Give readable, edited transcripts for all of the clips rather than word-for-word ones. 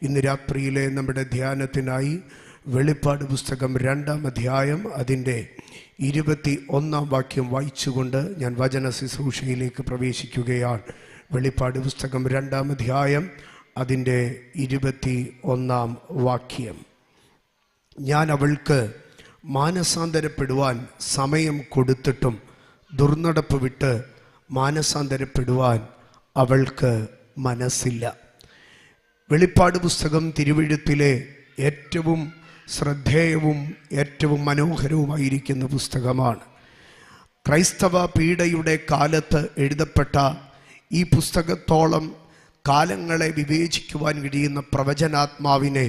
ഇന്ന് രാത്രിയിലെ നമ്മുടെ ധ്യാനത്തിനായി വെളിപ്പാട് പുസ്തകം 2-ാം അധ്യായം അതിൻ്റെ 21-ാം വാക്യം വായിച്ചുകൊണ്ട് ഞാൻ വചന ശുശ്രൂഷയിലേക്ക് പ്രവേശിക്കുകയാണ്. വെളിപ്പാട് പുസ്തകം 2-ാം അധ്യായം അതിൻ്റെ 21-ാം വാക്യം. ഞാൻ അവൾക്ക് മാനസാന്തരപ്പെടുവാൻ സമയം കൊടുത്തിട്ടും ദുർനടപ്പ് വിട്ട് മാനസാന്തരപ്പെടുവാൻ അവൾക്ക് മനസ്സില്ല. വെളിപ്പാട് പുസ്തകം തിരുവെഴുത്തിലെ ഏറ്റവും ശ്രദ്ധേയവും ഏറ്റവും മനോഹരവുമായിരിക്കുന്ന പുസ്തകമാണ്. ക്രൈസ്തവ പീഡയുടെ കാലത്ത് എഴുതപ്പെട്ട ഈ പുസ്തകത്തോളം കാലങ്ങളെ വിവേചിക്കുവാൻ കഴിയുന്ന പ്രവചനാത്മാവിനെ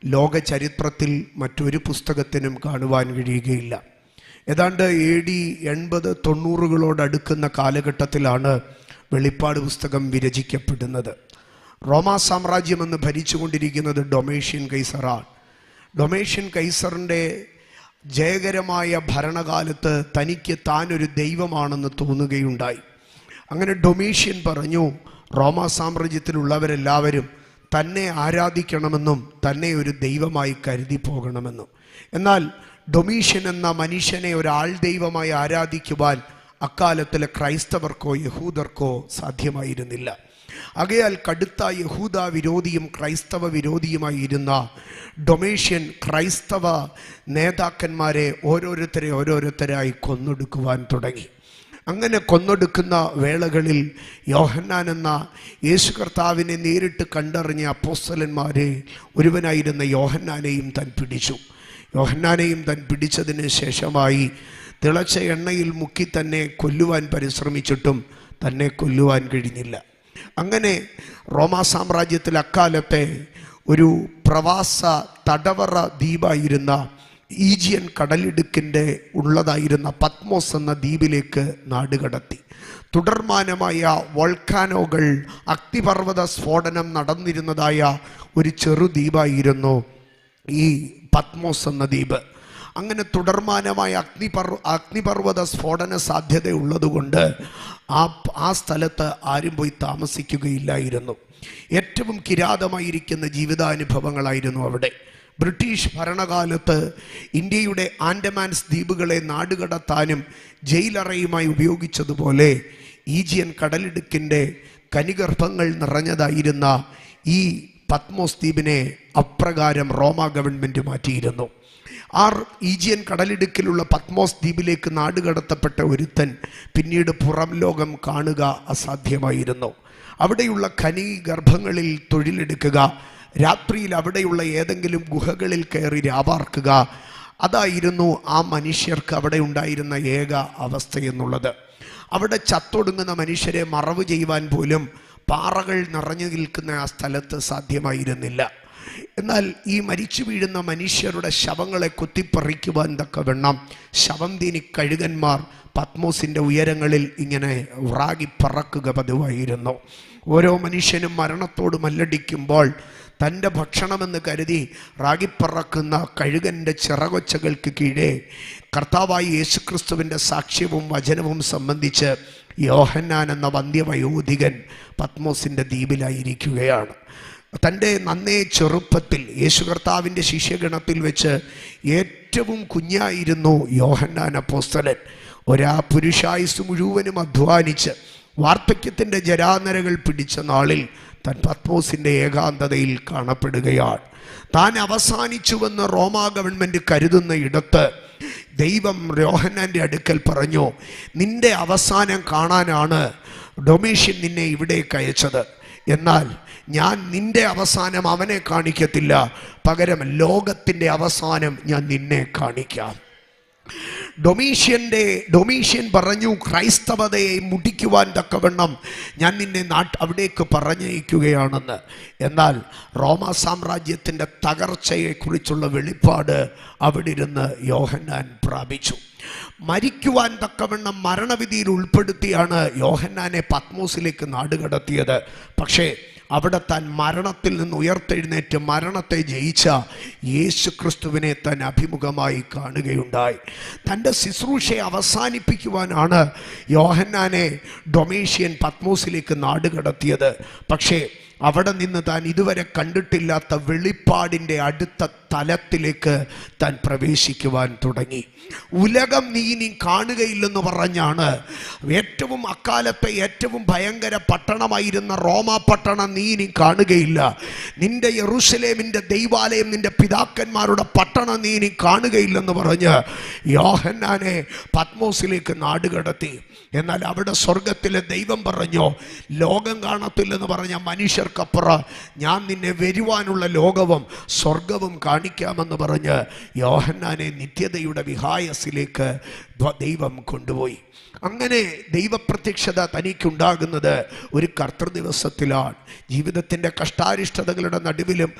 ലോക ചരിത്രത്തിൽ മറ്റൊരു പുസ്തകത്തിനും കാണുവാൻ കഴിയുകയില്ല. ഏതാണ്ട് AD 80-90 കാലഘട്ടത്തിലാണ് വെളിപ്പാട് പുസ്തകം വിരചിക്കപ്പെടുന്നത്. റോമാ സാമ്രാജ്യം എന്ന് ഭരിച്ചുകൊണ്ടിരിക്കുന്നത് ഡൊമേഷ്യൻ കൈസറാണ്. ഡൊമേഷ്യൻ കൈസറിൻ്റെ ജയകരമായ ഭരണകാലത്ത് തനിക്ക് താനൊരു ദൈവമാണെന്ന് തോന്നുകയുണ്ടായി. അങ്ങനെ ഡൊമേഷ്യൻ പറഞ്ഞു, റോമാ സാമ്രാജ്യത്തിലുള്ളവരെല്ലാവരും തന്നെ ആരാധിക്കണമെന്നും തന്നെ ഒരു ദൈവമായി കരുതി പോകണമെന്നും. എന്നാൽ ഡൊമീഷ്യൻ എന്ന മനുഷ്യനെ ഒരാൾ ദൈവമായി ആരാധിക്കുവാൻ അക്കാലത്തിലെ ക്രൈസ്തവർക്കോ യഹൂദർക്കോ സാധ്യമായിരുന്നില്ല. ആകയാൽ കടുത്ത യഹൂദ വിരോധിയും ക്രൈസ്തവ വിരോധിയുമായിരുന്ന ഡൊമേഷ്യൻ ക്രൈസ്തവ നേതാക്കന്മാരെ ഓരോരുത്തരായി കൊന്നൊടുക്കുവാൻ തുടങ്ങി. അങ്ങനെ കൊന്നൊടുക്കുന്ന വേളകളിൽ യോഹന്നാൻ എന്ന യേശു കർത്താവിനെ നേരിട്ട് കണ്ടറിഞ്ഞ അപ്പോസ്തലന്മാരെ ഒരുവനായിരുന്ന യോഹന്നാനെയും താൻ പിടിച്ചു. യോഹന്നാനെയും താൻ പിടിച്ചതിന് ശേഷമായി തിളച്ച എണ്ണയിൽ മുക്കി തന്നെ കൊല്ലുവാൻ പരിശ്രമിച്ചിട്ടും തന്നെ കൊല്ലുവാൻ കഴിഞ്ഞില്ല. അങ്ങനെ റോമാ സാമ്രാജ്യത്തിൽ അക്കാലത്തെ ഒരു പ്രവാസ തടവറ ദ്വീപായിരുന്ന ഈജിയൻ കടലിടുക്കിൻ്റെ ഉള്ളതായിരുന്ന പത്മോസ് എന്ന ദ്വീപിലേക്ക് നാടുകടത്തി. തുടർമാനമായ വോൾക്കാനോകൾ, അഗ്നിപർവ്വത സ്ഫോടനം നടന്നിരുന്നതായ ഒരു ചെറു ദ്വീപായിരുന്നു ഈ പത്മോസ് എന്ന ദ്വീപ്. അങ്ങനെ തുടർമാനമായ അഗ്നിപർവ്വത സ്ഫോടന സാധ്യത ഉള്ളതുകൊണ്ട് ആ സ്ഥലത്ത് ആരും പോയി താമസിക്കുകയില്ലായിരുന്നു. ഏറ്റവും കിരാതമായിരിക്കുന്ന ജീവിതാനുഭവങ്ങളായിരുന്നു അവിടെ. ബ്രിട്ടീഷ് ഭരണകാലത്ത് ഇന്ത്യയുടെ ആൻഡമാൻസ് ദ്വീപുകളെ നാടുകടത്താനും ജയിലറയുമായി ഉപയോഗിച്ചതുപോലെ ഈജിയൻ കടലിടുക്കിൻ്റെ കനിഗർഭങ്ങൾ നിറഞ്ഞതായിരുന്ന ഈ പത്മോസ് ദ്വീപിനെ അപ്രകാരം റോമാ ഗവൺമെൻറ് മാറ്റിയിരുന്നു. ഈജിയൻ കടലിടുക്കിലുള്ള പത്മോസ് ദ്വീപിലേക്ക് നാടുകടത്തപ്പെട്ട ഒരുത്തൻ പിന്നീട് പുറം ലോകം കാണുക അസാധ്യമായിരുന്നു. അവിടെയുള്ള ഖനി ഗർഭങ്ങളിൽ തൊഴിലെടുക്കുക, രാത്രിയിൽ അവിടെയുള്ള ഏതെങ്കിലും ഗുഹകളിൽ കയറി രാപാർക്കുക, അതായിരുന്നു ആ മനുഷ്യർക്ക് അവിടെ ഉണ്ടായിരുന്ന ഏക അവസ്ഥയെന്നുള്ളത്. അവിടെ ചത്തൊടുങ്ങുന്ന മനുഷ്യരെ മറവ് ചെയ്യുവാൻ പോലും പാറകൾ നിറഞ്ഞു നിൽക്കുന്ന ആ സ്ഥലത്ത് സാധ്യമായിരുന്നില്ല. എന്നാൽ ഈ മരിച്ചു വീഴുന്ന മനുഷ്യരുടെ ശവങ്ങളെ കുത്തിപ്പറിക്കുവാൻ തക്കവണ്ണം ശവം തീനി കഴുകന്മാർ പത്മോസിൻ്റെ ഉയരങ്ങളിൽ ഇങ്ങനെ ഉറാകി പറക്കുക പതിവായിരുന്നു. ഓരോ മനുഷ്യനും മരണത്തോട് മല്ലടിക്കുമ്പോൾ തൻ്റെ ഭക്ഷണമെന്ന് കരുതി റാഗിപ്പറക്കുന്ന കഴുകൻ്റെ ചിറകൊച്ചകൾക്ക് കീഴെ കർത്താവായ യേശുക്രിസ്തുവിൻ്റെ സാക്ഷ്യവും വചനവും സംബന്ധിച്ച് യോഹന്നാൻ എന്ന വന്ധ്യവയോധികൻ പത്മോസിൻ്റെ ദ്വീപിലായിരിക്കുകയാണ്. തൻ്റെ നന്നേ ചെറുപ്പത്തിൽ യേശു കർത്താവിൻ്റെ ശിഷ്യഗണത്തിൽ വെച്ച് ഏറ്റവും കുഞ്ഞായിരുന്നു യോഹന്നാൻ അപ്പോസ്തലൻ. പുരുഷായുസ് മുഴുവനും അധ്വാനിച്ച് വാർദ്ധക്യത്തിൻ്റെ ജരാനരകൾ പിടിച്ച നാളിൽ താൻ പത്മോസിൻ്റെ ഏകാന്തതയിൽ കാണപ്പെടുകയാണ്. താൻ അവസാനിച്ചുവെന്ന് റോമാ ഗവൺമെൻറ് കരുതുന്ന ഇടത്ത് ദൈവം യോഹന്നാൻ്റെ അടുക്കൽ പറഞ്ഞു, നിന്റെ അവസാനം കാണാനാണ് ഡൊമേഷ്യൻ നിന്നെ ഇവിടേക്ക് അയച്ചത്. എന്നാൽ ഞാൻ നിന്റെ അവസാനം അവനെ കാണിക്കത്തില്ല, പകരം ലോകത്തിൻ്റെ അവസാനം ഞാൻ നിന്നെ കാണിക്കാം. ഡൊമീഷ്യൻ പറഞ്ഞു, ക്രൈസ്തവതയെ മുടിക്കുവാൻ തക്കവണ്ണം ഞാൻ നിന്നെ അവിടേക്ക് പറഞ്ഞയക്കുകയാണെന്ന്. എന്നാൽ റോമാ സാമ്രാജ്യത്തിൻ്റെ തകർച്ചയെക്കുറിച്ചുള്ള വെളിപ്പാട് അവിടെ ഇരുന്ന് യോഹന്നാൻ പ്രാപിച്ചു. മരിക്കുവാൻ തക്കവണ്ണം മരണവിധിയിൽ ഉൾപ്പെടുത്തിയാണ് യോഹന്നാനെ പത്മോസിലേക്ക് നാടുകടത്തിയത്. പക്ഷേ അവിടെ താൻ മരണത്തിൽ നിന്ന് ഉയർത്തെഴുന്നേറ്റ് മരണത്തെ ജയിച്ച യേശു ക്രിസ്തുവിനെ താൻ അഭിമുഖമായി കാണുകയുണ്ടായി. തൻ്റെ ശുശ്രൂഷയെ അവസാനിപ്പിക്കുവാനാണ് യോഹന്നാനെ ഡൊമേഷ്യൻ പത്മോസിലേക്ക് നാടുകടത്തിയത്. പക്ഷേ അവിടെ നിന്ന് താൻ ഇതുവരെ കണ്ടിട്ടില്ലാത്ത വെളിപ്പാടിൻ്റെ അടുത്ത തലത്തിലേക്ക് താൻ പ്രവേശിക്കുവാൻ തുടങ്ങി. ഉലകം നീ ഇനി കാണുകയില്ലെന്ന് പറഞ്ഞാണ് ഏറ്റവും അക്കാലത്തെ ഏറ്റവും ഭയങ്കര പട്ടണമായിരുന്ന റോമ പട്ടണം നീ ഇനി കാണുകയില്ല. നിന്റെ യെരൂശലേമിൻ്റെ ദൈവാലയം, നിന്റെ പിതാക്കന്മാരുടെ പട്ടണം നീ ഇനി കാണുകയില്ലെന്ന് പറഞ്ഞ് യോഹന്നാനെ പത്മോസിലേക്ക് നാടുകടത്തി. എന്നാൽ അവിടെ സ്വർഗത്തിലെ ദൈവം പറഞ്ഞോ, ലോകം കാണത്തില്ലെന്ന് പറഞ്ഞ മനുഷ്യർക്കപ്പുറം ഞാൻ നിന്നെ വരുവാനുള്ള ലോകവും സ്വർഗവും കാണിക്കാമെന്ന് പറഞ്ഞ് യോഹന്നാനെ നിത്യതയുടെ വിഹായസിലേക്ക് ദൈവം കൊണ്ടുപോയി. അങ്ങനെ ദൈവപ്രത്യക്ഷത തനിക്കുണ്ടാകുന്നത് ഒരു കർത്തൃദിവസത്തിലാണ്. ജീവിതത്തിൻ്റെ കഷ്ടാരിഷ്ടതകളുടെ നടുവിലും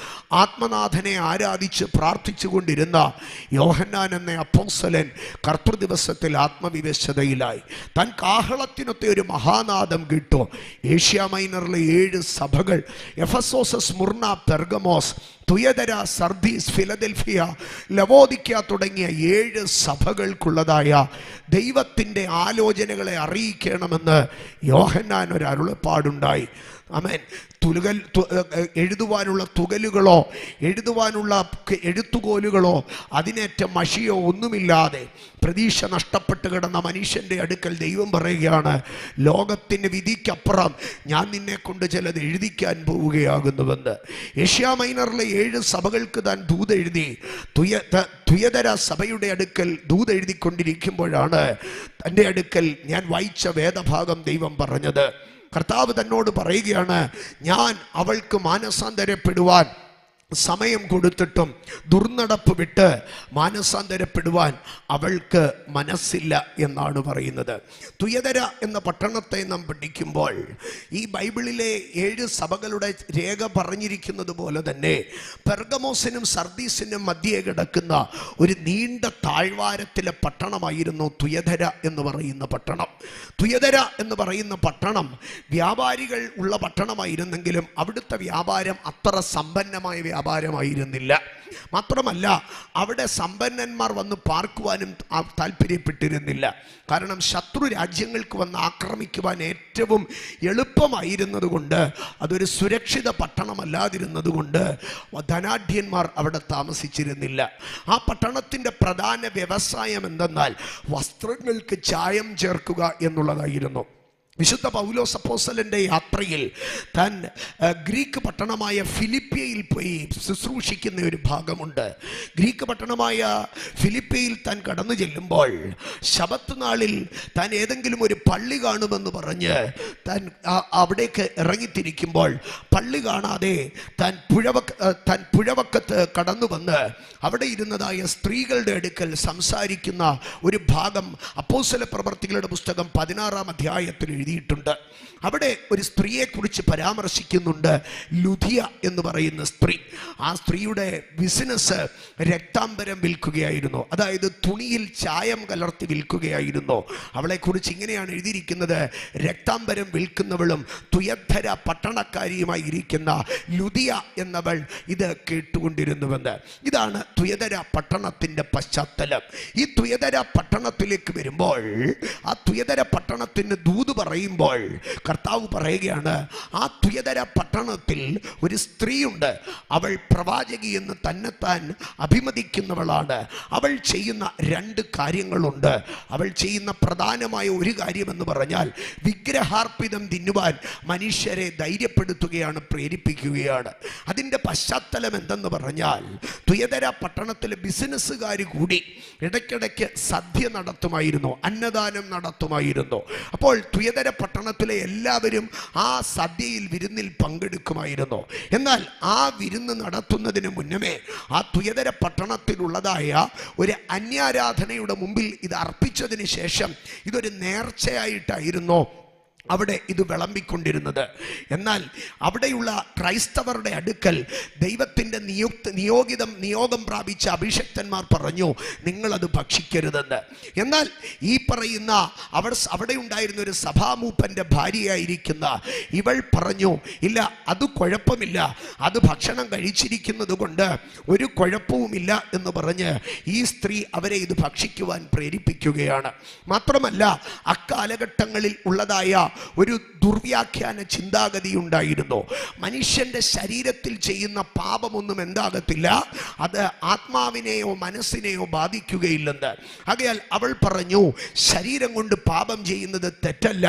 ആത്മനാഥനെ ആരാധിച്ച് പ്രാർത്ഥിച്ചു കൊണ്ടിരുന്ന യോഹന്നാൻ എന്ന അപ്പോസ്തലൻ കർത്തൃദിവസത്തിൽ ആത്മവിവശതയിലായി. താൻ കാഹളത്തിനൊത്തെ ഒരു മഹാനാദം കിട്ടും. ഏഷ്യ മൈനറിലെ 7 സഭകൾ, എഫസോസ്, സ്മുർണ, പെർഗമോസ്, തുയതര, സർദീസ്, ഫിലദൽഫിയ, ലവോദിക്ക തുടങ്ങിയ 7 സഭകൾക്കുള്ളതായ ദൈവത്തിൻ്റെ ആലോചനകളെ അറിയിക്കണമെന്ന് യോഹന്നാൻ ഒരു അരുളപ്പാടുണ്ടായി. ആമേൻ. എഴുതുവാനുള്ള തുകലുകളോ എഴുതുവാനുള്ള എഴുത്തുകോലുകളോ അതിനേറ്റ മഷിയോ ഒന്നുമില്ലാതെ പ്രതീക്ഷ നഷ്ടപ്പെട്ട് കിടന്ന മനുഷ്യൻ്റെ അടുക്കൽ ദൈവം പറയുകയാണ്, ലോകത്തിൻ്റെ വിധിക്കപ്പുറം ഞാൻ നിന്നെ കൊണ്ട് ചിലത് എഴുതിക്കാൻ പോവുകയാകുന്നുവെന്ന്. ഏഷ്യ മൈനറിലെ 7 സഭകൾക്ക് താൻ ദൂതെഴുതി. തുയതര സഭയുടെ അടുക്കൽ ദൂതെഴുതിക്കൊണ്ടിരിക്കുമ്പോഴാണ് തൻ്റെ അടുക്കൽ ഞാൻ വായിച്ച വേദഭാഗം ദൈവം പറഞ്ഞത്. കർത്താവ് തന്നോട് പറയുകയാണ്, ഞാൻ അവൾക്ക് മാനസാന്തരപ്പെടുവാൻ സമയം കൊടുത്തിട്ടും ദുർനടപ്പ് വിട്ട് മാനസാന്തരപ്പെടുവാൻ അവൾക്ക് മനസ്സില്ല എന്നാണ് പറയുന്നത്. തുയതര എന്ന പട്ടണത്തെ നാം പഠിക്കുമ്പോൾ ഈ ബൈബിളിലെ 7 സഭകളുടെ രേഖ പറഞ്ഞിരിക്കുന്നത് പോലെ തന്നെ പെർഗമോസിനും സർദീസിനും മധ്യേ കിടക്കുന്ന ഒരു നീണ്ട താഴ്വാരത്തിലെ പട്ടണമായിരുന്നു തുയതര എന്ന് പറയുന്ന പട്ടണം. തുയതര എന്ന് പറയുന്ന പട്ടണം വ്യാപാരികൾ ഉള്ള പട്ടണമായിരുന്നെങ്കിലും അവിടുത്തെ വ്യാപാരം അത്ര സമ്പന്നമായ വ്യാപാരമായിരുന്നില്ല. മാത്രമല്ല അവിടെ സമ്പന്നന്മാർ വന്ന് പാർക്കുവാനും താല്പര്യപ്പെട്ടിരുന്നില്ല. കാരണം ശത്രു രാജ്യങ്ങൾക്ക് വന്ന് ആക്രമിക്കുവാൻ ഏറ്റവും എളുപ്പമായിരുന്നത് കൊണ്ട്, അതൊരു സുരക്ഷിത പട്ടണമല്ലാതിരുന്നത് കൊണ്ട് ധനാഢ്യന്മാർ അവിടെ താമസിച്ചിരുന്നില്ല. ആ പട്ടണത്തിൻ്റെ പ്രധാന വ്യവസായം എന്തെന്നാൽ വസ്ത്രങ്ങൾക്ക് ചായം ചേർക്കുക എന്നുള്ളതായിരുന്നു. വിശുദ്ധ പൗലോസ് അപ്പോസ്തലന്റെ യാത്രയിൽ താൻ ഗ്രീക്ക് പട്ടണമായ ഫിലിപ്പിയയിൽ പോയി ശുശ്രൂഷിക്കുന്ന ഒരു ഭാഗമുണ്ട്. ഗ്രീക്ക് പട്ടണമായ ഫിലിപ്പിയയിൽ താൻ കടന്നു ചെല്ലുമ്പോൾ ശബത്ത് നാളിൽ താൻ ഏതെങ്കിലും ഒരു പള്ളി കാണുമെന്ന് പറഞ്ഞ് താൻ അവിടേക്ക് ഇറങ്ങിത്തിരിക്കുമ്പോൾ പള്ളി കാണാതെ താൻ പുഴവക്കത്ത് കടന്നു വന്ന് അവിടെ ഇരുന്നതായ സ്ത്രീകളുടെ അടുക്കൽ സംസാരിക്കുന്ന ഒരു ഭാഗം അപ്പോസ്തല പ്രവർത്തികളുടെ പുസ്തകം 16-ാം അധ്യായത്തിൽ എഴുതിയിട്ടുണ്ട്. അവിടെ ഒരു സ്ത്രീയെക്കുറിച്ച് പരാമർശിക്കുന്നുണ്ട്, ലുദിയ എന്ന് പറയുന്ന സ്ത്രീ. ആ സ്ത്രീയുടെ ബിസിനസ് രക്താംബരം വിൽക്കുകയായിരുന്നു, അതായത് തുണിയിൽ ചായം കലർത്തി വിൽക്കുകയായിരുന്നു. അവളെക്കുറിച്ച് ഇങ്ങനെയാണ് എഴുതിയിരിക്കുന്നത്, രക്താംബരം വിൽക്കുന്നവളും തുയധര പട്ടണക്കാരിയുമായി ഇരിക്കുന്ന ലുദിയ എന്നവൾ ഇത് കേട്ടുകൊണ്ടിരുന്നുവെന്ന്. ഇതാണ് തുയതര പട്ടണത്തിൻ്റെ പശ്ചാത്തലം. ഈ തുയതര പട്ടണത്തിലേക്ക് വരുമ്പോൾ, ആ തുയതര പട്ടണത്തിന് ദൂത് പറയുമ്പോൾ കർത്താവ് പറയുകയാണ്, ആ തുയതര പട്ടണത്തിൽ ഒരു സ്ത്രീയുണ്ട്, അവൾ പ്രവാചകി എന്ന് തന്നെത്താൻ അഭിമതിക്കുന്നവളാണ്. അവൾ ചെയ്യുന്ന 2 കാര്യങ്ങളുണ്ട്. അവൾ ചെയ്യുന്ന പ്രധാനമായ ഒരു കാര്യമെന്ന് പറഞ്ഞാൽ വിഗ്രഹാർപ്പിതം തിന്നുവാൻ മനുഷ്യരെ ധൈര്യപ്പെടുത്തുകയാണ്, പ്രേരിപ്പിക്കുകയാണ്. അതിൻ്റെ പശ്ചാത്തലം എന്തെന്ന് പറഞ്ഞാൽ, തുയതര പട്ടണത്തിലെ ബിസിനസ്സുകാർ കൂടി ഇടയ്ക്കിടയ്ക്ക് സദ്യ നടത്തുമായിരുന്നു, അന്നദാനം നടത്തുമായിരുന്നു. അപ്പോൾ തുയതര പട്ടണത്തിലെ എല്ലാവരും ആ സദ്യയിൽ വിരുന്നിൽ പങ്കെടുക്കുമായിരുന്നു. എന്നാൽ ആ വിരുന്ന് നടത്തുന്നതിന് മുന്നമേ ആ തുയതര പട്ടണത്തിലുള്ളതായ ഒരു അന്യാരാധനയുടെ മുമ്പിൽ ഇത് അർപ്പിച്ചതിന് ശേഷം ഇതൊരു നേർച്ചയായിട്ടായിരുന്നു അവിടെ ഇത് വിളമ്പിക്കൊണ്ടിരുന്നത്. എന്നാൽ അവിടെയുള്ള ക്രൈസ്തവരുടെ അടുക്കൽ ദൈവത്തിൻ്റെ നിയോഗം പ്രാപിച്ച അഭിഷക്തന്മാർ പറഞ്ഞു, നിങ്ങളത് ഭക്ഷിക്കരുതെന്ന്. എന്നാൽ ഈ പറയുന്ന അവിടെ ഉണ്ടായിരുന്ന ഒരു സഭാമൂപ്പൻ്റെ ഭാര്യയായിരിക്കുന്ന ഇവൾ പറഞ്ഞു, ഇല്ല, അത് കുഴപ്പമില്ല, അത് ഭക്ഷണം കഴിച്ചിരിക്കുന്നത് കൊണ്ട് ഒരു കുഴപ്പവുമില്ല എന്ന് പറഞ്ഞ് ഈ സ്ത്രീ അവരെ ഇത് ഭക്ഷിക്കുവാൻ പ്രേരിപ്പിക്കുകയാണ്. മാത്രമല്ല അക്കാലഘട്ടങ്ങളിൽ ഉള്ളതായ ഒരു ദുർവ്യാഖ്യാന ചിന്താഗതി ഉണ്ടായിരുന്നു. മനുഷ്യന്റെ ശരീരത്തിൽ ചെയ്യുന്ന പാപമൊന്നും എന്താകത്തില്ല, അത് ആത്മാവിനെയോ മനസ്സിനെയോ ബാധിക്കുകയില്ലെന്ന്. ആകയാൽ അവൾ പറഞ്ഞു, ശരീരം കൊണ്ട് പാപം ചെയ്യുന്നത് തെറ്റല്ല,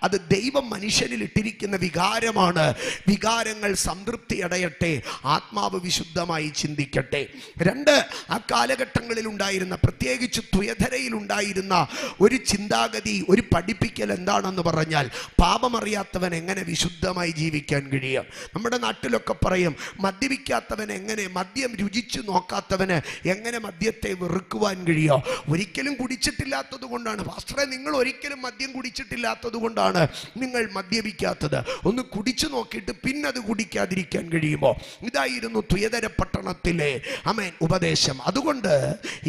അത് ദൈവം മനുഷ്യനിൽ ഇട്ടിരിക്കുന്ന വികാരമാണ്. വികാരങ്ങൾ സംതൃപ്തി അടയട്ടെ, ആത്മാവ് വിശുദ്ധമായി ചിന്തിക്കട്ടെ. രണ്ട്, ആ കാലഘട്ടങ്ങളിൽ ഉണ്ടായിരുന്ന, പ്രത്യേകിച്ച് തുയധരയിൽ ഉണ്ടായിരുന്ന ഒരു ചിന്താഗതി, ഒരു പഠിപ്പിക്കൽ എന്താണെന്ന് പറഞ്ഞാൽ, പാപമറിയാത്തവൻ എങ്ങനെ വിശുദ്ധമായി ജീവിക്കാൻ കഴിയും? നമ്മുടെ നാട്ടിലൊക്കെ പറയും, മദ്യപിക്കാത്തവൻ എങ്ങനെ, മദ്യം രുചിച്ചു നോക്കാത്തവന് എങ്ങനെ മദ്യത്തെ വെറുക്കുവാൻ കഴിയോ? ഒരിക്കലും കുടിച്ചിട്ടില്ലാത്തത് കൊണ്ടാണ് പാസ്റ്ററെ, നിങ്ങൾ ഒരിക്കലും മദ്യം കുടിച്ചിട്ടില്ലാത്തത് കൊണ്ടാണ് നിങ്ങൾ മദ്യപിക്കാത്തത്. ഒന്ന് കുടിച്ചു നോക്കിയിട്ട് പിന്നെ അത് കുടിക്കാതിരിക്കാൻ കഴിയുമോ? ഇതായിരുന്നു തുയധര പട്ടണത്തിലെ ആമേൻ ഉപദേശം. അതുകൊണ്ട്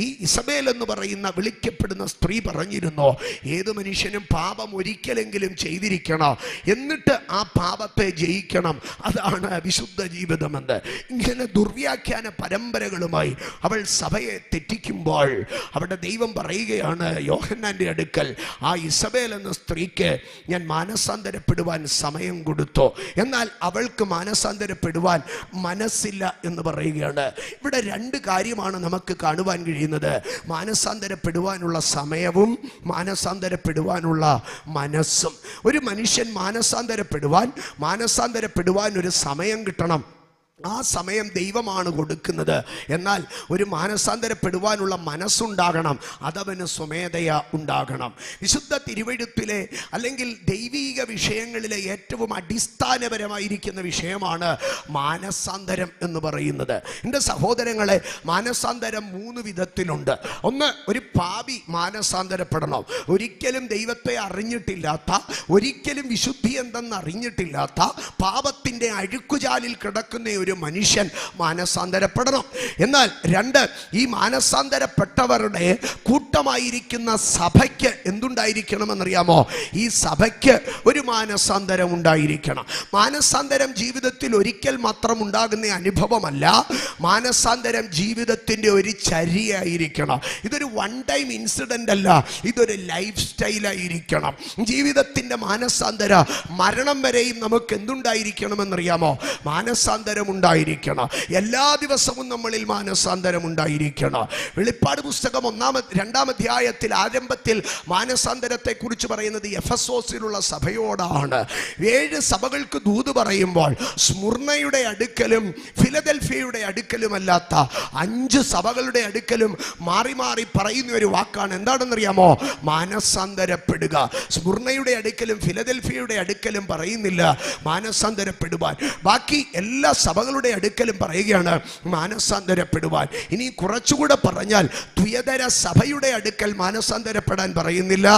ഈ ഇസബേൽ എന്ന് പറയുന്ന വിളിക്കപ്പെടുന്ന സ്ത്രീ പറഞ്ഞിരുന്നു, ഏത് മനുഷ്യനും പാപം ഒരിക്കലെങ്കിലും ചെയ്തിരിക്കണം, എന്നിട്ട് ആ പാപത്തെ ജയിക്കണം, അതാണ് വിശുദ്ധ ജീവിതമെന്ന്. ഇങ്ങനെ ദുർവ്യാഖ്യാന പരമ്പരകളുമായി അവൾ സഭയെ തെറ്റിക്കുമ്പോൾ അവിടെ ദൈവം പറയുകയാണ് യോഹന്നാന്റെ അടുക്കൽ, ആ ഇസബേൽ എന്ന സ്ത്രീക്ക് ഞാൻ മാനസാന്തരപ്പെടുവാൻ സമയം കൊടുത്തു, എന്നാൽ അവൾക്ക് മാനസാന്തരപ്പെടുവാൻ മനസ്സില്ല എന്ന് പറയുകയാണ്. ഇവിടെ രണ്ട് കാര്യമാണ് നമുക്ക് കാണുവാൻ കഴിയുന്നത്: മാനസാന്തരപ്പെടുവാനുള്ള സമയവും മാനസാന്തരപ്പെടുവാനുള്ള മനസ്സും. ഒരു മനുഷ്യൻ മാനസാന്തരപ്പെടുവാൻ ഒരു സമയം കിട്ടണം. ആ സമയം ദൈവമാണ് കൊടുക്കുന്നത്. എന്നാൽ ഒരു മാനസാന്തരപ്പെടുവാനുള്ള മനസ്സുണ്ടാകണം, അതവന് സ്വമേധയാ ഉണ്ടാകണം. വിശുദ്ധ തിരുവെഴുത്തിലെ അല്ലെങ്കിൽ ദൈവീക വിഷയങ്ങളിലെ ഏറ്റവും അടിസ്ഥാനപരമായിരിക്കുന്ന വിഷയമാണ് മാനസാന്തരം എന്ന് പറയുന്നത്. എൻ്റെ സഹോദരങ്ങളെ, മാനസാന്തരം 3 വിധത്തിലുണ്ട്. ഒന്ന്, ഒരു പാപി മാനസാന്തരപ്പെടണം. ഒരിക്കലും ദൈവത്തെ അറിഞ്ഞിട്ടില്ലാത്ത, ഒരിക്കലും വിശുദ്ധി എന്തെന്ന് അറിഞ്ഞിട്ടില്ലാത്ത, പാപത്തിൻ്റെ അഴുക്കുചാലിൽ കിടക്കുന്ന ഒരു മനുഷ്യൻ മാനസാന്തരപ്പെടണം. എന്നാൽ 2, ഈ മാനസാന്തരപ്പെട്ടവരുടെ കൂട്ടമായിരിക്കുന്ന സഭയ്ക്ക് എന്തുണ്ടായിരിക്കണമെന്നറിയാമോ? ഈ സഭയ്ക്ക് ഒരു മാനസാന്തരം ഉണ്ടായിരിക്കണം. മാനസാന്തരം ജീവിതത്തിൽ ഒരിക്കൽ മാത്രം ഉണ്ടാകുന്ന അനുഭവമല്ല, മാനസാന്തരം ജീവിതത്തിൻ്റെ ഒരു ചര്യയായിരിക്കണം. ഇതൊരു വൺ ടൈം ഇൻസിഡൻ്റ് അല്ല, ഇതൊരു ലൈഫ് സ്റ്റൈലായിരിക്കണം. ജീവിതത്തിൻ്റെ മാനസാന്തര മരണം വരെയും നമുക്ക് എന്തുണ്ടായിരിക്കണമെന്നറിയാമോ? മാനസാന്തരം ഉണ്ടായിരിക്കണം. എല്ലാ ദിവസവും നമ്മളിൽ മാനസാന്തരം ഉണ്ടായിരിക്കണം. വെളിപ്പാട് പുസ്തകം 2-ാം അധ്യായത്തിൽ ആരംഭത്തിൽ മാനസാന്തരത്തെ കുറിച്ച് പറയുന്നത് എഫെസോസിലുള്ള സഭയോടാണ്. 7 സഭകൾക്ക് ദൂത് പറയുമ്പോൾ സ്മുർണയുടെ അടുക്കലും ഫിലദൽഫിയയുടെ അടുക്കലുമല്ലാത്ത 5 സഭകളുടെ അടുക്കലും മാറി മാറി പറയുന്ന ഒരു വാക്കാണ്. എന്താണെന്നറിയാമോ? മാനസാന്തരപ്പെടുക. സ്മുർണയുടെ അടുക്കലും ഫിലദൽഫിയയുടെ അടുക്കലും പറയുന്നില്ല മാനസാന്തരപ്പെടുവാൻ. ബാക്കി എല്ലാ സഭകളുടെ അടുക്കലും പറയുകയാണ് മാനസാന്തരപ്പെടുവാൻ. ഇനി കുറച്ചുകൂടെ പറഞ്ഞാൽ തുയധര സഭയുടെ അടുക്കൽ മാനസാന്തരപ്പെടാൻ പറയുന്നില്ല,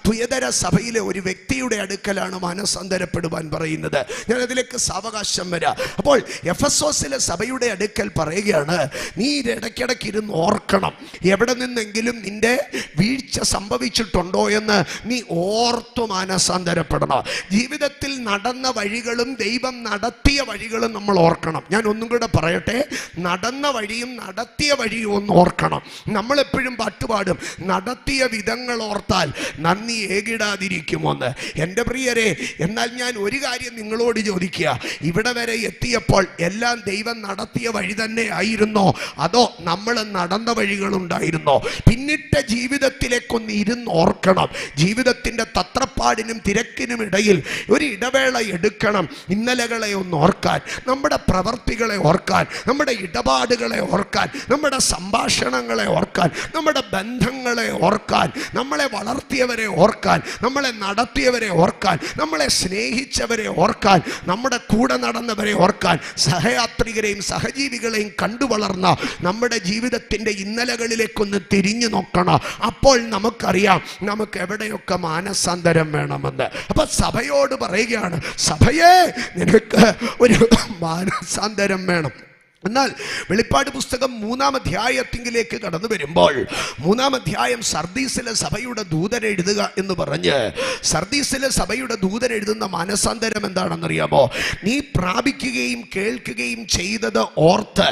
തുയധര സഭയിലെ ഒരു വ്യക്തിയുടെ അടുക്കലാണ് മാനസാന്തരപ്പെടുവാൻ പറയുന്നത്. ഞാൻ അതിലേക്ക് സാവകാശം വരാം. അപ്പോൾ എഫെസോസിലെ സഭയുടെ അടുക്കൽ പറയുകയാണ്, നീ ഇടയ്ക്കിടയ്ക്ക് ഇരുന്ന് ഓർക്കണം, എവിടെ നിന്നെങ്കിലും നിന്റെ വീഴ്ച സംഭവിച്ചിട്ടുണ്ടോ എന്ന് നീ ഓർത്തു മാനസാന്തരപ്പെടണം. ജീവിതത്തിൽ നടന്ന വഴികളും ദൈവം നടത്തിയ വഴികളും നമ്മൾ ഓർക്കണം. ഞാൻ ഒന്നും കൂടെ പറയട്ടെ, നടന്ന വഴിയും നടത്തിയ വഴിയും ഒന്ന് ഓർക്കണം. നമ്മളെപ്പോഴും പാട്ടുപാടും, നടത്തിയ വിധങ്ങൾ ഓർത്താൽ നന്ദി ഏകിടാതിരിക്കുമോന്ന്. എൻ്റെ പ്രിയരെ, എന്നാൽ ഞാൻ ഒരു കാര്യം നിങ്ങളോട് ചോദിക്കുക, ഇവിടെ വരെ എത്തിയപ്പോൾ എല്ലാം ദൈവം നടത്തിയ വഴി തന്നെ ആയിരുന്നോ, അതോ നമ്മൾ നടന്ന വഴികളുണ്ടായിരുന്നോ? പിന്നിട്ട ജീവിതത്തിലേക്കൊന്ന് ഇരുന്ന് ഓർക്കണം. ജീവിതത്തിൻ്റെ തത്രപ്പാടിനും തിരക്കിനും ഇടയിൽ ഒരു ഇടവേള എടുക്കണം, ഇന്നലകളെ ഒന്ന് ഓർക്കാൻ, നമ്മുടെ പ്രവർത്തികളെ ഓർക്കാൻ, നമ്മുടെ ഇടപാടുകളെ ഓർക്കാൻ, നമ്മുടെ സംഭാഷണങ്ങളെ ഓർക്കാൻ, നമ്മുടെ ബന്ധങ്ങളെ ഓർക്കാൻ, നമ്മളെ വളർത്തിയവരെ ഓർക്കാൻ, നമ്മളെ നടത്തിയവരെ ഓർക്കാൻ, നമ്മളെ സ്നേഹിച്ചവരെ ഓർക്കാൻ, നമ്മുടെ കൂടെ നടന്നവരെ ഓർക്കാൻ, സഹയാത്രികരെയും സഹജീവികളെയും കണ്ടു വളർന്ന നമ്മുടെ ജീവിതത്തിൻ്റെ ഇന്നലകളിലേക്കൊന്ന് തിരിഞ്ഞു നോക്കണം. അപ്പോൾ നമുക്കറിയാം നമുക്ക് എവിടെയൊക്കെ മാനസാന്തരം വേണമെന്ന്. അപ്പൊ സഭയോട് പറയുകയാണ്, സഭയെ നിനക്ക് ഒരു മാനസാന്തരം വേണം. എന്നാൽ വെളിപ്പാട് പുസ്തകം 3-ാം അധ്യായത്തിലേക്ക് കടന്നു വരുമ്പോൾ 3-ാം അധ്യായം സർദീസിലെ സഭയുടെ ദൂതൻ എഴുതുക എന്ന് പറഞ്ഞ് സർദീസിലെ സഭയുടെ ദൂതൻ എഴുതുന്ന മാനസാന്തരം എന്താണെന്നറിയാമോ? നീ പ്രാപിക്കുകയും കേൾക്കുകയും ചെയ്തത് ഓർത്ത്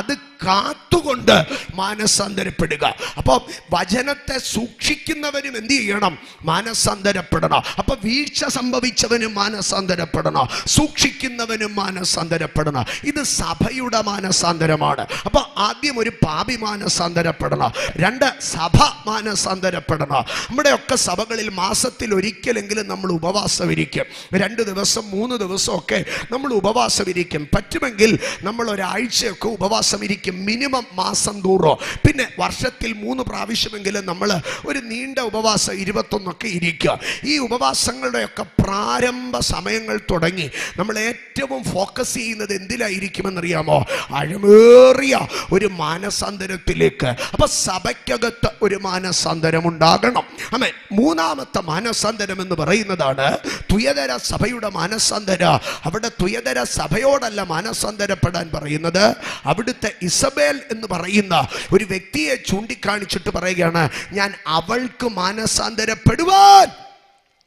അത് കാത്തുകൊണ്ട് മാനസാന്തരപ്പെടുക. അപ്പോൾ വചനത്തെ സൂക്ഷിക്കുന്നവനും എന്ത് ചെയ്യണം? മാനസാന്തരപ്പെടണം. അപ്പൊ വീഴ്ച സംഭവിച്ചവനും മാനസാന്തരപ്പെടണം, സൂക്ഷിക്കുന്നവനും മാനസാന്തരപ്പെടണം. ഇത് സഭയുടെ മാനസാന്തരമാണ്. അപ്പൊ ആദ്യം ഒരു പാപി മാനസാന്തരപ്പെടണം, രണ്ട് സഭ മാനസാന്തരപ്പെടണം. നമ്മുടെയൊക്കെ സഭകളിൽ മാസത്തിൽ ഒരിക്കലെങ്കിലും നമ്മൾ ഉപവാസം ഇരിക്കും. 2 ദിവസം 3 ദിവസമൊക്കെ നമ്മൾ ഉപവാസം ഇരിക്കും. പറ്റുമെങ്കിൽ നമ്മൾ ഒരാഴ്ചയൊക്കെ ഉപവാസം ഇരിക്കും, മിനിമം മാസം തോറും. പിന്നെ വർഷത്തിൽ 3 പ്രാവശ്യമെങ്കിലും നമ്മൾ ഒരു നീണ്ട ഉപവാസം 21 ഇരിക്കുക. ഈ ഉപവാസങ്ങളുടെയൊക്കെ പ്രാരംഭ സമയങ്ങൾ തുടങ്ങി നമ്മൾ ഏറ്റവും ഫോക്കസ് ചെയ്യുന്നത് എന്തിലായിരിക്കുമെന്നറിയാമോ? ആഴമേറിയ ഒരു മാനസാന്തരത്തിലേക്ക്. അപ്പൊ സഭയ്ക്കകത്ത് ഒരു മാനസാന്തരം ഉണ്ടാകണം. ആമേൻ. മൂന്നാമത്തെ മാനസാന്തരം എന്ന് പറയുന്നതാണ് തുയതര സഭയുടെ മാനസാന്തര. അവിടെ തുയതര സഭയോടല്ല മാനസാന്തരപ്പെടാൻ പറയുന്നത്, അവിടുത്തെ ഇസബേൽ എന്ന് പറയുന്ന ഒരു വ്യക്തിയെ ചൂണ്ടിക്കാണിച്ചിട്ട് പറയുകയാണ്, ഞാൻ അവൾക്ക് മാനസാന്തരപ്പെടുവാൻ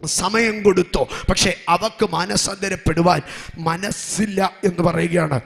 സമയം കൊടുത്തു, പക്ഷെ അവക്ക് മാനസാന്തരപ്പെടുവാൻ മനസ്സില്ല എന്ന് പറയുകയാണ്.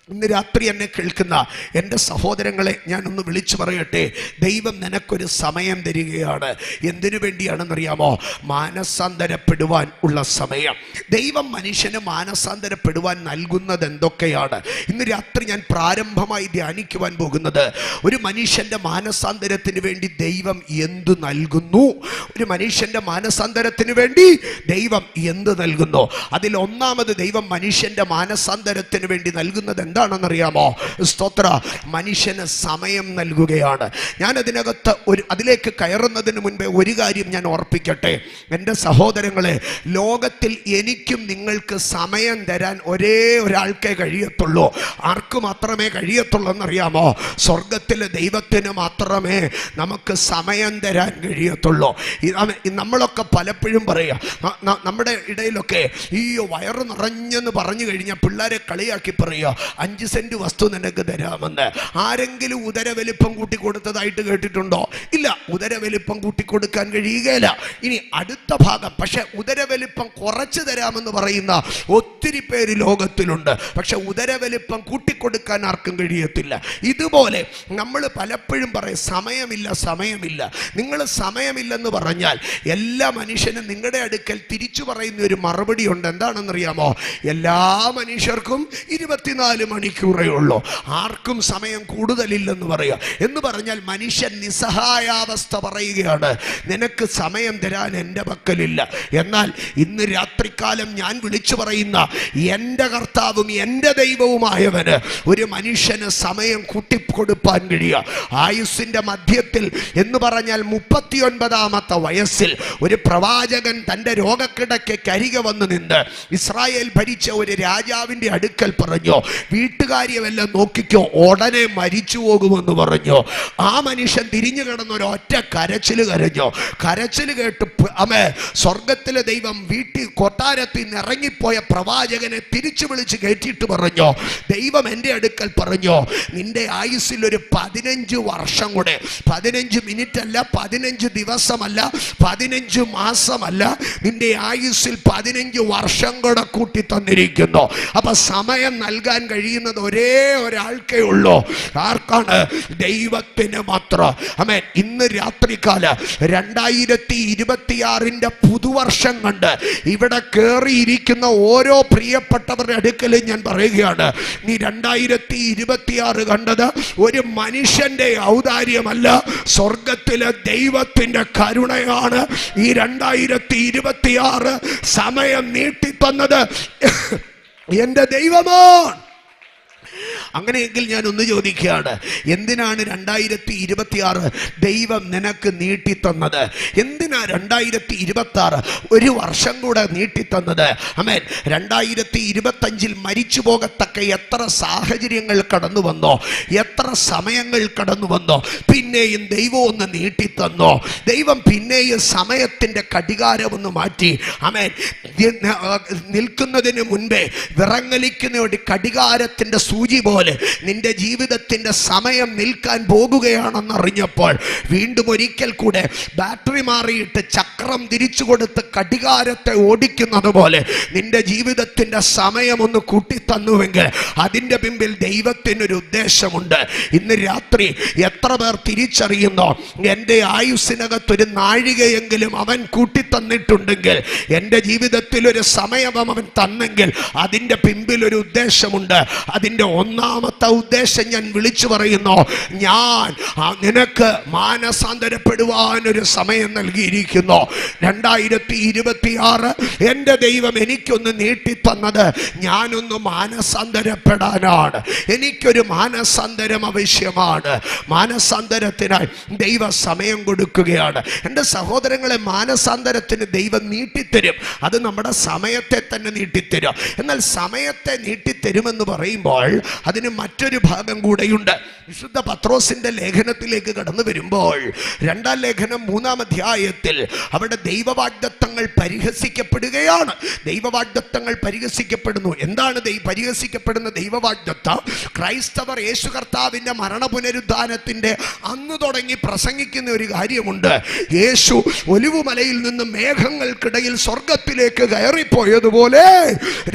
ഇന്ന് രാത്രി എന്നെ കേൾക്കുന്ന എൻ്റെ സഹോദരങ്ങളെ ഞാനൊന്ന് വിളിച്ചു പറയട്ടെ, ദൈവം നിനക്കൊരു സമയം തരികയാണ്. എന്തിനു വേണ്ടിയാണെന്നറിയാമോ? മാനസാന്തരപ്പെടുവാൻ ഉള്ള സമയം. ദൈവം മനുഷ്യന് മാനസാന്തരപ്പെടുവാൻ നൽകുന്നത് എന്തൊക്കെയാണ്? ഇന്ന് രാത്രി ഞാൻ പ്രാരംഭമായി ധ്യാനിക്കുവാൻ പോകുന്നത്, ഒരു മനുഷ്യൻ്റെ മാനസാന്തരത്തിന് വേണ്ടി ദൈവം എന്തു നൽകുന്നു, ഒരു മനുഷ്യൻ്റെ മാനസാന്തരത്തിന് വേണ്ടി ദൈവം എന്ത് നൽകുന്നു. അതിൽ ഒന്നാമത് ദൈവം മനുഷ്യൻ്റെ മാനസാന്തരത്തിന് വേണ്ടി നൽകുന്നത് എന്താണെന്നറിയാമോ? സ്തോത്ര, മനുഷ്യന് സമയം നൽകുകയാണ്. ഞാൻ അതിനകത്ത് അതിലേക്ക് കയറുന്നതിന് മുൻപേ ഒരു കാര്യം ഞാൻ ഓർപ്പിക്കട്ടെ. എൻ്റെ സഹോദരങ്ങളെ, ലോകത്തിൽ എനിക്കും നിങ്ങൾക്ക് സമയം തരാൻ ഒരേ ഒരാൾക്കേ കഴിയത്തുള്ളൂ. ആർക്ക് മാത്രമേ കഴിയത്തുള്ളൂ എന്നറിയാമോ? സ്വർഗത്തിലെ ദൈവത്തിന് മാത്രമേ നമുക്ക് സമയം തരാൻ കഴിയത്തുള്ളൂ. നമ്മളൊക്കെ പലപ്പോഴും പറയുക, നമ്മുടെ ഇടയിലൊക്കെ ഈ വയറ് നിറഞ്ഞെന്ന് പറഞ്ഞു കഴിഞ്ഞാൽ പിള്ളേരെ കളിയാക്കി പറയുക, 5 സെന്റ് വസ്തു നിനക്ക് തരാമെന്ന്. ആരെങ്കിലും ഉദരവലിപ്പം കൂട്ടിക്കൊടുത്തതായിട്ട് കേട്ടിട്ടുണ്ടോ? ഇല്ല, ഉദരവലിപ്പം കൂട്ടിക്കൊടുക്കാൻ കഴിയുകയില്ല. ഇനി അടുത്ത ഭാഗം, പക്ഷെ ഉദരവലിപ്പം കുറച്ച് തരാമെന്ന് പറയുന്ന ഒത്തിരി പേര് ലോകത്തിലുണ്ട്. പക്ഷെ ഉദരവലിപ്പം കൂട്ടിക്കൊടുക്കാൻ ആർക്കും കഴിയത്തില്ല. ഇതുപോലെ നമ്മൾ പലപ്പോഴും പറയും, സമയമില്ല സമയമില്ല. നിങ്ങൾ സമയമില്ലെന്ന് പറഞ്ഞാൽ എല്ലാ മനുഷ്യനും നിങ്ങളുടെ അടുക്കൽ തിരിച്ചു പറയുന്ന ഒരു മറുപടി ഉണ്ട്. എന്താണെന്നറിയാമോ? എല്ലാ മനുഷ്യർക്കും 24 മണിക്കൂറേ ഉള്ളൂ, ആർക്കും സമയം കൂടുതലില്ലെന്ന് പറയുക. എന്ന് പറഞ്ഞാൽ മനുഷ്യൻ നിസ്സഹായാവസ്ഥ പറയുകയാണ്, നിനക്ക് സമയം തരാൻ എൻ്റെ പക്കലില്ല. എന്നാൽ ഇന്ന് രാത്രികാലം ഞാൻ വിളിച്ചു പറയുന്ന എൻ്റെ കർത്താവും എൻ്റെ ദൈവവുമായവന് ഒരു മനുഷ്യന് സമയം കൂട്ടിക്കൊടുപ്പാൻ കഴിയുക. ആയുസ്സിൻ്റെ മധ്യത്തിൽ എന്ന് പറഞ്ഞാൽ 39ാമത്തെ വയസ്സിൽ ഒരു പ്രവാചകൻ തൻ്റെ രോഗക്കിടക്ക് കരികെ വന്ന് നിന്ന് ഇസ്രായേൽ ഭരിച്ച ഒരു രാജാവിൻ്റെ അടുക്കൽ പറഞ്ഞു, വീട്ടുകാര്യമെല്ലാം നോക്കിക്കോ, ഉടനെ മരിച്ചു പോകുമെന്ന് പറഞ്ഞു. ആ മനുഷ്യൻ തിരിഞ്ഞു കിടന്ന ഒരൊറ്റ കരച്ചിൽ കരഞ്ഞു. കരച്ചിൽ കേട്ട് സ്വർഗത്തിലെ ദൈവം കൊട്ടാരത്തിൽ നിന്ന് ഇറങ്ങിപ്പോയ പ്രവാചകനെ തിരിച്ചു വിളിച്ച് കയറ്റിയിട്ട് പറഞ്ഞു, ദൈവം എൻ്റെ അടുക്കൽ പറഞ്ഞു, നിന്റെ ആയുസ്സിൽ ഒരു 15 വർഷം കൂടെ, 15 മിനിറ്റ് അല്ല, 15 ദിവസമല്ല, 15 മാസമല്ല, നിന്റെ ആയുസ്സിൽ 15 വർഷം കൂടെ കൂട്ടി തന്നിരിക്കുന്നു. അപ്പൊ സമയം നൽകാൻ കഴിയുന്നത് ഒരേ ഒരാൾക്കേ ഉള്ളൂ. ആർക്കാണ്? ദൈവത്തിന് മാത്രം. ആമേൻ. ഇന്ന് രാത്രികാല 2026 പുതുവർഷം കണ്ട് ഇവിടെ കയറിയിരിക്കുന്ന ഓരോ പ്രിയപ്പെട്ടവരുടെ അടുക്കലും ഞാൻ പറയുകയാണ്, നീ 2026 കണ്ടത് ഒരു മനുഷ്യന്റെ ഔദാര്യമല്ല, സ്വർഗത്തിലെ ദൈവത്തിന്റെ കരുണയാണ്. ഈ 2026 സമയം നീട്ടിത്തന്നത് എൻ്റെ ദൈവമാണ്. അങ്ങനെയെങ്കിൽ ഞാൻ ഒന്ന് ചോദിക്കുകയാണ്, എന്തിനാണ് 2026 ദൈവം നിനക്ക് നീട്ടിത്തന്നത്? എന്തിനാ 2026 ഒരു വർഷം കൂടെ നീട്ടിത്തന്നത്? ആമേൻ. 2025 മരിച്ചു പോകത്തക്ക എത്ര സാഹചര്യങ്ങൾ കടന്നു വന്നോ, എത്ര സമയങ്ങൾ കടന്നു വന്നോ, പിന്നെയും ദൈവം ഒന്ന് നീട്ടിത്തന്നോ. ദൈവം പിന്നെയും സമയത്തിൻ്റെ കടികാരം ഒന്ന് മാറ്റി. ആമേൻ. നിൽക്കുന്നതിന് മുൻപേ വിറങ്ങലിക്കുന്ന ഒരു കടികാരത്തിൻ്റെ സൂചി പോലെ പറഞ്ഞതുപോലെ നിന്റെ ജീവിതത്തിന്റെ സമയം നിൽക്കാൻ പോകുകയാണെന്നറിഞ്ഞപ്പോൾ വീണ്ടും ഒരിക്കൽ കൂടെ ബാറ്ററി മാറിയിട്ട് ചക്രം തിരിച്ചു കൊടുത്ത് കടികാരത്തെ ഓടിക്കുന്നത് പോലെ നിന്റെ ജീവിതത്തിന്റെ സമയം ഒന്ന് കൂട്ടിത്തന്നുവെങ്കിൽ അതിന്റെ പിമ്പിൽ ദൈവത്തിനൊരു ഉദ്ദേശമുണ്ട്. ഇന്ന് രാത്രി എത്ര പേർ തിരിച്ചറിയുന്നോ, എൻ്റെ ആയുസ്സിനകത്തൊരു നാഴികയെങ്കിലും അവൻ കൂട്ടിത്തന്നിട്ടുണ്ടെങ്കിൽ, എൻ്റെ ജീവിതത്തിൽ ഒരു സമയം അവൻ തന്നെങ്കിൽ അതിൻ്റെ പിമ്പിൽ ഒരു ഉദ്ദേശമുണ്ട്. അതിൻ്റെ ഒന്നാമത്തെ ഉദ്ദേശം ഞാൻ വിളിച്ചു പറയുന്നു, ഞാൻ നിനക്ക് മാനസാന്തരപ്പെടുവാനൊരു സമയം നൽകിയിരിക്കുന്നു. 2026 എൻ്റെ ദൈവം എനിക്കൊന്ന് നീട്ടിത്തന്നത് ഞാനൊന്ന് മാനസാന്തരപ്പെടാനാണ്. എനിക്കൊരു മാനസാന്തരം ആവശ്യമാണ്. മാനസാന്തരത്തിനായി ദൈവ സമയം കൊടുക്കുകയാണ്. എൻ്റെ സഹോദരങ്ങളെ, മാനസാന്തരത്തിന് ദൈവം നീട്ടിത്തരും. അത് നമ്മുടെ സമയത്തെ തന്നെ നീട്ടിത്തരും. എന്നാൽ സമയത്തെ നീട്ടിത്തരുമെന്ന് പറയുമ്പോൾ അതിന് മറ്റൊരു ഭാഗം കൂടെയുണ്ട്. വിശുദ്ധ പത്രോസിന്റെ ലേഖനത്തിലേക്ക് കടന്നു വരുമ്പോൾ 2-ാം ലേഖനം 3-ാം അധ്യായത്തിൽ അവിടെ ദൈവവാഗ്ദത്തങ്ങൾ പരിഹസിക്കപ്പെടുകയാണ്. ദൈവവാഗ്ദത്തങ്ങൾ പരിഹസിക്കപ്പെടുന്നു. എന്താണ് പരിഹസിക്കപ്പെടുന്ന ദൈവവാഗ്ദത്തം? ക്രൈസ്തവർ യേശു കർത്താവിന്റെ മരണ പുനരുദ്ധാനത്തിന്റെ അന്ന് തുടങ്ങി പ്രസംഗിക്കുന്ന ഒരു കാര്യമുണ്ട്. യേശു ഒലിവുമലയിൽ നിന്ന് മേഘങ്ങൾക്കിടയിൽ സ്വർഗത്തിലേക്ക് കയറിപ്പോയതുപോലെ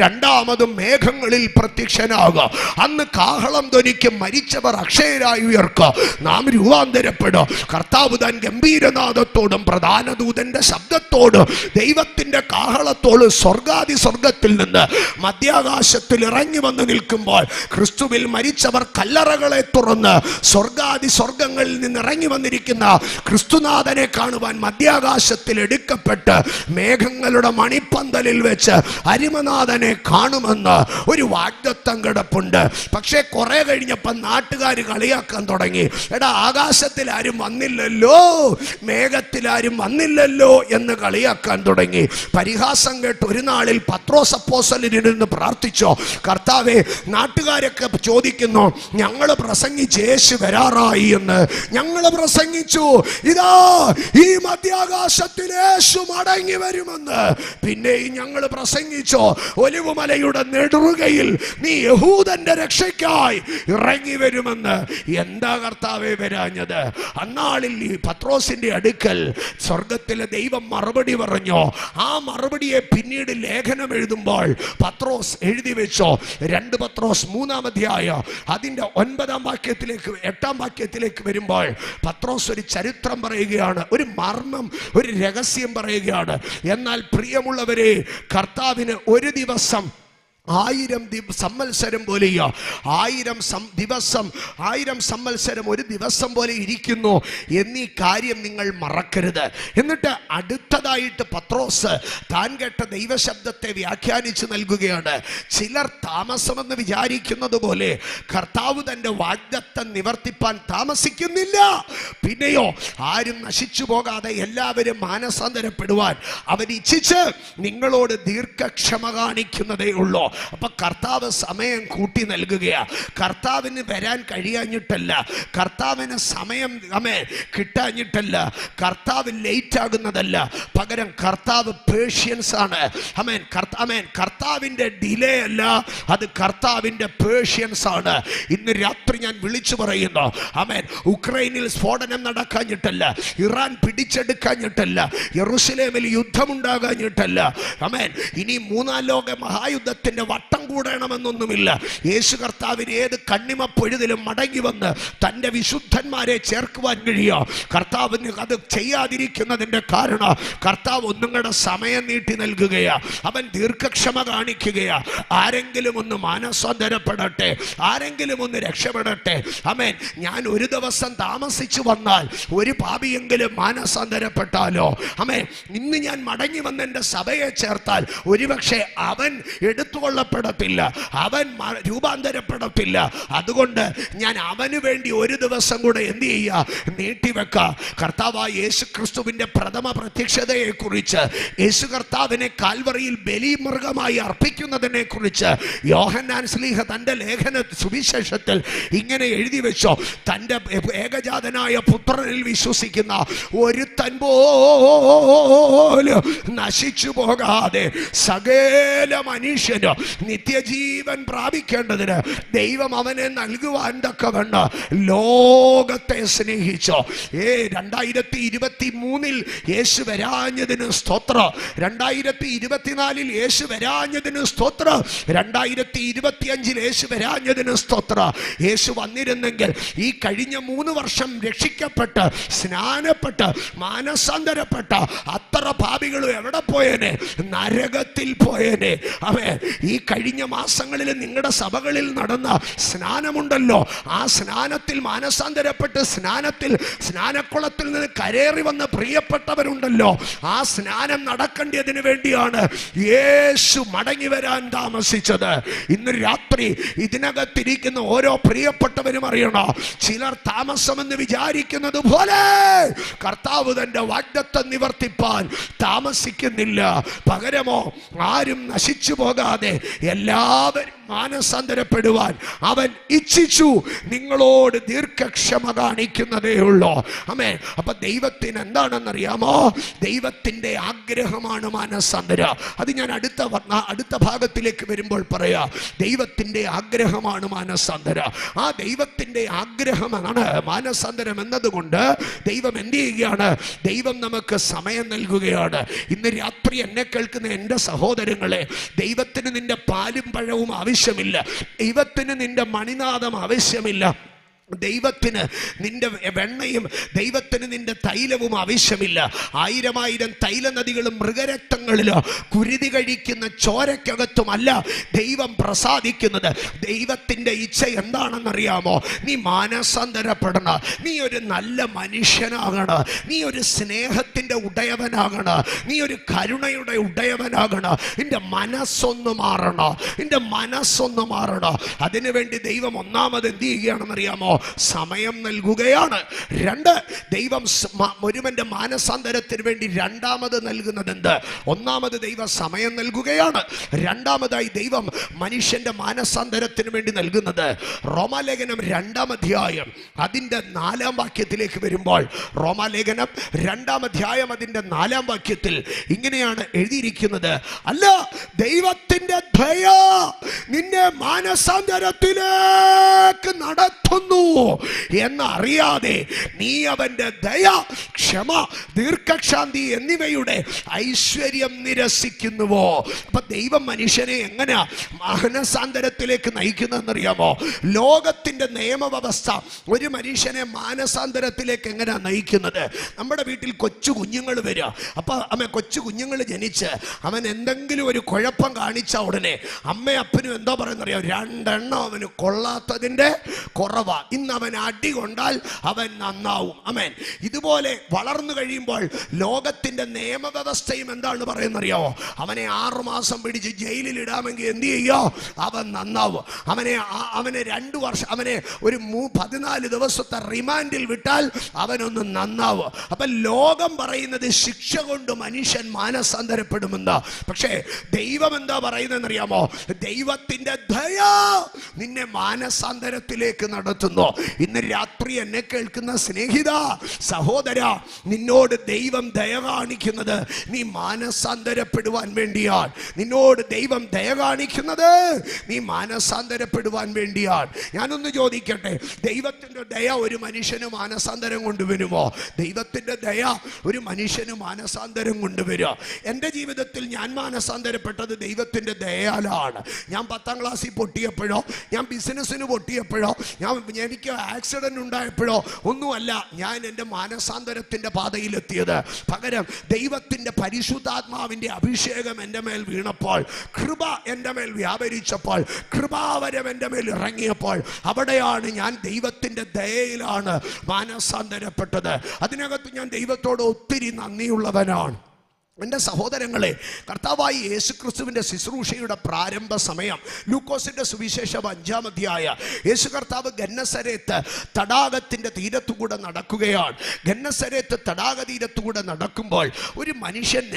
രണ്ടാമതും മേഘങ്ങളിൽ പ്രത്യക്ഷനാകുക. അന്ന് കാഹളം ധ്വനിക്കും, മരിച്ചവർ അക്ഷയരായി ഉയർക്കുക, നാം രൂപാന്തരപ്പെടുക. കർത്താവ് താൻ ഗംഭീരനാദത്തോടും പ്രധാന ദൂതന്റെ ശബ്ദത്തോടും ദൈവത്തിന്റെ കാഹളത്തോട് സ്വർഗാദി സ്വർഗത്തിൽ നിന്ന് മധ്യാകാശത്തിൽ ഇറങ്ങി വന്ന് നിൽക്കുമ്പോൾ ക്രിസ്തുവിൽ മരിച്ചവർ കല്ലറകളെ തുറന്ന് സ്വർഗാദി സ്വർഗങ്ങളിൽ നിന്ന് ഇറങ്ങി വന്നിരിക്കുന്ന ക്രിസ്തുനാഥനെ കാണുവാൻ മധ്യാകാശത്തിൽ എടുക്കപ്പെട്ട് മേഘങ്ങളുടെ മണിപ്പന്തലിൽ വെച്ച് അരിമനാഥനെ കാണുമെന്ന് ഒരു വാഗ്ദത്തം കിടപ്പുണ്ട്. പക്ഷേ കുറെ കഴിഞ്ഞപ്പോൾ നാട്ടുകാർ കളിയാക്കാൻ തുടങ്ങി. എടാ, ആകാശത്തിൽ ആരും വന്നില്ലല്ലോ, മേഘത്തിൽ ആരും വന്നില്ലല്ലോ എന്ന് കളിയാക്കാൻ തുടങ്ങി. പരിഹാസം കേട്ട് ഒരു നാളിൽ പത്രോസ് അപ്പോസ്തലനിരുന്ന് പ്രാർത്ഥിച്ചോ, കർത്താവേ, നാട്ടുകാരൊക്കെ ചോദിക്കുന്നു, ഞങ്ങൾ പ്രസംഗിച്ച് യേശു വരാറായി എന്ന്. ഞങ്ങൾ പ്രസംഗിച്ചു, ഇതാ ഈ മധ്യാകാശത്തിൽ യേശു മടങ്ങി വരുമെന്ന്. പിന്നെയും ഞങ്ങൾ പ്രസംഗിച്ചോ, ഒലിവുമലയുടെ നെടുറുകയിൽ നീ യഹൂദന്റെ രക്ഷയ്ക്കായി ഇറങ്ങി വരുമെന്ന്. എന്താ കർത്താവേ വരാഞ്ഞത്? അന്നാളിൽ ഈ പത്രോസിന്റെ അടുക്കൽ സ്വർഗത്തിലെ ദൈവം മറുപടി പറഞ്ഞു. ആ മറുപടിയെ പിന്നീട് ലേഖനം എഴുതുമ്പോൾ പത്രോസ് എഴുതി വെച്ചോ. 2 പത്രോസ് 3-ാം അധ്യായം അതിന്റെ 9-ാം വാക്യത്തിലേക്ക് 8-ാം വാക്യത്തിലേക്ക് വരുമ്പോൾ പത്രോസ് ഒരു ചരിത്രം പറയുകയാണ്, ഒരു മർമ്മം, ഒരു രഹസ്യം പറയുകയാണ്. എന്നാൽ പ്രിയമുള്ളവരെ, കർത്താവിന് ഒരു ദിവസം 1000 സംവത്സരം പോലെയോ, 1000 സംവത്സരം ഒരു ദിവസം പോലെ ഇരിക്കുന്നു എന്നീ കാര്യം നിങ്ങൾ മറക്കരുത്. എന്നിട്ട് അടുത്തതായിട്ട് പത്രോസ് താൻ കേട്ട ദൈവശബ്ദത്തെ വ്യാഖ്യാനിച്ച് നൽകുകയാണ്. ചിലർ താമസമെന്ന് വിചാരിക്കുന്നത് പോലെ കർത്താവ് തൻ്റെ വാഗ്ദത്തം നിവർത്തിപ്പാൻ താമസിക്കുന്നില്ല. പിന്നെയോ ആരും നശിച്ചു പോകാതെ എല്ലാവരും മാനസാന്തരപ്പെടുവാൻ അവൻ ഇച്ഛിച്ച് നിങ്ങളോട് ദീർഘക്ഷമ കാണിക്കുന്നതേ ഉള്ളൂ. അപ്പൊ കർത്താവ് സമയം കൂട്ടി നൽകുകയാ. കർത്താവിന് വരാൻ കഴിയാഞ്ഞിട്ടല്ല, കർത്താവിന് സമയം കിട്ടാഞ്ഞിട്ടല്ല, കർത്താവ് ലേറ്റ് ആകുന്നതല്ല. പകരം കർത്താവ് പേഷ്യൻസ് ആണ്. കർത്താവിന്റെ ഡിലേ അല്ല, അത് കർത്താവിന്റെ പേഷ്യൻസ് ആണ്. ഇന്ന് രാത്രി ഞാൻ വിളിച്ചു പറയുന്നു, ഉക്രൈനിൽ സ്ഫോടനം നടക്കാഞ്ഞിട്ടല്ല, ഇറാൻ പിടിച്ചെടുക്കാഞ്ഞിട്ടല്ല, യെറുശലേമിൽ യുദ്ധമുണ്ടാകാഞ്ഞിട്ടല്ല. ഇനി 3-ാം ലോക മഹായുദ്ധത്തിന്റെ വട്ടം കൂടണമെന്നൊന്നുമില്ല. യേശു കർത്താവിന് ഏത് കണ്ണിമപ്പൊഴുതിലും മടങ്ങി വന്ന് തൻ്റെ വിശുദ്ധന്മാരെ ചേർക്കുവാൻ കഴിയോ? കർത്താവിന് അത് ചെയ്യാതിരിക്കുന്നതിൻ്റെ കാരണം കർത്താവ് ഒന്നുങ്ങളുടെ സമയം നീട്ടി നൽകുകയാ. അവൻ ദീർഘക്ഷമ കാണിക്കുകയാ. ആരെങ്കിലും ഒന്ന് മാനസാന്തരപ്പെടട്ടെ, ആരെങ്കിലും ഒന്ന് രക്ഷപ്പെടട്ടെ. ഞാൻ ഒരു ദിവസം താമസിച്ചു വന്നാൽ ഒരു പാപിയെങ്കിലും മാനസാന്തരപ്പെട്ടാലോ. ഇന്ന് ഞാൻ മടങ്ങി വന്ന് എൻ്റെ സഭയെ ചേർത്താൽ ഒരുപക്ഷെ അവൻ എടുത്തുകൊള്ളപ്പെടത്തില്ല, അവൻ രൂപാന്തരപ്പെടത്തില്ല. അതുകൊണ്ട് ഞാൻ അവന് വേണ്ടി ഒരു ദിവസം കൂടെ എന്ത് ചെയ്യുക? നീട്ടിവെക്ക. കർത്താവായ യേശു ക്രിസ്തുവിന്റെ പ്രഥമ പ്രത്യക്ഷതയെ കുറിച്ച്, യേശു കർത്താവിനെ കാൽവറിയിൽ ബലിമൃഗമായി അർപ്പിക്കുന്നതിനെ കുറിച്ച് യോഹന്നാൻ ശ്ലീഹ തന്റെ ലേഖന സുവിശേഷത്തിൽ ഇങ്ങനെ എഴുതി വെച്ചോ. തൻ്റെ ഏകജാതനായ പുത്രനിൽ വിശ്വസിക്കുന്ന ഒരുത്തൻ പോലും നശിച്ചു പോകാതെ സകല മനുഷ്യനും നിത്യജീവൻ പ്രാപിക്കേണ്ടതിന് ദൈവം അവനെ നൽകുവാൻ തക്കവണ്ണം ലോകത്തെ സ്നേഹിച്ചു. 2023 യേശു വരാഞ്ഞതിന് സ്തോത്രം, 2024 യേശു വരാഞ്ഞതിന് സ്തോത്രം, 2025 യേശു വരാഞ്ഞതിന് സ്തോത്രം. യേശു വന്നിരുന്നെങ്കിൽ ഈ കഴിഞ്ഞ 3 വർഷം രക്ഷിക്കപ്പെട്ട് സ്നാനപ്പെട്ട് മാനസാന്തരപ്പെട്ട അത്ര പാപികളും എവിടെ പോയേനെ? നരകത്തിൽ പോയേനെ. ഈ കഴിഞ്ഞ മാസങ്ങളിൽ നിങ്ങളുടെ സഭകളിൽ നടന്ന സ്നാനമുണ്ടല്ലോ, ആ സ്നാനത്തിൽ മാനസാന്തരപ്പെട്ട് സ്നാനക്കുളത്തിൽ നിന്ന് കരേറി വന്ന പ്രിയപ്പെട്ടവരുണ്ടല്ലോ, ആ സ്നാനം നടക്കേണ്ടതിന് വേണ്ടിയാണ് യേശു മടങ്ങി വരാൻ താമസിച്ചത്. ഇന്ന് രാത്രി ഇതിനകത്തിരിക്കുന്ന ഓരോ പ്രിയപ്പെട്ടവരും അറിയണോ, ചിലർ താമസമെന്ന് വിചാരിക്കുന്നത് പോലെ കർത്താവ് തന്റെ വാഗ്ദത്തം നിവർത്തിപ്പാൻ താമസിക്കുന്നില്ല. പകരമോ ആരും നശിച്ചു പോകാതെ എല്ലാവരും മാനസാന്തരപ്പെടുവാൻ അവൻ ഇച്ഛിച്ചു. നിങ്ങളോട് ദീർഘക്ഷമ കാണിക്കുന്നതേ ഉള്ളൂ. ആമേൻ. അപ്പൊ ദൈവത്തിന് എന്താണെന്നറിയാമോ? ദൈവത്തിന്റെ ആഗ്രഹമാണ് മാനസാന്തരം. അത് ഞാൻ അടുത്ത ഭാഗത്തിലേക്ക് വരുമ്പോൾ പറയാം. ദൈവത്തിന്റെ ആഗ്രഹമാണ് മാനസാന്തരം. ആ ദൈവത്തിന്റെ ആഗ്രഹമാണ് മാനസാന്തരം എന്നതുകൊണ്ട് ദൈവം എന്ത് ചെയ്യുകയാണ്? ദൈവം നമുക്ക് സമയം നൽകുകയാണ്. ഇന്ന് രാത്രി എന്നെ കേൾക്കുന്ന എൻ്റെ സഹോദരങ്ങളെ, ദൈവത്തിന് നിന്റെ പാലും പഴവും ആവശ്യമില്ല, ദൈവത്തിന് നിന്റെ മണിനാദം ആവശ്യമില്ല, ദൈവത്തിന് നിന്റെ വെണ്ണയും ദൈവത്തിന് നിന്റെ തൈലവും ആവശ്യമില്ല. 1000 തൈല നദികളും മൃഗരക്തങ്ങളിലോ കുരുതി കഴിക്കുന്ന ചോരക്കകത്തുമല്ല ദൈവം പ്രസാദിക്കുന്നത്. ദൈവത്തിന്റെ ഇച്ഛ എന്താണെന്നറിയാമോ? നീ മാനസാന്തരപ്പെടണം, നീ ഒരു നല്ല മനുഷ്യനാകണം, നീ ഒരു സ്നേഹത്തിന്റെ ഉടയവനാകണം, നീ ഒരു കരുണയുടെ ഉടയവനാകണം. നിന്റെ മനസ്സൊന്ന് മാറണം, നിന്റെ മനസ്സൊന്ന് മാറണം. അതിനുവേണ്ടി ദൈവം ഒന്നാമത് എന്ത് ചെയ്യുകയാണെന്നറിയാമോ? സമയം നൽകുകയാണ്. 2, ദൈവം ഒരുവന്റെ മാനസാന്തരത്തിന് വേണ്ടി രണ്ടാമത് നൽകുന്നത് എന്ത്? ഒന്നാമത് ദൈവം സമയം നൽകുകയാണ്, രണ്ടാമതായി ദൈവം മനുഷ്യന്റെ മാനസാന്തരത്തിന് വേണ്ടി നൽകുന്നത്. റോമാലേഖനം 2-ാം അധ്യായം അതിന്റെ 4-ാം വാക്യത്തിലേക്ക് വരുമ്പോൾ, റോമാലേഖനം 2-ാം അധ്യായം അതിന്റെ 4-ാം വാക്യത്തിൽ ഇങ്ങനെയാണ് എഴുതിയിരിക്കുന്നത്: അല്ല, ദൈവത്തിന്റെ ദയ നിന്നെ മാനസാന്തരത്തിലേക്ക് നടത്തുന്നു എന്നറിയാതെ നീ അവന്റെ ദയ, ക്ഷമ, ദീർഘക്ഷാന്തി എന്നിവയുടെ ഐശ്വര്യം നിരസിക്കുന്നുവോ? അപ്പൊ ദൈവം മനുഷ്യനെ എങ്ങനെ മാനസാന്തരത്തിലേക്ക് നയിക്കുന്നതെന്നറിയാമോ? ലോകത്തിന്റെ നിയമവ്യവസ്ഥ ഒരു മനുഷ്യനെ മാനസാന്തരത്തിലേക്ക് എങ്ങനെയാ നയിക്കുന്നത്? നമ്മുടെ വീട്ടിൽ കൊച്ചു കുഞ്ഞുങ്ങൾ വരിക. അപ്പൊ കൊച്ചു കുഞ്ഞുങ്ങൾ ജനിച്ച് അവൻ എന്തെങ്കിലും ഒരു കുഴപ്പം കാണിച്ച ഉടനെ അമ്മയും അപ്പനും എന്തോ പറയുന്നറിയാം? 2 എണ്ണം അവന് കൊള്ളാത്തതിന്റെ കുറവാ, ഇന്ന് അവൻ അടി കൊണ്ടാൽ അവൻ നന്നാവും. ആമേൻ. ഇതുപോലെ വളർന്നു കഴിയുമ്പോൾ ലോകത്തിന്റെ നിയമവ്യവസ്ഥയും എന്താണ് പറയുന്നറിയാവോ? അവനെ 6 മാസം പിടിച്ച് ജയിലിൽ ഇടാമെങ്കിൽ എന്ത് ചെയ്യോ? അവൻ നന്നാവും. അവനെ 2 വർഷം, അവനെ ഒരു 14 ദിവസത്തെ റിമാൻഡിൽ വിട്ടാൽ അവനൊന്ന് നന്നാവും. അപ്പൊ ലോകം പറയുന്നത് ശിക്ഷ കൊണ്ട് മനുഷ്യൻ മാനസാന്തരപ്പെടുമെന്ന്. പക്ഷേ ദൈവം എന്താ പറയുന്നതെന്നറിയാമോ? ദൈവത്തിന്റെ ദയ നിന്നെ മാനസാന്തരത്തിലേക്ക് നടത്തുന്നു. ഇന്ന് രാത്രി എന്നെ കേൾക്കുന്ന സ്നേഹിത, സഹോദര, നിന്നോട് ദൈവം ദയ കാണിക്കുന്നത് നീ മാനസാന്തരപ്പെടുവാൻ വേണ്ടിയാണ്. നിന്നോട് ദൈവം ദയ കാണിക്കുന്നത് നീ മാനസാന്തരപ്പെടുവാൻ വേണ്ടിയാണ്. ഞാനൊന്ന് ചോദിക്കട്ടെ, ദൈവത്തിന്റെ ദയ ഒരു മനുഷ്യന് മാനസാന്തരം കൊണ്ടുവരുമോ? ദൈവത്തിന്റെ ദയ ഒരു മനുഷ്യന് മാനസാന്തരം കൊണ്ടുവരിക. എൻ്റെ ജീവിതത്തിൽ ഞാൻ മാനസാന്തരപ്പെട്ടത് ദൈവത്തിന്റെ ദയയാലാണ്. ഞാൻ 10ാം ക്ലാസ്സിൽ പൊട്ടിയപ്പോഴോ, ഞാൻ ബിസിനസ്സിന് പൊട്ടിയപ്പോഴോ, എനിക്ക് ആക്സിഡന്റ് ഉണ്ടായപ്പോഴോ ഒന്നുമല്ല ഞാൻ എൻ്റെ മാനസാന്തരത്തിന്റെ പാതയിലെത്തിയത്. പകരം ദൈവത്തിന്റെ പരിശുദ്ധാത്മാവിന്റെ അഭിഷേകം എൻ്റെ മേൽ വീണപ്പോൾ, കൃപ എൻ്റെ മേൽ വ്യാപരിച്ചപ്പോൾ, കൃപാവരം എൻ്റെ മേൽ ഇറങ്ങിയപ്പോൾ, അവിടെയാണ് ഞാൻ ദൈവത്തിന്റെ ദയയിലാണ് മാനസാന്തരപ്പെട്ടത്. അതിനകത്ത് ഞാൻ ദൈവത്തോട് ഒത്തിരി നന്ദിയുള്ളവനാണ്. എൻ്റെ സഹോദരങ്ങളെ, കർത്താവായി യേശുക്രിസ്തുവിൻ്റെ ശുശ്രൂഷയുടെ പ്രാരംഭ സമയം ലൂക്കോസിൻ്റെ സുവിശേഷം 5-ാം അധ്യായം, യേശു കർത്താവ് ഗന്നസരേത്ത് തടാകത്തിൻ്റെ തീരത്തുകൂടെ നടക്കുകയാണ്. ഗന്നസരേത്ത് തടാക തീരത്തുകൂടെ നടക്കുമ്പോൾ ഒരു മനുഷ്യൻ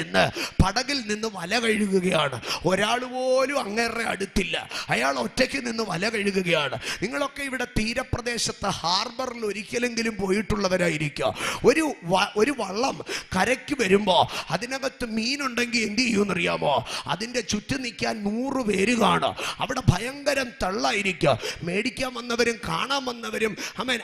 പടകിൽ നിന്ന് വല കഴുകുകയാണ്. ഒരാൾ പോലും അങ്ങേറെ അടുത്തില്ല, അയാൾ ഒറ്റയ്ക്ക് നിന്ന് വല കഴുകുകയാണ്. നിങ്ങളൊക്കെ ഇവിടെ തീരപ്രദേശത്ത് ഹാർബറിൽ ഒരിക്കലെങ്കിലും പോയിട്ടുള്ളവരായിരിക്കും. ഒരു വള്ളം കരയ്ക്ക് വരുമ്പോൾ അതിനകത്ത് അതിനകത്ത് മീനുണ്ടെങ്കിൽ എന്ത് ചെയ്യുമെന്നറിയാമോ? അതിൻ്റെ ചുറ്റും നിൽക്കാൻ 100 പേര് കാണും. അവിടെ ഭയങ്കരം തള്ളായിരിക്കും. മേടിക്കാൻ വന്നവരും കാണാൻ വന്നവരും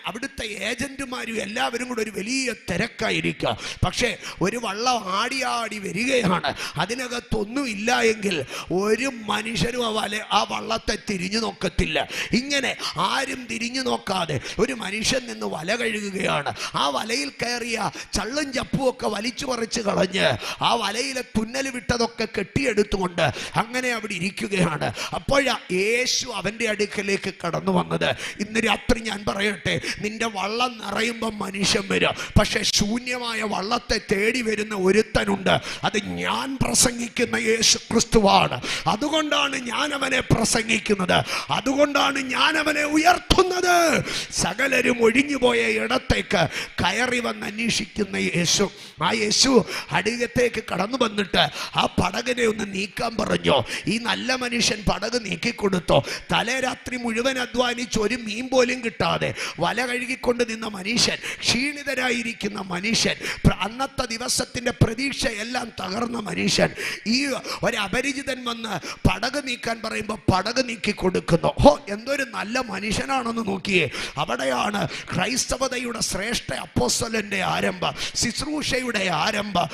അവിടുത്തെ ഏജന്റുമാരും എല്ലാവരും കൂടെ ഒരു വലിയ തിരക്കായിരിക്കും. പക്ഷേ ഒരു വള്ളം ആടി വരികയാണ്. അതിനകത്തൊന്നും ഇല്ല എങ്കിൽ ഒരു മനുഷ്യരും ആ വള്ളത്തെ തിരിഞ്ഞു നോക്കത്തില്ല. ഇങ്ങനെ ആരും തിരിഞ്ഞു നോക്കാതെ ഒരു മനുഷ്യൻ നിന്ന് വല കഴുകുകയാണ്. ആ വലയിൽ കയറിയ ചള്ളും ചപ്പും ഒക്കെ വലിച്ചു പറിച്ച് കളഞ്ഞ് ആ വലയിലെ തുന്നൽ വിട്ടതൊക്കെ കെട്ടിയെടുത്തുകൊണ്ട് അങ്ങനെ അവിടെ ഇരിക്കുകയാണ്. അപ്പോഴാ യേശു അവൻ്റെ അടുക്കലേക്ക് കടന്നു വന്നത്. ഇന്ന് രാത്രി ഞാൻ പറയട്ടെ, നിന്റെ വള്ളം നിറയുമ്പം മനുഷ്യൻ വരും. പക്ഷെ ശൂന്യമായ വള്ളത്തെ തേടി വരുന്ന ഒരുത്തനുണ്ട്. അത് ഞാൻ പ്രസംഗിക്കുന്ന യേശു ക്രിസ്തുവാണ്. അതുകൊണ്ടാണ് ഞാൻ അവനെ പ്രസംഗിക്കുന്നത്. അതുകൊണ്ടാണ് ഞാൻ അവനെ ഉയർത്തുന്നത്. സകലരും ഒഴിഞ്ഞുപോയ ഇടത്തേക്ക് കയറി വന്ന് അന്വേഷിക്കുന്ന യേശു. ആ യേശു അടികത്തേക്ക് കടന്നു വന്നിട്ട് ആ പടകിനെ ഒന്ന് നീക്കാൻ പറഞ്ഞു. ഈ നല്ല മനുഷ്യൻ പടക് നീക്കിക്കൊടുത്തോ. തലേ രാത്രി മുഴുവൻ അധ്വാനിച്ച് ഒരു മീൻ പോലും കിട്ടാതെ വല കഴുകിക്കൊണ്ട് നിന്ന മനുഷ്യൻ, ക്ഷീണിതരായിരിക്കുന്ന മനുഷ്യൻ, അന്നത്തെ ദിവസത്തിന്റെ പ്രതീക്ഷ എല്ലാം തകർന്ന മനുഷ്യൻ, ഈ ഒരു അപരിചിതൻ വന്ന് പടക് നീക്കാൻ പറയുമ്പോൾ പടക് നീക്കി കൊടുക്കുന്നു. എന്തൊരു നല്ല മനുഷ്യനാണെന്ന് നോക്കിയേ. അവിടെയാണ് ക്രൈസ്തവതയുടെ ശ്രേഷ്ഠ അപ്പോസ്തലന്റെ ആരംഭം, ശുശ്രൂഷയുടെ ആരംഭം,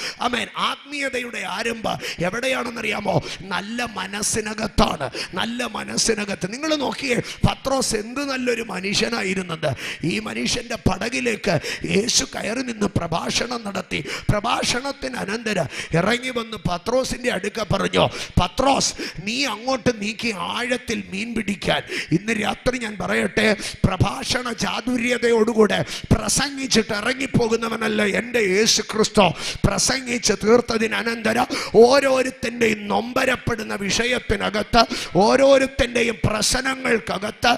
ആത്മീയതയുടെ ആരംഭം എവിടെയാണെന്നറിയാമോ? നല്ല മനസ്സിനകത്താണ്. നല്ല മനസ്സിനകത്ത്. നിങ്ങൾ നോക്കിയേ, പത്രോസ് എന്ത് നല്ലൊരു മനുഷ്യനായിരുന്നത്. ഈ മനുഷ്യന്റെ പടകിലേക്ക് യേശു കയറി നിന്ന് പ്രഭാഷണം നടത്തി. പ്രഭാഷണത്തിന് അനന്തരം ഇറങ്ങി വന്ന് പത്രോസിന്റെ അടുക്ക പറഞ്ഞു, പത്രോസ്, നീ അങ്ങോട്ട് നീക്കി ആഴത്തിൽ മീൻ പിടിക്കാൻ. ഇന്ന് രാത്രി ഞാൻ പറയട്ടെ, പ്രഭാഷണ ചാതുര്യതയോടുകൂടെ പ്രസംഗിച്ചിട്ട് ഇറങ്ങിപ്പോകുന്നവനല്ല എൻ്റെ യേശു ക്രിസ്തു. പ്രസംഗിച്ച് തീർത്തതിനന്തരം ഓരോരുത്തൻ്റെയും നൊമ്പരപ്പെടുന്ന വിഷയത്തിനകത്ത്, ഓരോരുത്തൻ്റെയും പ്രശ്നങ്ങൾക്കകത്ത്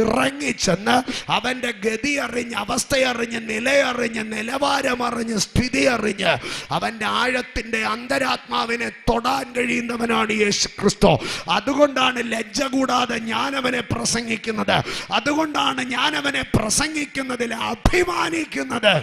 ഇറങ്ങിച്ചെന്ന് അവൻ്റെ ഗതി അറിഞ്ഞ്, അവസ്ഥയറിഞ്ഞ്, നിലയറിഞ്ഞ്, നിലവാരമറിഞ്ഞ്, സ്ഥിതി അറിഞ്ഞ് അവൻ്റെ ആഴത്തിൻ്റെ അന്തരാത്മാവിനെ തൊടാൻ കഴിയുന്നവനാണ് യേശു ക്രിസ്തു. അതുകൊണ്ടാണ് ലജ്ജ കൂടാതെ ഞാൻ അവനെ പ്രസംഗിക്കുന്നത്. അതുകൊണ്ടാണ് ഞാൻ അവനെ പ്രസംഗിക്കുന്നതിൽ അഭിമാനിക്കുന്നത്.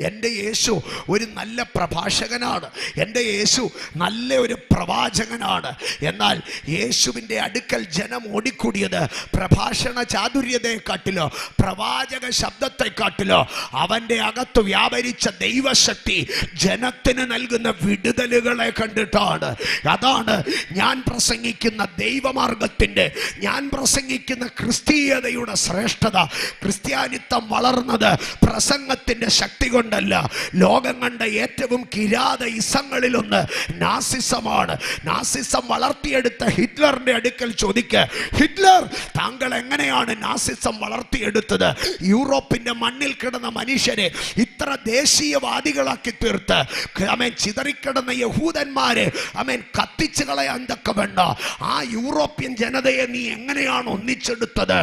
എൻ്റെ യേശു ഒരു നല്ല പ്രഭാഷകനാണ്. എൻ്റെ യേശു നല്ല ഒരു പ്രവാചകനാണ്. എന്നാൽ യേശുവിൻ്റെ അടുക്കൽ ജനം ഓടിക്കൂടിയത് പ്രഭാഷണ ചാതുര്യതയെക്കാട്ടിലോ പ്രവാചക ശബ്ദത്തെക്കാട്ടിലോ അവൻ്റെ അകത്ത് വ്യാപരിച്ച ദൈവശക്തി ജനത്തിന് നൽകുന്ന വിടുതലുകളെ കണ്ടിട്ടാണ്. അതാണ് ഞാൻ പ്രസംഗിക്കുന്ന ദൈവമാർഗത്തിൻ്റെ, ഞാൻ പ്രസംഗിക്കുന്ന ക്രിസ്തീയതയുടെ ശ്രേഷ്ഠത. ക്രിസ്ത്യാനിത്വം വളർന്നത് പ്രസംഗത്തിൻ്റെ ശക്തി കൊണ്ടല്ല. ലോകം കണ്ട ഏറ്റവും കിരാത ഇസങ്ങളിലൊന്ന് നാസിസമാണ്. നാസിസം വളർത്തിയെടുത്ത ഹിറ്റ്ലറിന്റെ അടുക്കൽ ചോദിക്കുക, ഹിറ്റ്ലർ, താങ്കൾ എങ്ങനെയാണ് നാസിസം വളർത്തിയെടുത്തത്? യൂറോപ്പിന്റെ മണ്ണിൽ കിടന്ന മനുഷ്യരെ ഇത്ര ദേശീയവാദികളാക്കി തീർത്ത് ചിതറിക്കിടന്ന യഹൂദന്മാരെ കത്തിച്ചു കളയാൻ തക്കവണ്ണ ആ യൂറോപ്യൻ ജനതയെ നീ എങ്ങനെയാണ് ഒന്നിച്ചെടുത്തത്?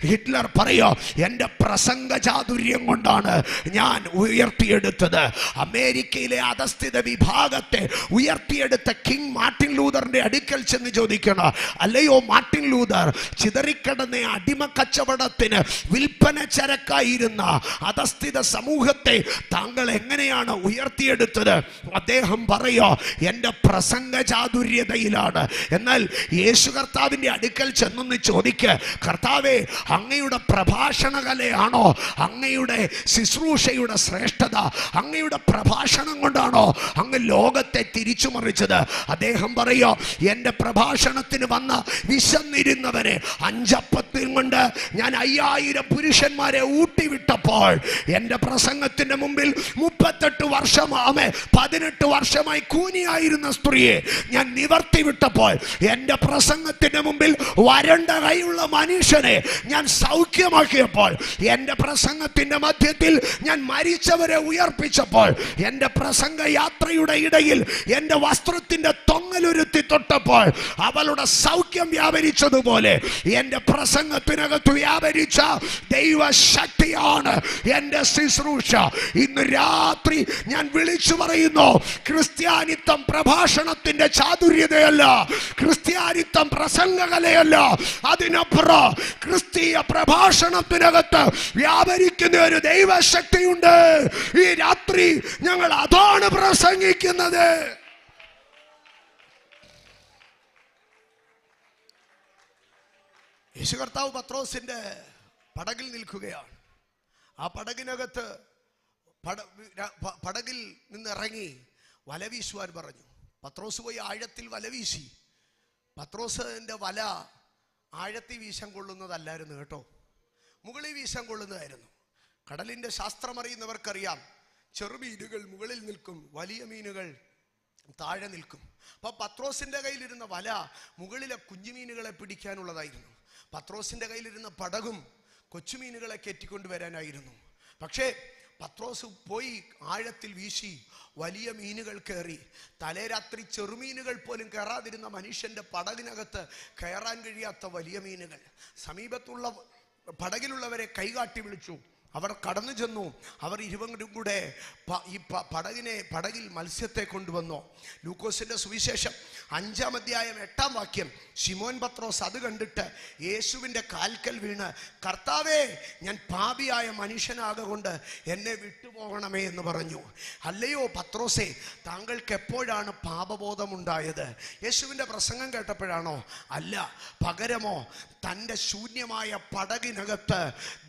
ഹിറ്റ്ലർ പറയോ, എൻ്റെ പ്രസംഗ ചാതുര്യം കൊണ്ടാണ് ഞാൻ ഉയർത്തിയെടുത്തത്. അമേരിക്കയിലെ അധസ്ഥിത വിഭാഗത്തെ ഉയർത്തിയെടുത്ത കിങ് മാർട്ടിൻ ലൂതറിന്റെ അടുക്കൽ ചെന്ന് ചോദിക്കണം, അല്ലയോ മാർട്ടിൻ ലൂതർ, ചിതറിക്കിടന്ന അടിമ കച്ചവടത്തിന് വിൽപ്പന ചരക്കായിരുന്ന അധസ്ഥിത സമൂഹത്തെ താങ്കൾ എങ്ങനെയാണ് ഉയർത്തിയെടുത്തത്? അദ്ദേഹം പറയോ, എൻ്റെ പ്രസംഗ ചാതുര്യതയിലാണ്. എന്നാൽ യേശു കർത്താവിൻ്റെ അടുക്കൽ ചെന്നൊന്ന് ചോദിക്ക്, കർത്താവേ, അങ്ങയുടെ പ്രഭാഷണ കലയാണോ അങ്ങയുടെ ശുശ്രൂഷയുടെ ശ്രേഷ്ഠത? അങ്ങയുടെ പ്രഭാഷണം കൊണ്ടാണോ അങ്ങ് ലോകത്തെ തിരിച്ചു മറിച്ചത്? അദ്ദേഹം പറയോ, എൻ്റെ പ്രഭാഷണത്തിന് വന്ന വിശന്നിരുന്നവരെ 5 അപ്പത്തിൽ കൊണ്ട് ഞാൻ 5000 പുരുഷന്മാരെ ഊട്ടിവിട്ടപ്പോൾ, എൻ്റെ പ്രസംഗത്തിന്റെ മുമ്പിൽ 38 വർഷമായി കൂനിയായിരുന്ന സ്ത്രീയെ ഞാൻ നിവർത്തി വിട്ടപ്പോൾ, എൻ്റെ പ്രസംഗത്തിന്റെ മുമ്പിൽ വരണ്ട കൈയുള്ള മനുഷ്യനെ ഞാൻ സൗഖ്യമാക്കിയപ്പോൾ, എൻ്റെ പ്രസംഗത്തിന്റെ മധ്യത്തിൽ ഞാൻ മരിച്ചവരെ ഉയർപ്പിച്ചപ്പോൾ, എൻ്റെ പ്രസംഗ യാത്രയുടെ ഇടയിൽ എൻ്റെ വസ്ത്രത്തിന്റെ തൊങ്ങൽ തൂങ്ങലൊരുത്തി തൊട്ടപ്പോൾ അവളുടെ സൗഖ്യം വ്യാപരിച്ചതുപോലെ എൻ്റെ പ്രസംഗത്തിനകത്ത് വ്യാപരിച്ച ദൈവശക്തിയാണ് എൻ്റെ ശുശ്രൂഷ. ഇന്ന് രാത്രി ഞാൻ വിളിച്ചു പറയുന്നു, ക്രിസ്ത്യാനിത്വം പ്രഭാഷണത്തിന്റെ ചാതുര്യതയല്ല, ക്രിസ്ത്യാനിത്വം പ്രസംഗകലയല്ല, അതിനപ്പുറം ക്രിസ്തീയ പ്രഭാഷണത്തിനകത്ത് വ്യാപരിക്കുന്ന ഒരു ദൈവശക്തിയുണ്ട്. ഈ രാത്രി ഞങ്ങൾ അതാണ് പ്രസംഗിക്കുന്നത്. യേശു കർത്താവ് പത്രോസിന്റെ പടകിൽ നിൽക്കുകയാണ്. ആ പടകിനകത്ത് പടകിൽ നിന്നിറങ്ങി വല വീശുവാൻ പറഞ്ഞു. പത്രോസ് പോയി ആഴത്തിൽ വല വീശി. പത്രോസിന്റെ വല ആഴത്തിൽ വീശാൻ കൊള്ളുന്നതല്ലായിരുന്നു കേട്ടോ, മുകളിൽ വീശാൻ കൊള്ളുന്നതായിരുന്നു. കടലിന്റെ ശാസ്ത്രം അറിയുന്നവർക്കറിയാം, ചെറുമീനുകൾ മുകളിൽ നിൽക്കും, വലിയ മീനുകൾ താഴെ നിൽക്കും. അപ്പൊ പത്രോസിന്റെ കയ്യിലിരുന്ന വല മുകളിലെ കുഞ്ഞുമീനുകളെ പിടിക്കാനുള്ളതായിരുന്നു. പത്രോസിന്റെ കയ്യിലിരുന്ന പടകും കൊച്ചുമീനുകളെ കയറ്റിക്കൊണ്ടുവരാനായിരുന്നു. പക്ഷേ പത്രോസ് പോയി ആഴത്തിൽ വീശി, വലിയ മീനുകൾ കയറി. തലേരാത്രി ചെറുമീനുകൾ പോലും കയറാതിരുന്ന മനുഷ്യന്റെ പടകിനകത്ത് കയറാൻ കഴിയാത്ത വലിയ മീനുകൾ. സമീപത്തുള്ള പടകിലുള്ളവരെ കൈകാട്ടി വിളിച്ചു. അവർ കടന്നു ചെന്നു. അവർ ഇരുവരും കൂടെ ഈ പടകിൽ മത്സ്യത്തെ കൊണ്ടുവന്നു. ലൂക്കോസിന്റെ സുവിശേഷം 5-ാം അധ്യായം 8-ാം വാക്യം, ശിമോൻ പത്രോസ് അത് കണ്ടിട്ട് യേശുവിൻ്റെ കാൽക്കൽ വീണ്, കർത്താവേ, ഞാൻ പാപിയായ മനുഷ്യനാകൊണ്ട് എന്നെ വിട്ടുപോകണമേ എന്ന് പറഞ്ഞു. അല്ലയോ പത്രോസേ, താങ്കൾക്ക് എപ്പോഴാണ് പാപബോധമുണ്ടായത്? യേശുവിൻ്റെ പ്രസംഗം കേട്ടപ്പോഴാണോ? അല്ല, പകരമോ തൻ്റെ ശൂന്യമായ പടകിനകത്ത്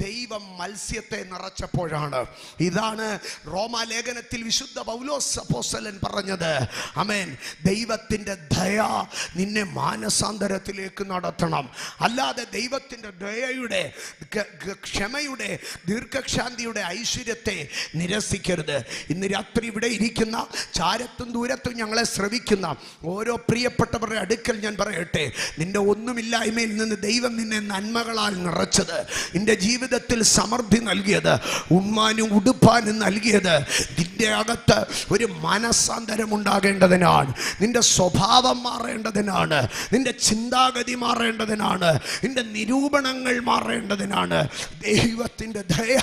ദൈവം മത്സ്യത്തെ നിറച്ചപ്പോഴാണ്. ഇതാണ് റോമാലേഖനത്തിൽ വിശുദ്ധ പൗലോസ് അപ്പോസ്തലൻ പറഞ്ഞത്. ആമേൻ. ദൈവത്തിൻ്റെ ദയ നിന്നെ മാനസാന്തരത്തിലേക്ക് നടത്തണം. അല്ലാതെ ദൈവത്തിൻ്റെ ദയയുടെ, ക്ഷമയുടെ, ദീർഘക്ഷാന്തിയുടെ ഐശ്വര്യത്തെ നിരസിക്കരുത്. ഇന്ന് രാത്രി ഇവിടെ ഇരിക്കുന്ന, ചാരത്തും ദൂരത്തും ഞങ്ങളെ ശ്രവിക്കുന്ന ഓരോ പ്രിയപ്പെട്ടവരുടെ അടുക്കൽ ഞാൻ പറയട്ടെ, നിന്റെ ഒന്നുമില്ലായ്മയിൽ നിന്ന് ദൈവം നിന്നെ നന്മകളാൽ നിറച്ചത്, നിന്റെ ജീവിതത്തിൽ സമൃദ്ധി നൽകിയത്, ഉണ്മാനും ഉടുപ്പാനും നൽകിയത് നിന്റെ അകത്ത് ഒരു മനസ്സാന്തരം ഉണ്ടാകേണ്ടതിനാണ്. നിന്റെ സ്വഭാവം മാറേണ്ടതിനാണ്. നിന്റെ ചിന്താഗതി മാറേണ്ടതിനാണ്. നിന്റെ നിരൂപണങ്ങൾ മാറേണ്ടതിനാണ്. ദൈവത്തിൻ്റെ ദയ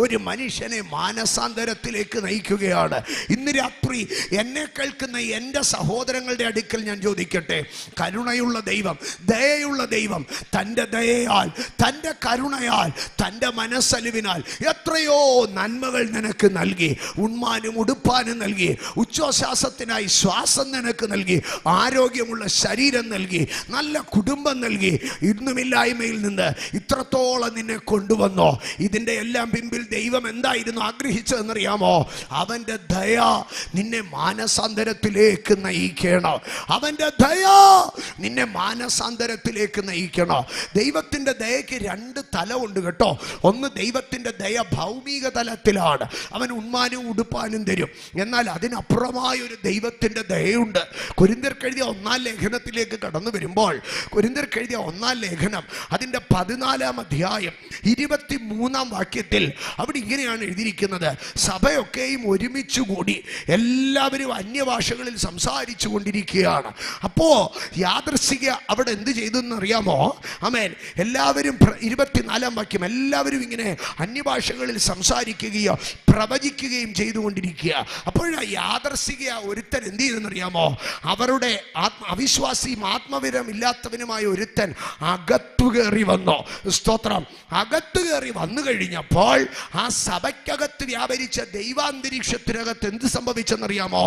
ഒരു മനുഷ്യനെ മാനസാന്തരത്തിലേക്ക് നയിക്കുകയാണ്. ഇന്ന് രാത്രി എന്നെ കേൾക്കുന്ന എൻ്റെ സഹോദരങ്ങളുടെ അടുക്കൽ ഞാൻ ചോദിക്കട്ടെ, കരുണയുള്ള ദൈവം, ദയയുള്ള ദൈവം തൻ്റെ ദയയാൽ, തൻ്റെ കരുണയാൽ, തൻ്റെ മനസ്സലിവിനാൽ എത്രയോ നന്മകൾ നിനക്ക് നൽകി. ഉണ്മാനും ഉടുപ്പാനും നൽകി, ഉച്ഛ്വാസത്തിനായി ശ്വാസം നിനക്ക് നൽകി, ആരോഗ്യമുള്ള ശരീരം നൽകി, നല്ല കുടുംബം നൽകി. ഇന്നുമില്ലായ്മയിൽ നിന്ന് ഇത്രത്തോളം നിന്നെ കൊണ്ടുവന്നോ. ഇതിൻ്റെ എല്ലാം പിമ്പിൽ ദൈവം എന്തായിരുന്നു ആഗ്രഹിച്ചതെന്നറിയാമോ? അവൻ്റെ ദയ നിന്നെ മാനസാന്തരത്തിലേക്ക് നയിക്കണം. അവൻ്റെ ദയ നിന്നെ മാനസാന്തരത്തിലേക്ക് നയിക്കണം. ദൈവത്തിൻ്റെ ദയക്ക് 2 തലമുണ്ട് കേട്ടോ. ഒന്ന്, ദൈവത്തിൻ്റെ ദയ ഭൗമിക തലത്തിലാണ്. അവൻ ഉണ്മാനും ഉടുപ്പാനും തരും. എന്നാൽ അതിനപ്പുറമായൊരു ദൈവത്തിൻ്റെ ദയയുണ്ട്. കൊരിന്ത്യർക്കെഴുതിയ 1-ാം ലേഖനത്തിലേക്ക് കടന്നു വരുമ്പോൾ, കൊരിന്ത്യർക്കെഴുതിയ 1-ാം ലേഖനം അതിൻ്റെ 14-ാം അധ്യായം 23-ാം വാക്യത്തിൽ അവിടെ ഇങ്ങനെയാണ് എഴുതിയിരിക്കുന്നത്: സഭയൊക്കെയും ഒരുമിച്ച് കൂടി എല്ലാവരും അന്യഭാഷകളിൽ സംസാരിച്ചു കൊണ്ടിരിക്കുകയാണ്. അപ്പോൾ യാദൃശ്ചിക അവിടെ എന്ത് ചെയ്തു എന്നറിയാമോ? ആമേൻ. എല്ലാവരും 24-ാം വാക്യം, എല്ലാവരും ഇങ്ങനെ അന്യഭാഷകളിൽ സംസാരിക്കുകയോ പ്രവചിക്കുകയും ചെയ്തുകൊണ്ടിരിക്കുക. അപ്പോഴാ യാദർശിക ഒരുത്തൻ എന്ത് ചെയ്തെന്നറിയാമോ? അവരുടെ അവിശ്വാസിയും ആത്മവിരമില്ലാത്തവനുമായ ഒരുത്തൻ അകത്തു കയറി വന്നു. സ്തോത്രം. അകത്തു കയറി വന്നു കഴിഞ്ഞപ്പോൾ ആ സഭയ്ക്കകത്ത് വ്യാപരിച്ച ദൈവാന്തരീക്ഷത്തിനകത്ത് എന്ത് സംഭവിച്ചെന്നറിയാമോ?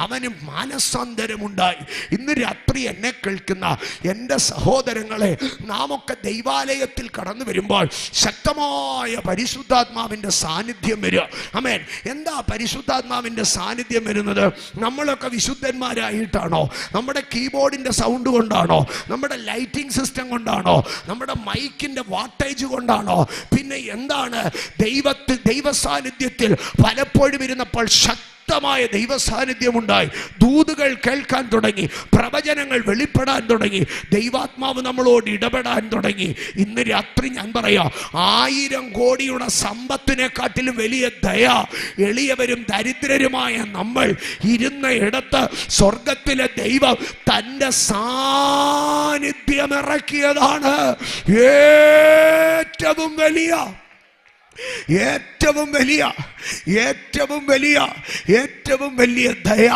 അവന് മാനസാന്തരമുണ്ടായി. ഇന്ന് രാത്രി എന്നെ കേൾക്കുന്ന എൻ്റെ സഹോദരങ്ങളെ, നാമൊക്കെ ദൈവാലയത്തിൽ കടന്നു വരുമ്പോൾ ശക്തമായ പരിശുദ്ധാത്മാവിൻ്റെ സാന്നിധ്യം വരിക. ആമേൻ. എന്താ പരിശുദ്ധാത്മാവിൻ്റെ സാന്നിധ്യം വരുന്നത്? നമ്മളൊക്കെ വിശുദ്ധന്മാരായിട്ടാണോ? നമ്മുടെ കീബോർഡിൻ്റെ സൗണ്ട് കൊണ്ടാണോ? നമ്മുടെ ലൈറ്റിംഗ് സിസ്റ്റം കൊണ്ടാണോ? നമ്മുടെ മൈക്കിൻ്റെ വാട്ടേജ് കൊണ്ടാണോ? പിന്നെ എന്താണ്? ദൈവ സാന്നിധ്യത്തിൽ പലപ്പോഴും ഇരുന്നപ്പോൾ ശക്തമായ ദൈവ സാന്നിധ്യമുണ്ടായി. ദൂതുകൾ കേൾക്കാൻ തുടങ്ങി, പ്രവചനങ്ങൾ വെളിപ്പെടാൻ തുടങ്ങി, ദൈവാത്മാവ് നമ്മളോട് ഇടപെടാൻ തുടങ്ങി. ഇന്ന് രാത്രി ഞാൻ പറയാം, 1000 കോടിയുടെ സമ്പത്തിനെക്കാട്ടിലും വലിയ ദയ എളിയവരും ദരിദ്രരുമായ നമ്മൾ ഇരുന്ന ഇടത്ത് സ്വർഗത്തിലെ ദൈവം തന്റെ സാന്നിധ്യം ഇറക്കിയതാണ്. ഏറ്റവും വലിയ ദയ.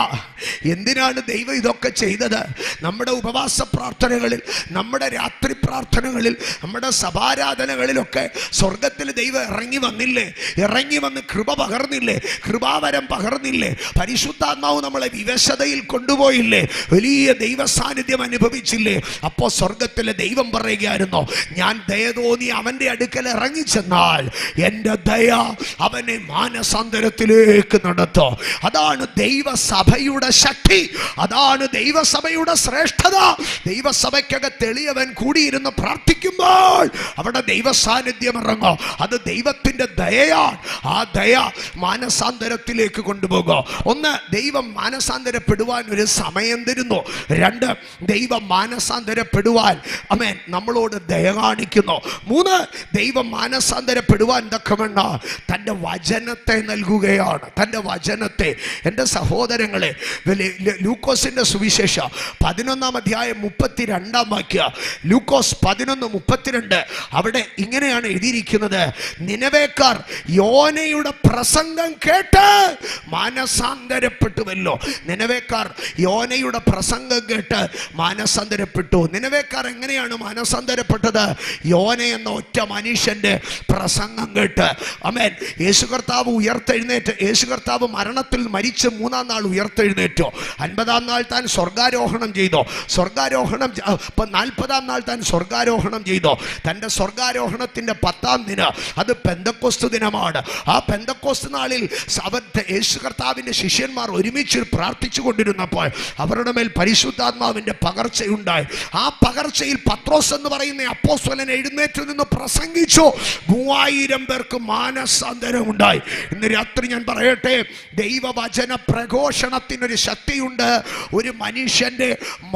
എന്തിനാണ് ദൈവം ഇതൊക്കെ ചെയ്തത്? നമ്മുടെ ഉപവാസ പ്രാർത്ഥനകളിൽ, നമ്മുടെ രാത്രി പ്രാർത്ഥനകളിൽ, നമ്മുടെ സഭാരാധനകളിലൊക്കെ സ്വർഗത്തിൽ ദൈവം ഇറങ്ങി വന്നില്ലേ? ഇറങ്ങി വന്ന് കൃപ പകർന്നില്ലേ? കൃപാവരം പകർന്നില്ലേ? പരിശുദ്ധാത്മാവ് നമ്മളെ വിവശതയിൽ കൊണ്ടുപോയില്ലേ? വലിയ ദൈവ സാന്നിധ്യം അനുഭവിച്ചില്ലേ? അപ്പോൾ സ്വർഗത്തിലെ ദൈവം പറയുകയായിരുന്നു, ഞാൻ ദയ തോന്നി അവന്റെ അടുക്കൽ ഇറങ്ങിച്ചെന്നാൽ എന്റെ ദയ അവനെ മാനസാന്തരത്തിലേക്ക് നടത്തും. അതാണ് ദൈവസഭയുടെ ശക്തി, അതാണ് ദൈവസഭയുടെ ശ്രേഷ്ഠത. ദൈവസഭയ്ക്കകത്ത് എളിയവൻ കൂടിയിരുന്ന് പ്രാർത്ഥിക്കുമ്പോൾ അവിടെ ദൈവ സാന്നിധ്യം ഇറങ്ങും. അത് ദൈവത്തിന്റെ ദയയാണ്. ആ ദയ മാനസാന്തരത്തിലേക്ക് കൊണ്ടുപോകുക. ഒന്ന്, ദൈവം മാനസാന്തരപ്പെടുവാൻ ഒരു സമയം തരുന്നു. 2, ദൈവം മാനസാന്തരപ്പെടുവാൻ ആമേൻ നമ്മളോട് ദയ കാണിക്കുന്നു. 3, ദൈവം മാനസാന്തരപ്പെടുവാൻ തക്കവണ്ണ തൻ്റെ വചനത്തെ നൽകുകയാണ്. തൻ്റെ വചനത്തെ. എൻ്റെ സഹോദരങ്ങളെ, ലൂക്കോസിന്റെ സുവിശേഷം 11-ാം അധ്യായം 32-ാം വാക്യം, ലൂക്കോസ് 11:32, അവിടെ ഇങ്ങനെയാണ് എഴുതിയിരിക്കുന്നത്, നിനവേക്കാർ യോനയുടെ പ്രസംഗം കേട്ട് മാനസാന്തരപ്പെട്ടുവല്ലോ. നിനവേക്കാർ യോനയുടെ പ്രസംഗം കേട്ട് മാനസാന്തരപ്പെട്ടു. നിനവേക്കാർ എങ്ങനെയാണ് മാനസാന്തരപ്പെട്ടത്? യോന എന്ന ഒറ്റ മനുഷ്യന്റെ പ്രസംഗം കേട്ട്. ആമേൻ. യേശു കർത്താവ് ഉയർത്തെഴുന്നേറ്റ്, യേശു കർത്താവ് മരണത്തിൽ മരിച്ച് 3-ാം നാൾ ഉയർത്തെഴുന്നേറ്റു. 50-ാം നാൾ താൻ സ്വർഗാരോഹണം ചെയ്തു. 40-ാം നാൾ താൻ സ്വർഗാരോഹണം ചെയ്തു. തൻ്റെ സ്വർഗാരോഹണത്തിന്റെ 10-ാം ദിനം, അത് പെന്തക്കോസ്ത് ദിനമാണ്. ആ പെന്തക്കോസ്ത് നാളിൽ യേശു കർത്താവിന്റെ ശിഷ്യന്മാർ ഒരുമിച്ച് പ്രാർത്ഥിച്ചു കൊണ്ടിരുന്നപ്പോൾ അവരുടെ മേൽ പരിശുദ്ധാത്മാവിന്റെ പകർച്ചയുണ്ടായി. ആ പകർച്ചയിൽ പത്രോസ് എന്ന് പറയുന്ന അപ്പോസ്തലൻ എഴുന്നേറ്റ് നിന്ന് പ്രസംഗിച്ചു. 3000 പേർക്ക് മാനസാന്തരം ഉണ്ടായി. ഇന്ന് രാത്രി ഞാൻ പറയട്ടെ, ദൈവവചന പ്രഘോഷണത്തിനൊരു ശക്തിയുണ്ട്. ഒരു മനുഷ്യന്റെ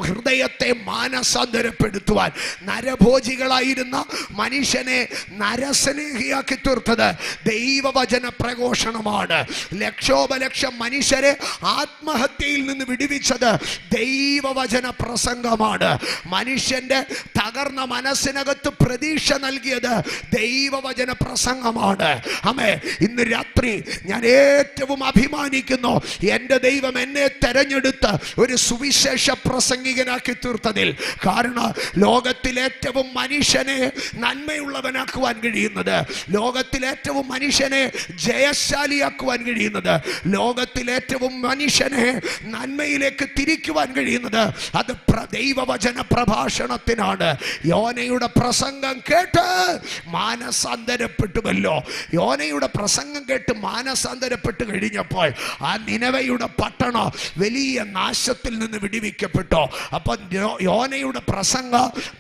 ഹൃദയത്തെ മാനസാന്തരപ്പെടുത്തുവാൻ. നരഭോജികളായിരുന്ന മനുഷ്യനെ നരസ്നേഹിയാക്കി തീർത്തത് ദൈവവചന പ്രഘോഷണമാണ്. ലക്ഷോപലക്ഷം മനുഷ്യരെ ആത്മഹത്യയിൽ നിന്ന് വിടുവിച്ചത് ദൈവവചന പ്രസംഗമാണ്. മനുഷ്യന്റെ തകർന്ന മനസ്സിനകത്ത് പ്രതീക്ഷ നൽകിയത് ദൈവവചന പ്രസംഗമാണ്. ആമേ. ഇന്ന് രാത്രി ഞാൻ ഏറ്റവും അഭിമാനിക്കുന്നു, എൻ്റെ ദൈവം എന്നെ തെരഞ്ഞെടുത്ത് ഒരു സുവിശേഷ പ്രസംഗികനാക്കി തീർത്തതിൽ. കാരണം ലോകത്തിലേറ്റവും മനുഷ്യനെ നന്മയുള്ളവനാക്കുവാൻ കഴിയുന്നത്, ലോകത്തിലേറ്റവും മനുഷ്യനെ ജയശാലിയാക്കുവാൻ കഴിയുന്നത്, ലോകത്തിലേറ്റവും മനുഷ്യനെ നന്മയിലേക്ക് തിരിക്കുവാൻ കഴിയുന്നത് അത് ദൈവവചന പ്രഭാഷണത്തിനാണ്. യോനയുടെ പ്രസംഗം കേട്ട് മാനസാന്തരപ്പെട്ടുവല്ലോ. യോനയുടെ പ്രസംഗം കേട്ട് മാനസാന്തരപ്പെട്ട് കഴിഞ്ഞപ്പോൾ ആ നിനവയുടെ പട്ടണം വലിയ നാശത്തിൽ നിന്ന് വിടുവിക്കപ്പെട്ടു. അപ്പൊ യോനയുടെ പ്രസംഗ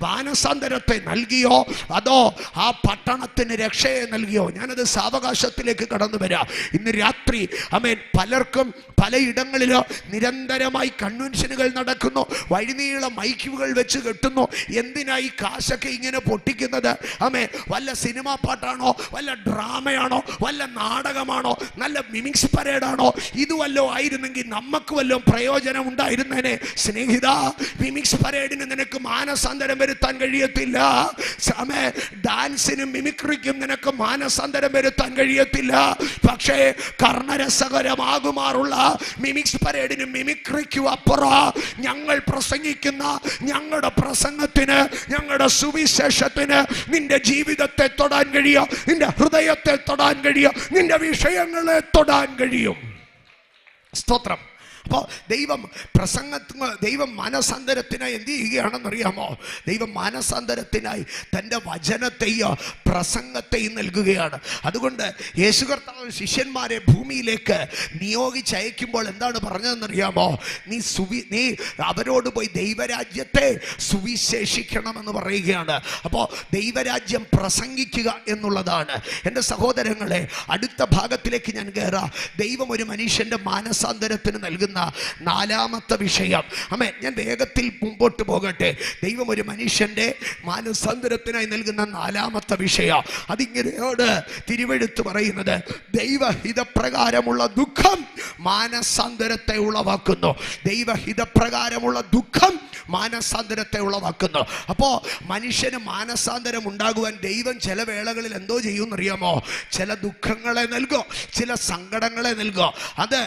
മാനസാന്തരത്തെ നൽകിയോ അതോ ആ പട്ടണത്തിന് രക്ഷയെ നൽകിയോ? ഞാനത് സാവകാശത്തിലേക്ക് കടന്നു വരാം. ഇന്ന് രാത്രി ആമേൻ, പലർക്കും പലയിടങ്ങളിലോ നിരന്തരമായി കൺവെൻഷനുകൾ നടക്കുന്നു, വഴിനീളം മൈക്കുകൾ വെച്ച് കെട്ടുന്നു. എന്തിനായി കാശൊക്കെ ഇങ്ങനെ പൊട്ടിക്കുന്നത്? ആമേ, വല്ല സിനിമാ പാട്ടാണോ, വല്ല ഡ്രാമയാണോ, വല്ല നാടകമാണോ, നല്ല മിമിക്സ് പരേഡാണോ? ഇതുവല്ലോ ആയിരുന്നെങ്കിൽ നമുക്ക് വല്ലതും പ്രയോജനം ഉണ്ടായിരുന്നേനെ. സ്നേഹിത, മിമിക്സ് പരേഡിന് നിനക്ക് മാനസാന്തരം വരുത്താൻ കഴിയത്തില്ല. ഡാൻസിനും മിമിക്രിക്കും നിനക്ക് മാനസാന്തരം വരുത്താൻ കഴിയത്തില്ല. പക്ഷേ കർണരസകരമാകുമാറുള്ള മിമിക്സ് പരേഡിനും മിമിക്രിക്കും അപ്പുറം ഞങ്ങൾ പ്രസംഗിക്കുന്ന ഞങ്ങളുടെ പ്രസംഗത്തിന്, ഞങ്ങളുടെ സുവിശേഷത്തിന് നിന്റെ ജീവിതത്തെ തൊടാൻ കഴിയും, നിന്റെ ഹൃദയത്തെ തൊടാൻ കഴിയും, നിന്റെ വിഷയങ്ങളെ തൊടാൻ കഴിയും. സ്തോത്രം. അപ്പോൾ ദൈവം മാനസാന്തരത്തിനായി എന്ത് ചെയ്യുകയാണെന്നറിയാമോ? ദൈവം മാനസാന്തരത്തിനായി തൻ്റെ വചനത്തെയോ പ്രസംഗത്തെയും നൽകുകയാണ്. അതുകൊണ്ട് യേശു കർത്താവ് ശിഷ്യന്മാരെ ഭൂമിയിലേക്ക് നിയോഗിച്ചയക്കുമ്പോൾ എന്താണ് പറഞ്ഞതെന്നറിയാമോ? നീ അവരോട് പോയി ദൈവരാജ്യത്തെ സുവിശേഷിക്കണമെന്ന് പറയുകയാണ്. അപ്പോൾ ദൈവരാജ്യം പ്രസംഗിക്കുക എന്നുള്ളതാണ്. എൻ്റെ സഹോദരങ്ങളെ, അടുത്ത ഭാഗത്തിലേക്ക് ഞാൻ കയറാം. ദൈവം ഒരു മനുഷ്യൻ്റെ മാനസാന്തരത്തിന് നൽകുന്ന നാലാമത്തെ വിഷയം. ആമേൻ. ഞാൻ വേഗത്തിൽ മുമ്പോട്ട് പോകട്ടെ. ദൈവം ഒരു മനുഷ്യൻ്റെ മാനസാന്തരത്തിനായി നൽകുന്ന നാലാമത്തെ വിഷയം അതിങ്ങനെയോട് തിരുവെഴുത്ത് പറയുന്നത്, ദൈവഹിതപ്രകാരമുള്ള ദുഃഖം മാനസാന്തരത്തെ ഉളവാക്കുന്നു. ദൈവഹിതപ്രകാരമുള്ള ദുഃഖം മാനസാന്തരത്തെ ഉളവാക്കുന്നു. അപ്പോൾ മനുഷ്യന് മാനസാന്തരം ഉണ്ടാകുവാൻ ദൈവം ചില വേളകളിൽ എന്തോ ചെയ്യുമെന്നറിയാമോ? ചില ദുഃഖങ്ങളെ നൽകോ, ചില സങ്കടങ്ങളെ നൽകോ. അത്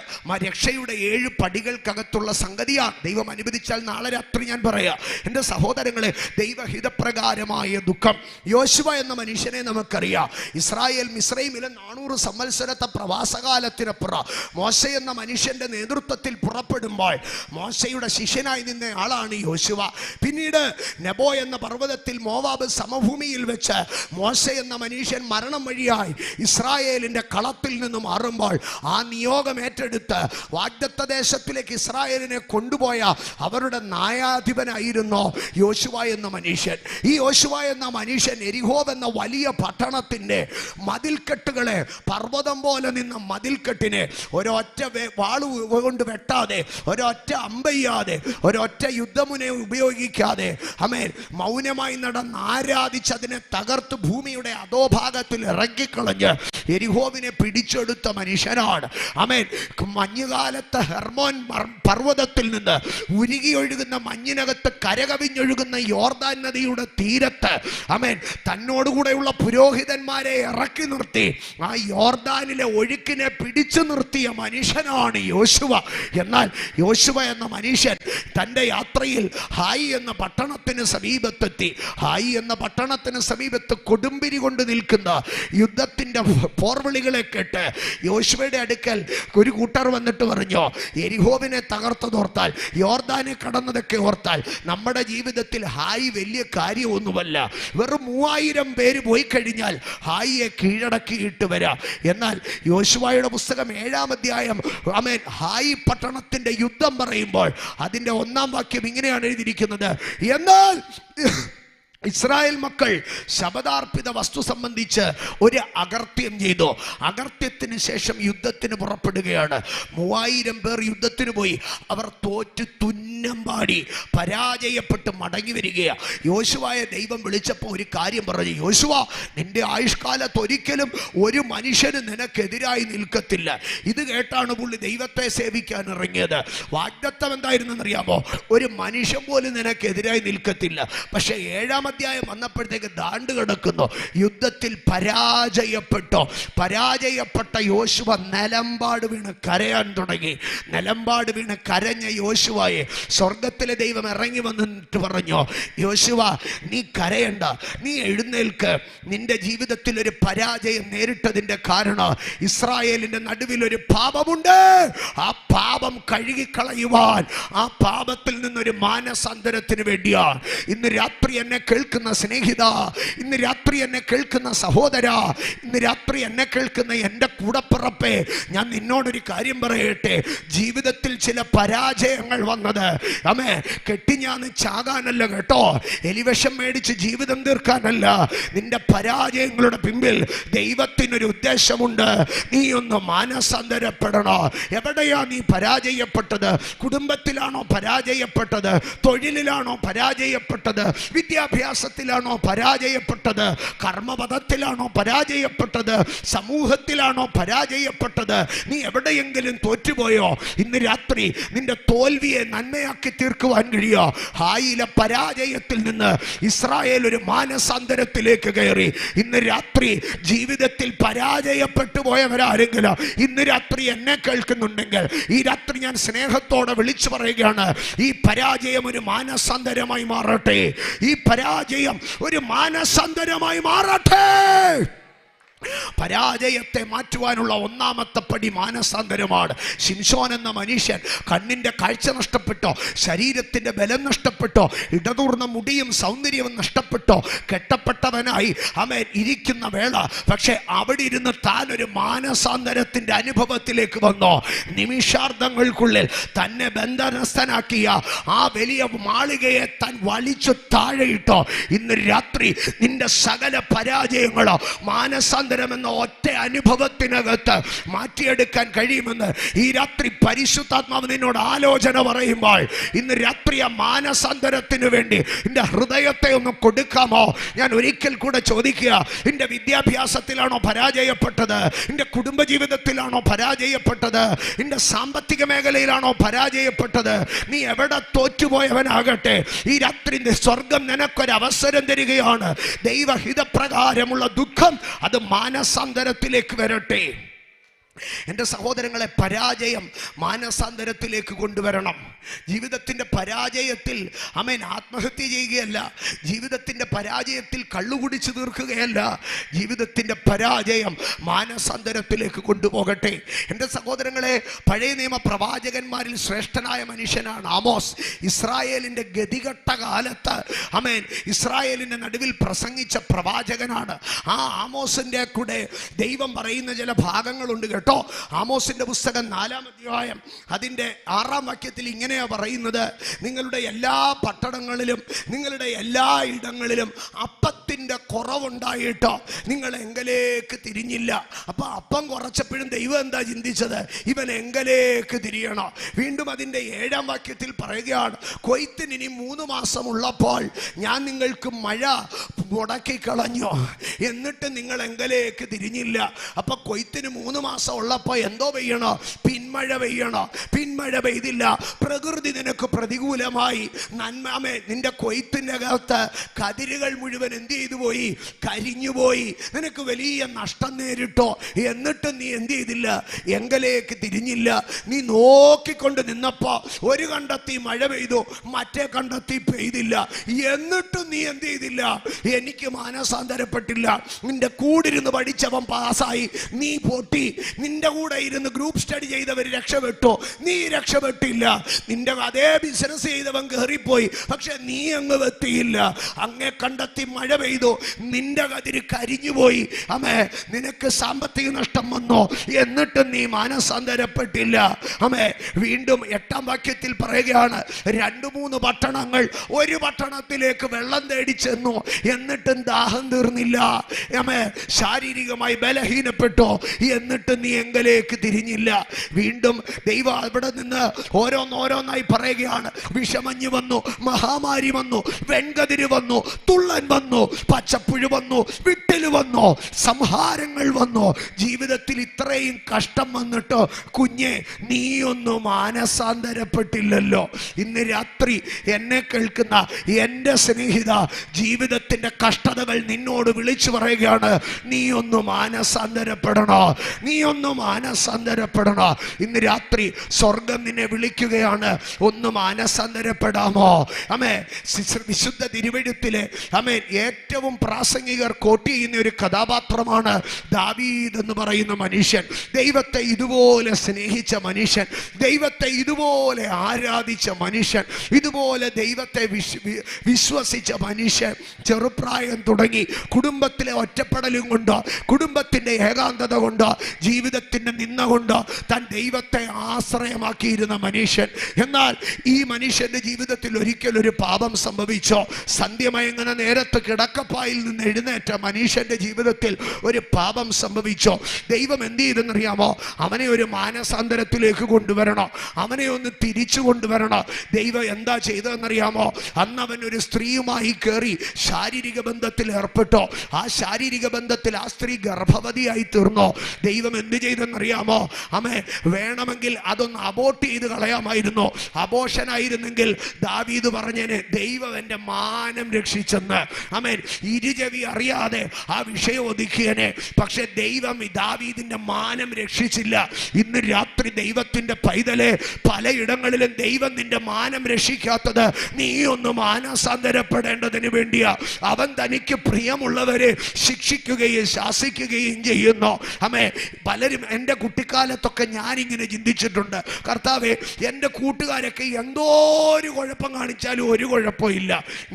രക്ഷയുടെ 7 പടികൾക്കകത്തുള്ള സംഗതിയാണ്. ദൈവം അനുവദിച്ചാൽ നാളെ രാത്രി ഞാൻ പറയാം. എൻ്റെ സഹോദരങ്ങളെ, ദൈവഹിതപ്രകാരമായ ദുഃഖം. യോശുവ എന്ന മനുഷ്യനെ നമുക്കറിയാം. ഇസ്രായേൽ മിസ്രൈമിലെ 400 സംവത്സരത്തെ പ്രവാസകാലത്തിനപ്പുറം മോശ എന്ന മനുഷ്യന്റെ നേതൃത്വത്തിൽ പുറപ്പെടുമ്പോൾ മോശയുടെ ശിഷ്യനായി നിന്ന ആളാണ് യോശുവ. പിന്നീട് നെബോ എന്ന പർവ്വതത്തിൽ മോവാബ് സമഭൂമിയിൽ വെച്ച് മോശ എന്ന മനുഷ്യൻ മരണം വഴിയായി ഇസ്രായേലിന്റെ കളത്തിൽ നിന്ന് മാറുമ്പോൾ ആ നിയോഗം ഏറ്റെടുത്ത് വാഗ്ദത്ത ദേശത്തിലേക്ക് ഇസ്രായേലിനെ കൊണ്ടുപോയ അവരുടെ ന്യായാധിപനായിരുന്നു യോശുവ എന്ന മനുഷ്യൻ. ഈ യോശുവ എന്ന മനുഷ്യൻ എരിഹോവ് എന്ന വലിയ പട്ടണത്തിന്റെ മതിൽക്കെട്ടുകളെ, പർവ്വതം പോലെ നിന്ന മതിൽക്കെട്ടിനെ ഒരൊറ്റ വാള് കൊണ്ട് വെട്ടാതെ, ഒരൊറ്റ അമ്പെയ്യാതെ, ഒരൊറ്റ യുദ്ധമുനെ ഉപയോഗിക്കാതെ ആമേൻ മൗനമായി നടന്ന് ആരാധിച്ചതിനെ തകർത്ത് ഭൂമിയുടെ അധോഭാഗത്തിൽ ഇറങ്ങിക്കളഞ്ഞ് എരിഹോവിനെ പിടിച്ചെടുത്ത മനുഷ്യനാണ്. ആമേൻ. മഞ്ഞുകാലത്ത് ഹെർമോൻ പർവ്വതത്തിൽ നിന്ന് ഉരുകിയൊഴുകുന്ന മഞ്ഞിനകത്ത് കരകവിഞ്ഞൊഴുകുന്ന യോർദാൻ നദിയുടെ തീരത്ത് ആമേൻ തന്നോടുകൂടെയുള്ള പുരോഹിതന്മാരെ ഇറക്കി നിർത്തി ആ യോർദാനിലെ ഒഴുക്കിനെ പിടിച്ചു നിർത്തിയ മനുഷ്യനാണ് യോശുവ. എന്നാൽ യോശുവ എന്ന മനുഷ്യൻ തൻ്റെ യാത്രയിൽ ഹായി എന്ന പട്ടണത്തിന് സമീപത്തെത്തി. ഹായി എന്ന പട്ടണത്തിന് സമീപത്ത് കൊടുമ്പിരി കൊണ്ട് നിൽക്കുന്ന യുദ്ധത്തിൻ്റെ പോർവിളികളെ കേട്ട് യോശുവയുടെ അടുക്കൽ ഒരു കൂട്ടർ വന്നിട്ട് പറഞ്ഞു, എരിഹോവിനെ തകർത്തതോർത്താൽ, യോർദാനെ കടന്നതൊക്കെ ഓർത്താൽ നമ്മുടെ ജീവിതത്തിൽ ഹായി വലിയ കാര്യമൊന്നുമല്ല. വെറും 3000 പേര് പോയി കഴിഞ്ഞാൽ ഹായിയെ കീഴടക്കിയിട്ട് വരാം. എന്നാൽ യോശുവയുടെ പുസ്തകം 7-ാം അധ്യായം ആമേൻ ഹായി പട്ടണത്തിന്റെ യുദ്ധം പറയുമ്പോൾ അതിൻ്റെ 1-ാം വാക്യം ഇങ്ങനെയാണ് എഴുതിയിരിക്കുന്നത്, എന്നാൽ ഇസ്രായേൽ മക്കൾ ശബദാർപ്പിത വസ്തു സംബന്ധിച്ച് ഒരു അകർത്യം ചെയ്തു. അകർത്യത്തിന് ശേഷം യുദ്ധത്തിന് പുറപ്പെടുകയാണ്. 3000 പേർ യുദ്ധത്തിന് പോയി. അവർ തോറ്റ് തുന്നം പാടി പരാജയപ്പെട്ട് മടങ്ങി വരികയാണ്. യോശുവയെ ദൈവം വിളിച്ചപ്പോൾ ഒരു കാര്യം പറഞ്ഞു, യോശുവ, നിന്റെ ആയുഷ്കാലത്ത് ഒരിക്കലും ഒരു മനുഷ്യന് നിനക്കെതിരായി നിൽക്കത്തില്ല. ഇത് കേട്ടാണ് പുള്ളി ദൈവത്തെ സേവിക്കാൻ ഇറങ്ങിയത്. വാഗ്ദത്തം എന്തായിരുന്നെന്നറിയാമോ? ഒരു മനുഷ്യൻ പോലും നിനക്കെതിരായി നിൽക്കത്തില്ല. പക്ഷെ 7-ാം അധ്യായം വന്നപ്പോഴത്തേക്ക് ദാണ്ട് കിടക്കുന്നു. യുദ്ധത്തിൽ പരാജയപ്പെട്ട യോശുവ നിലമ്പാട് വീണ് കരയാൻ തുടങ്ങി. നിലമ്പാട് വീണ് കരഞ്ഞ യോശുവയെ സ്വർഗത്തിലെ ദൈവം ഇറങ്ങി വന്നിട്ട് പറഞ്ഞു, യോശുവ, നീ കരയണ്ട, നീ എഴുന്നേൽക്ക്. നിന്റെ ജീവിതത്തിൽ ഒരു പരാജയം നേരിട്ടതിൻ്റെ കാരണം ഇസ്രായേലിന്റെ നടുവിൽ ഒരു പാപമുണ്ട്. ആ പാപം കഴുകിക്കളയുവാൻ, ആ പാപത്തിൽ നിന്നൊരു മാനസാന്തരത്തിന് വേണ്ടിയാണ് ഇന്ന് രാത്രി എന്നെ കേൾക്കുന്ന സ്നേഹിത, ഇന്ന് രാത്രി എന്നെ കേൾക്കുന്ന സഹോദര, ഇന്ന് രാത്രി എന്നെ കേൾക്കുന്ന എൻ്റെ കൂടപ്പിറപ്പേ, ഞാൻ നിന്നോടൊരു കാര്യം പറയട്ടെ. ജീവിതത്തിൽ ചില പരാജയങ്ങൾ വന്നത് അമ്മേ കെട്ടിഞ്ഞാന്ന് ചാകാനല്ല കേട്ടോ, എലിവിഷം മേടിച്ച് ജീവിതം തീർക്കാനല്ല. നിന്റെ പരാജയങ്ങളുടെ പിമ്പിൽ ദൈവത്തിനൊരു ഉദ്ദേശമുണ്ട്. നീ ഒന്ന് മാനസാന്തരപ്പെടണോ. എവിടെയാ നീ പരാജയപ്പെട്ടത്? കുടുംബത്തിലാണോ പരാജയപ്പെട്ടത്? തൊഴിലിലാണോ പരാജയപ്പെട്ടത്? വിദ്യാഭ്യാസത്തിലാണോ പരാജയപ്പെട്ടത്? കർമ്മപദത്തിലാണോ പരാജയപ്പെട്ടത്? സമൂഹത്തിലാണോ പരാജയപ്പെട്ടത്? നീ എവിടെയെങ്കിലും തോറ്റുപോയോ? ഇന്ന് രാത്രി നിന്റെ തോൽവിയെ നന്മയാക്കി തീർക്കുവാൻ കഴിയോ? ഹായിലെ പരാജയത്തിൽ നിന്ന് ഇസ്രായേൽ ഒരു മാനസാന്തരത്തിലേക്ക് കയറി. ഇന്ന് രാത്രി ജീവിതത്തിൽ പരാജയപ്പെട്ടു പോയവരാരെങ്കിലും ഇന്ന് രാത്രി എന്നെ കേൾക്കുന്നുണ്ടെങ്കിൽ ഈ രാത്രി ഞാൻ സ്നേഹത്തോടെ വിളിച്ചു പറയുകയാണ്, ഈ പരാജയം ഒരു മാനസാന്തരമായി മാറട്ടെ. ഈ പരാജയം ഒരു മാനസാന്തരമായി മാറട്ടെ. പരാജയത്തെ മാറ്റുവാനുള്ള ഒന്നാമത്തെ പടി മാനസാന്തരമാണ്. ശിംശോൻ എന്ന മനുഷ്യൻ കണ്ണിൻ്റെ കാഴ്ച നഷ്ടപ്പെട്ടോ, ശരീരത്തിൻ്റെ ബലം നഷ്ടപ്പെട്ടോ, ഇടതൂർന്ന മുടിയും സൗന്ദര്യവും നഷ്ടപ്പെട്ടോ, കെട്ടപ്പെട്ടവനായി അവൻ ഇരിക്കുന്ന വേള പക്ഷെ അവിടെ ഇരുന്ന് താൻ ഒരു മാനസാന്തരത്തിൻ്റെ അനുഭവത്തിലേക്ക് വന്നോ. നിമിഷാർദ്ധങ്ങൾക്കുള്ളിൽ തന്നെ ബന്ധനസ്ഥനാക്കിയ ആ വലിയ മാളികയെ താൻ വലിച്ചു താഴെയിട്ടോ. ഇന്ന് രാത്രി നിന്റെ സകല പരാജയങ്ങളോ മാനസാന്തരം എന്ന ഒറ്റ അനുഭവത്തിനകത്ത് മാറ്റിയെടുക്കാൻ കഴിയുമെന്ന് ഈ രാത്രി പരിശുദ്ധാത്മാവ് നിന്നോട് ആലോചന പറയുമ്പോൾ, ഇന്ന് രാത്രി ആ മാനസാന്തരത്തിന് വേണ്ടി നിന്റെ ഹൃദയത്തെ ഒന്ന് കൊടുക്കാമോ? ഞാൻ ഒരിക്കൽ കൂടെ ചോദിക്കുക, നിന്റെ വിദ്യാഭ്യാസത്തിലാണോ പരാജയപ്പെട്ടത്? നിന്റെ കുടുംബജീവിതത്തിലാണോ പരാജയപ്പെട്ടത്? നിന്റെ സാമ്പത്തിക മേഖലയിലാണോ പരാജയപ്പെട്ടത്? നീ എവിടെ തോറ്റുപോയവനാകട്ടെ, ഈ രാത്രി സ്വർഗം നിനക്കൊരവസരം തരികയാണ്. ദൈവഹിതപ്രകാരമുള്ള ദുഃഖം അത് മാനസാന്തരത്തിലേക്ക് വരട്ടെ. എൻ്റെ സഹോദരങ്ങളെ, പരാജയം മാനസാന്തരത്തിലേക്ക് കൊണ്ടുവരണം. ജീവിതത്തിൻ്റെ പരാജയത്തിൽ ആത്മഹത്യ ചെയ്യുകയല്ല, ജീവിതത്തിൻ്റെ പരാജയത്തിൽ കള്ളുകുടിച്ച് തീർക്കുകയല്ല, ജീവിതത്തിൻ്റെ പരാജയം മാനസാന്തരത്തിലേക്ക് കൊണ്ടുപോകട്ടെ. എൻ്റെ സഹോദരങ്ങളെ, പഴയ നിയമ പ്രവാചകന്മാരിൽ ശ്രേഷ്ഠനായ മനുഷ്യനാണ് ആമോസ്. ഇസ്രായേലിൻ്റെ ഗതികെട്ട കാലത്ത് ഇസ്രായേലിൻ്റെ നടുവിൽ പ്രസംഗിച്ച പ്രവാചകനാണ്. ആ ആമോസിൻ്റെ കൂടെ ദൈവം പറയുന്ന ചില ഭാഗങ്ങളുണ്ട് കേട്ടോ. ആമോസിന്റെ പുസ്തകം 4-ാം അധ്യായം അതിൻ്റെ 6-ാം വാക്യത്തിൽ ഇങ്ങനെയാ പറയുന്നത്: നിങ്ങളുടെ എല്ലാ പട്ടണങ്ങളിലും നിങ്ങളുടെ എല്ലാ ഇടങ്ങളിലും അപ്പത്തിൻ്റെ കുറവുണ്ടായിട്ടോ നിങ്ങൾ എങ്കലേക്ക് തിരിഞ്ഞില്ല. അപ്പൊ അപ്പം കുറച്ചപ്പോഴും ദൈവം എന്താ ചിന്തിച്ചത്? ഇവൻ എങ്കലേക്ക് തിരിയണോ. വീണ്ടും അതിൻ്റെ 7-ാം വാക്യത്തിൽ പറയുകയാണ്: കൊയ്ത്തിന് ഇനി 3 മാസം ഉള്ളപ്പോൾ ഞാൻ നിങ്ങൾക്ക് മഴ മുടക്കിക്കളഞ്ഞു, എന്നിട്ട് നിങ്ങൾ എങ്കലേക്ക് തിരിഞ്ഞില്ല. അപ്പൊ കൊയ്ത്തിന് 3 മാസം ഉള്ളപ്പോൾ എന്തോ പെയ്യണോ? പിന്മഴ പെയ്യണോ? പിന്മഴ പെയ്തില്ല. പ്രകൃതി നിനക്ക് പ്രതികൂലമായി. നന്മ നിന്റെ കൊയ്ത്തിൻ്റെ അകത്ത് കതിരുകൾ മുഴുവൻ എന്ത് ചെയ്തു പോയി? കരിഞ്ഞുപോയി. നിനക്ക് വലിയ നഷ്ടം നേരിട്ടോ. എന്നിട്ടും നീ എന്ത് ചെയ്തില്ല? എങ്കലേക്ക് തിരിഞ്ഞില്ല. നീ നോക്കിക്കൊണ്ട് നിന്നപ്പോ ഒരു കണ്ടത്തി മഴ പെയ്തു, മറ്റേ കണ്ടത്തി പെയ്തില്ല. എന്നിട്ടും നീ എന്ത് ചെയ്തില്ല? എനിക്ക് മാനസാന്തരപ്പെട്ടില്ല. നിന്റെ കൂടിരുന്ന് പഠിച്ചവൻ പാസ്സായി, നീ പൊട്ടി. നിന്റെ കൂടെ ഇരുന്ന് ഗ്രൂപ്പ് സ്റ്റഡി ചെയ്തവർ രക്ഷപ്പെട്ടു, നീ രക്ഷപ്പെട്ടില്ല. നിന്റെ അതേ ബിസിനസ് ചെയ്തവൻ കയറിപ്പോയി, പക്ഷെ നീ അങ്ങ് എത്തിയില്ല. അങ്ങേ കണ്ടെത്തി മഴ പെയ്തു, നിന്റെ കതിര് കരിഞ്ഞുപോയി. നിനക്ക് സാമ്പത്തിക നഷ്ടം വന്നോ, എന്നിട്ട് നീ മാനസാന്തരപ്പെട്ടില്ല. വീണ്ടും 8-ാം വാക്യത്തിൽ പറയുകയാണ്: 2-3 പട്ടണങ്ങൾ ഒരു പട്ടണത്തിലേക്ക് വെള്ളം തേടി ചെന്നു, എന്നിട്ടും ദാഹം തീർന്നില്ല. ശാരീരികമായി ബലഹീനപ്പെട്ടോ, എന്നിട്ട് നീ എങ്കലേക്ക് തിരിഞ്ഞില്ല. വീണ്ടും ദൈവം അവിടെ നിന്ന് ഓരോന്നോരോന്നായി പറയുകയാണ്: വിഷമഞ്ഞ് വന്നു, മഹാമാരി വന്നു, വെൺകതിര് വന്നു, തുള്ളൻ വന്നു, പച്ചപ്പുഴു വന്നു, വിട്ടില് വന്നു, സംഹാരങ്ങൾ വന്നു. ജീവിതത്തിൽ ഇത്രയും കഷ്ടം വന്നിട്ടോ കുഞ്ഞെ നീയൊന്നും മാനസാന്തരപ്പെട്ടില്ലല്ലോ. ഇന്ന് രാത്രി എന്നെ കേൾക്കുന്ന എൻ്റെ സ്നേഹിത, ജീവിതത്തിൻ്റെ കഷ്ടതകൾ നിന്നോട് വിളിച്ചു പറയുകയാണ്: നീ ഒന്ന് മാനസാന്തരപ്പെടണോ, നീ ഒന്ന് മാനസാന്തരപ്പെടണോ. ഇന്ന് രാത്രി സ്വർഗം നിന്നെ വിളിക്കുകയാണ്: ഒന്ന് മാനസാന്തരപ്പെടാമോ? വിശുദ്ധ തിരുവെഴുത്തിലെ ഏറ്റവും പ്രാസംഗികർ കോട്ട് ചെയ്യുന്ന ഒരു കഥാപാത്രമാണ് ദാവീദ് എന്ന് പറയുന്ന മനുഷ്യൻ. ദൈവത്തെ ഇതുപോലെ സ്നേഹിച്ച മനുഷ്യൻ, ദൈവത്തെ ഇതുപോലെ ആരാധിച്ച മനുഷ്യൻ, ഇതുപോലെ ദൈവത്തെ വിശ്വസിച്ച മനുഷ്യൻ. ചെറുപ്രായം തുടങ്ങി കുടുംബത്തിലെ ഒറ്റപ്പെടലും കൊണ്ടോ, കുടുംബത്തിൻ്റെ ഏകാന്തത കൊണ്ടോ, ജീവിതത്തിൻ്റെ നിന്ന കൊണ്ടോ താൻ ദൈവത്തെ ആശ്രയമാക്കിയിരുന്ന മനുഷ്യൻ. എന്നാൽ ഈ മനുഷ്യൻ്റെ ജീവിതത്തിൽ ഒരിക്കലൊരു പാപം സംഭവിച്ചോ. സന്ധ്യമയങ്ങനെ നേരത്ത് കിടക്കപ്പായിൽ നിന്ന് എഴുന്നേറ്റ മനുഷ്യൻ്റെ ജീവിതത്തിൽ ഒരു പാപം സംഭവിച്ചോ. ദൈവം എന്ത് ചെയ്തെന്നറിയാമോ? അവനെ ഒരു മാനസാന്തരത്തിലേക്ക് കൊണ്ടുവരണോ, അവനെ ഒന്ന് തിരിച്ചു കൊണ്ടുവരണോ. ദൈവം എന്താ ചെയ്തതെന്നറിയാമോ? അന്ന് അവൻ ഒരു സ്ത്രീയുമായി കയറി ശാരീരിക ബന്ധത്തിൽ ഏർപ്പെട്ടോ. ആ ശാരീരിക ബന്ധത്തിൽ ആ സ്ത്രീ ഗർഭവതിയായി തീർന്നോ. ദൈവം എന്ത് ചെയ്തെന്നറിയാമോ? ആമേ, വേണമെങ്കിൽ അതൊന്ന് അബോർട്ട് ചെയ്ത് കളയാമായിരുന്നു. അബോഷനായിരുന്നെങ്കിൽ ദാവീദ് പറഞ്ഞേനെ, ദൈവം എൻ്റെ മാനം രക്ഷിച്ചെന്ന്. ആമേൻ. ഇരുചെവി അറിയാതെ ആ വിഷയം ഒതുക്കിയനെ. പക്ഷെ ദൈവം ദാവീദിന്റെ മാനം രക്ഷിച്ചില്ല. ഇന്ന് രാത്രി ദൈവത്തിന്റെ പൈതലെ, പലയിടങ്ങളിലും ദൈവം നിന്റെ മാനം രക്ഷിക്കാത്തത് നീ ഒന്ന് മാനസാന്തരപ്പെടേണ്ടതിന് വേണ്ടിയാ. അവൻ തനിക്ക് പ്രിയമുള്ളവരെ ശിക്ഷിക്കുകയും ശാസിക്കുകയും ചെയ്യുന്നു. അമ്മേ, പലരും എൻ്റെ കുട്ടിക്കാലത്തൊക്കെ ഞാനിങ്ങനെ ചിന്തിച്ചിട്ടുണ്ട്, കർത്താവേ, എൻ്റെ കൂട്ടുകാരൊക്കെ എന്തോ ഒരു കുഴപ്പം കാണിച്ചാലും ഒരു കുഴപ്പമില്ല,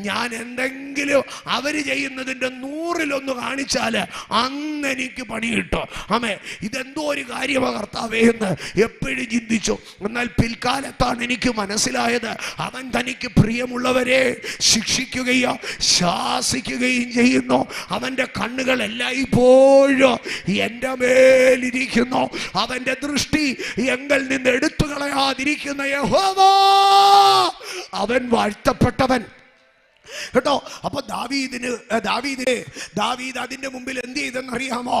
ഞാൻ എന്തെങ്കിലും അവർ ചെയ്യുന്നതിൻ്റെ 100-1 കാണിച്ചാൽ അന്ന് എനിക്ക് പണി കിട്ടും. അമ്മേ, ഇതെന്തോ ഒരു കാര്യമാണ് കർത്താവേ എന്ന് എപ്പോഴും ചിന്തിച്ചു. എന്നാൽ പിൽക്കാലത്താണ് എനിക്ക് മനസ്സിലായത്, അവൻ തനിക്ക് പ്രിയമുള്ളവരെ ശിക്ഷിക്കുകയോ ശാസിക്കുകയും ചെയ്യുന്നു. അവൻ്റെ കണ്ണുകൾ എല്ലായ്പ്പോഴും എൻ്റെ മേലിരിക്കുന്നു. അവൻ്റെ ദൃഷ്ടി എങ്കിൽ നിന്ന് എടുത്തു കളയാതിരിക്കുന്ന യഹോവ അവൻ വാഴ്ത്തപ്പെട്ടവൻ കേട്ടോ. അപ്പൊ ദാവീദ് അതിന്റെ മുമ്പിൽ എന്ത് ചെയ്തെന്നറിയാമോ?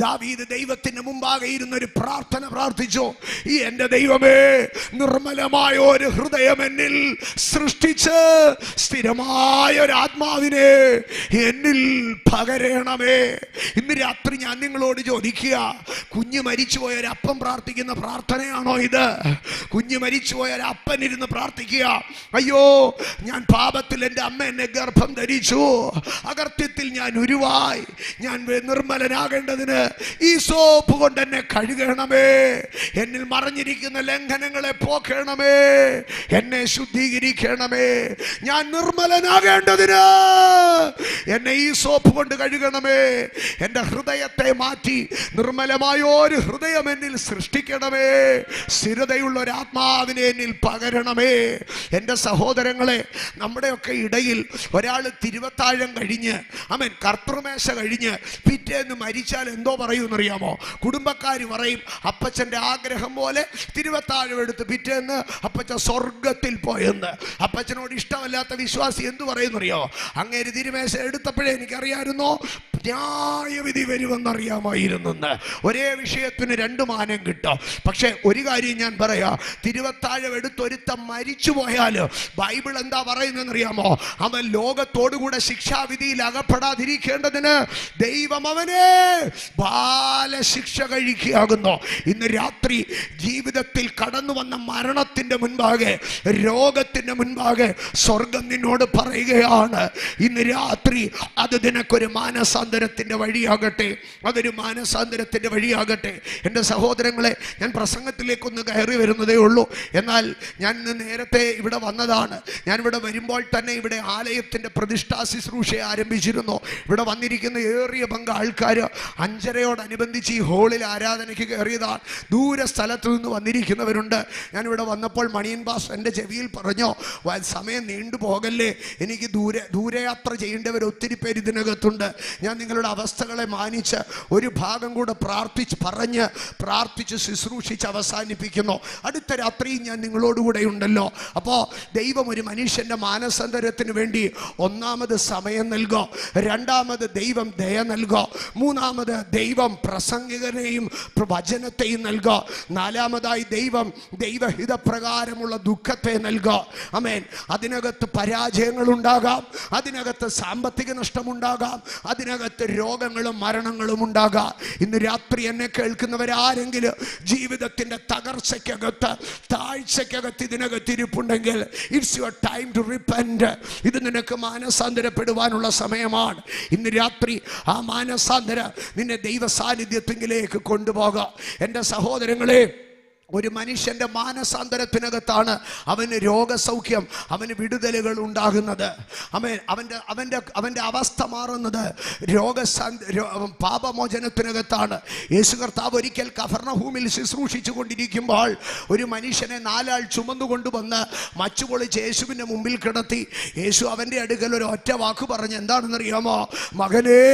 ദാവീദ് ദൈവത്തിന്റെ മുമ്പാകെ ഇരുന്നൊരു പ്രാർത്ഥന പ്രാർത്ഥിച്ചു. ഈ എൻ്റെ ദൈവമേ, നിർമ്മലമായ ഒരു ഹൃദയം എന്നിൽ സൃഷ്ടിച്ച് സ്ഥിരമായ ഒരു ആത്മാവിനെ എന്നിൽ പകരണമേ. ഇന്ന് രാത്രി ഞാൻ നിങ്ങളോട് ചോദിക്കുക, കുഞ്ഞ് മരിച്ചുപോയ ഒരു അപ്പൻ പ്രാർത്ഥിക്കുന്ന പ്രാർത്ഥനയാണോ ഇത്? കുഞ്ഞ് മരിച്ചുപോയ ഒരു അപ്പൻ ഇരുന്ന് പ്രാർത്ഥിക്കുക, അയ്യോ ഞാൻ പാപത്തിൽ എൻ്റെ അമ്മ എന്നെ ഗർഭം ധരിച്ചു, അകർത്യത്തിൽ ഞാൻ ഉരുവായി, ഞാൻ നിർമ്മലനാകേണ്ടതിന് ഈ സോപ്പ് കൊണ്ട് എന്നെ കഴുകണമേ, എന്നിൽ മറഞ്ഞിരിക്കുന്ന ലംഘനങ്ങളെ പോക്കണമേ, എന്നെ ശുദ്ധീകരിക്കണമേ, ഞാൻ നിർമ്മലനാകേണ്ടതിന് എന്നെ ഈ സോപ്പ് കൊണ്ട് കഴുകണമേ, എൻ്റെ ഹൃദയത്തെ മാറ്റി നിർമ്മലമായ ഒരു ഹൃദയം എന്നിൽ സൃഷ്ടിക്കണമേ, സ്ഥിരതയുള്ള ഒരു ആത്മാവിനെ എന്നിൽ പകരണമേ. എൻ്റെ സഹോദരങ്ങളെ, നമ്മുടെയൊക്കെ ഇടയിൽ ഒരാൾ തിരുവത്താഴം കഴിഞ്ഞ്, ആമേൻ, കർത്തൃമേശ കഴിഞ്ഞ് പിറ്റേന്ന് മരിച്ചാൽ എന്തോ പറയുമെന്നറിയാമോ? കുടുംബക്കാർ പറയും, അപ്പച്ചൻ്റെ ആഗ്രഹം പോലെ തിരുവത്താഴം എടുത്ത് പിറ്റേന്ന് അപ്പച്ചൻ സ്വർഗത്തിൽ പോയെന്ന്. അപ്പച്ചനോട് ഇഷ്ടമല്ലാത്ത വിശ്വാസി എന്തു പറയുന്നറിയോ? അങ്ങേര് തിരുമേശ എടുത്തപ്പോഴേ എനിക്കറിയാമായിരുന്നോ ന്യായവിധി വരുമെന്നറിയാമായിരുന്നെന്ന്. ഒരേ വിഷയത്തിന് 2 മാനം കിട്ടും. പക്ഷെ ഒരു കാര്യം ഞാൻ പറയാം, തിരുവത്താഴം എടുത്തൊരുത്തം മരിച്ചു പോയാൽ ബൈബിൾ എന്താ പറയുന്നതെന്നറിയാമോ? അവൻ ലോകത്തോടുകൂടെ ശിക്ഷാവിധിയിൽ അകപ്പെടാതിരിക്കേണ്ടതിന് ദൈവം അവനെ ബാലശിക്ഷ കഴിക്കുകയാകുന്നു. ഇന്ന് രാത്രി ജീവിതത്തിൽ കടന്നു വന്ന മരണത്തിന്റെ മുൻപാകെ, രോഗത്തിന്റെ മുൻപാകെ സ്വർഗം നിന്നോട് പറയുകയാണ്, ഇന്ന് രാത്രി അത് നിനക്കൊരു മാനസാന്തരത്തിന്റെ വഴിയാകട്ടെ, അതൊരു മാനസാന്തരത്തിന്റെ വഴിയാകട്ടെ. എൻ്റെ സഹോദരങ്ങളെ, ഞാൻ പ്രസംഗത്തിലേക്കൊന്ന് കയറി വരുന്നതേ ഉള്ളൂ. എന്നാൽ ഞാൻ നേരത്തെ ഇവിടെ വന്നതാണ്. ഞാൻ ഇവിടെ വരുമ്പോൾ തന്നെ ഇവിടെ ആലയത്തിൻ്റെ പ്രതിഷ്ഠാ ശുശ്രൂഷ ആരംഭിച്ചിരുന്നു. ഇവിടെ വന്നിരിക്കുന്ന ഏറിയ പങ്ക് ആൾക്കാർ 5:30 ഈ ഹോളിൽ ആരാധനയ്ക്ക് കയറിയതാണ്. ദൂര സ്ഥലത്തു നിന്ന് വന്നിരിക്കുന്നവരുണ്ട്. ഞാനിവിടെ വന്നപ്പോൾ മണിയൻ ബാസ് എൻ്റെ ചെവിയിൽ പറഞ്ഞു, സമയം നീണ്ടു പോകല്ലേ, എനിക്ക് ദൂരയാത്ര ചെയ്യേണ്ടവർ ഒത്തിരി പേര് ഇതിനകത്തുണ്ട്. ഞാൻ നിങ്ങളുടെ അവസ്ഥകളെ മാനിച്ച് ഒരു ഭാഗം കൂടെ പ്രാർത്ഥിച്ച് ശുശ്രൂഷിച്ച് അവസാനിപ്പിക്കുന്നു. അടുത്ത രാത്രിയും ഞാൻ നിങ്ങളോടുകൂടെ ഉണ്ടല്ലോ. അപ്പോൾ ദൈവം ഒരു മനുഷ്യൻ്റെ മാനസാന്തരത്തിന് വേണ്ടി ഒന്നാമത് സമയം നൽകുക, രണ്ടാമത് ദൈവം ദയ നൽകുക, മൂന്നാമത് ദൈവം പ്രസംഗകനെയും വചനത്തെയും നൽകുക, നാലാമതായി ദൈവം ദൈവഹിതപ്രകാരമുള്ള ദുഃഖത്തെ നൽകുക. ആമേൻ. അതിനകത്ത് പരാജയങ്ങൾ ഉണ്ടാകാം, അതിനകത്ത് സാമ്പത്തിക നഷ്ടമുണ്ടാകാം, അതിനകത്ത് രോഗങ്ങളും മരണങ്ങളും ഉണ്ടാകാം. ഇന്ന് രാത്രി എന്നെ കേൾക്കുന്നവരാരെങ്കിലും ജീവിതത്തിൻ്റെ തകർച്ചയ്ക്കകത്ത്, താഴ്ചയ്ക്കകത്ത് ഇതിനകത്ത് ഇരിപ്പുണ്ടെങ്കിൽ, it's your time to repent. ഇത് നിനക്ക് മാനസാന്തരപ്പെടുവാനുള്ള സമയമാണ്. ഇന്ന് രാത്രി ആ മാനസാന്തരം നിന്നെ ദൈവ സാന്നിധ്യത്തിലേക്ക് കൊണ്ടുപോകാം. എൻ്റെ സഹോദരങ്ങളെ, ഒരു മനുഷ്യൻ്റെ മാനസാന്തരത്തിനകത്താണ് അവന് രോഗസൗഖ്യം, അവന് വിടുതലുകൾ ഉണ്ടാകുന്നത്. അവൻ്റെ അവസ്ഥ മാറുന്നത് പാപമോചനത്തിനകത്താണ്. യേശു കർത്താവ് ഒരിക്കൽ കഫർന്നഹൂമിൽ ശുശ്രൂഷിച്ചു കൊണ്ടിരിക്കുമ്പോൾ ഒരു മനുഷ്യനെ 4 ആൾ ചുമന്നുകൊണ്ടുവന്ന് മച്ചുപൊളിച്ച് യേശുവിൻ്റെ മുമ്പിൽ കിടത്തി. യേശു അവൻ്റെ അടുക്കൽ ഒരു ഒറ്റ വാക്ക് പറഞ്ഞ്, എന്താണെന്നറിയാമോ? മകനേ,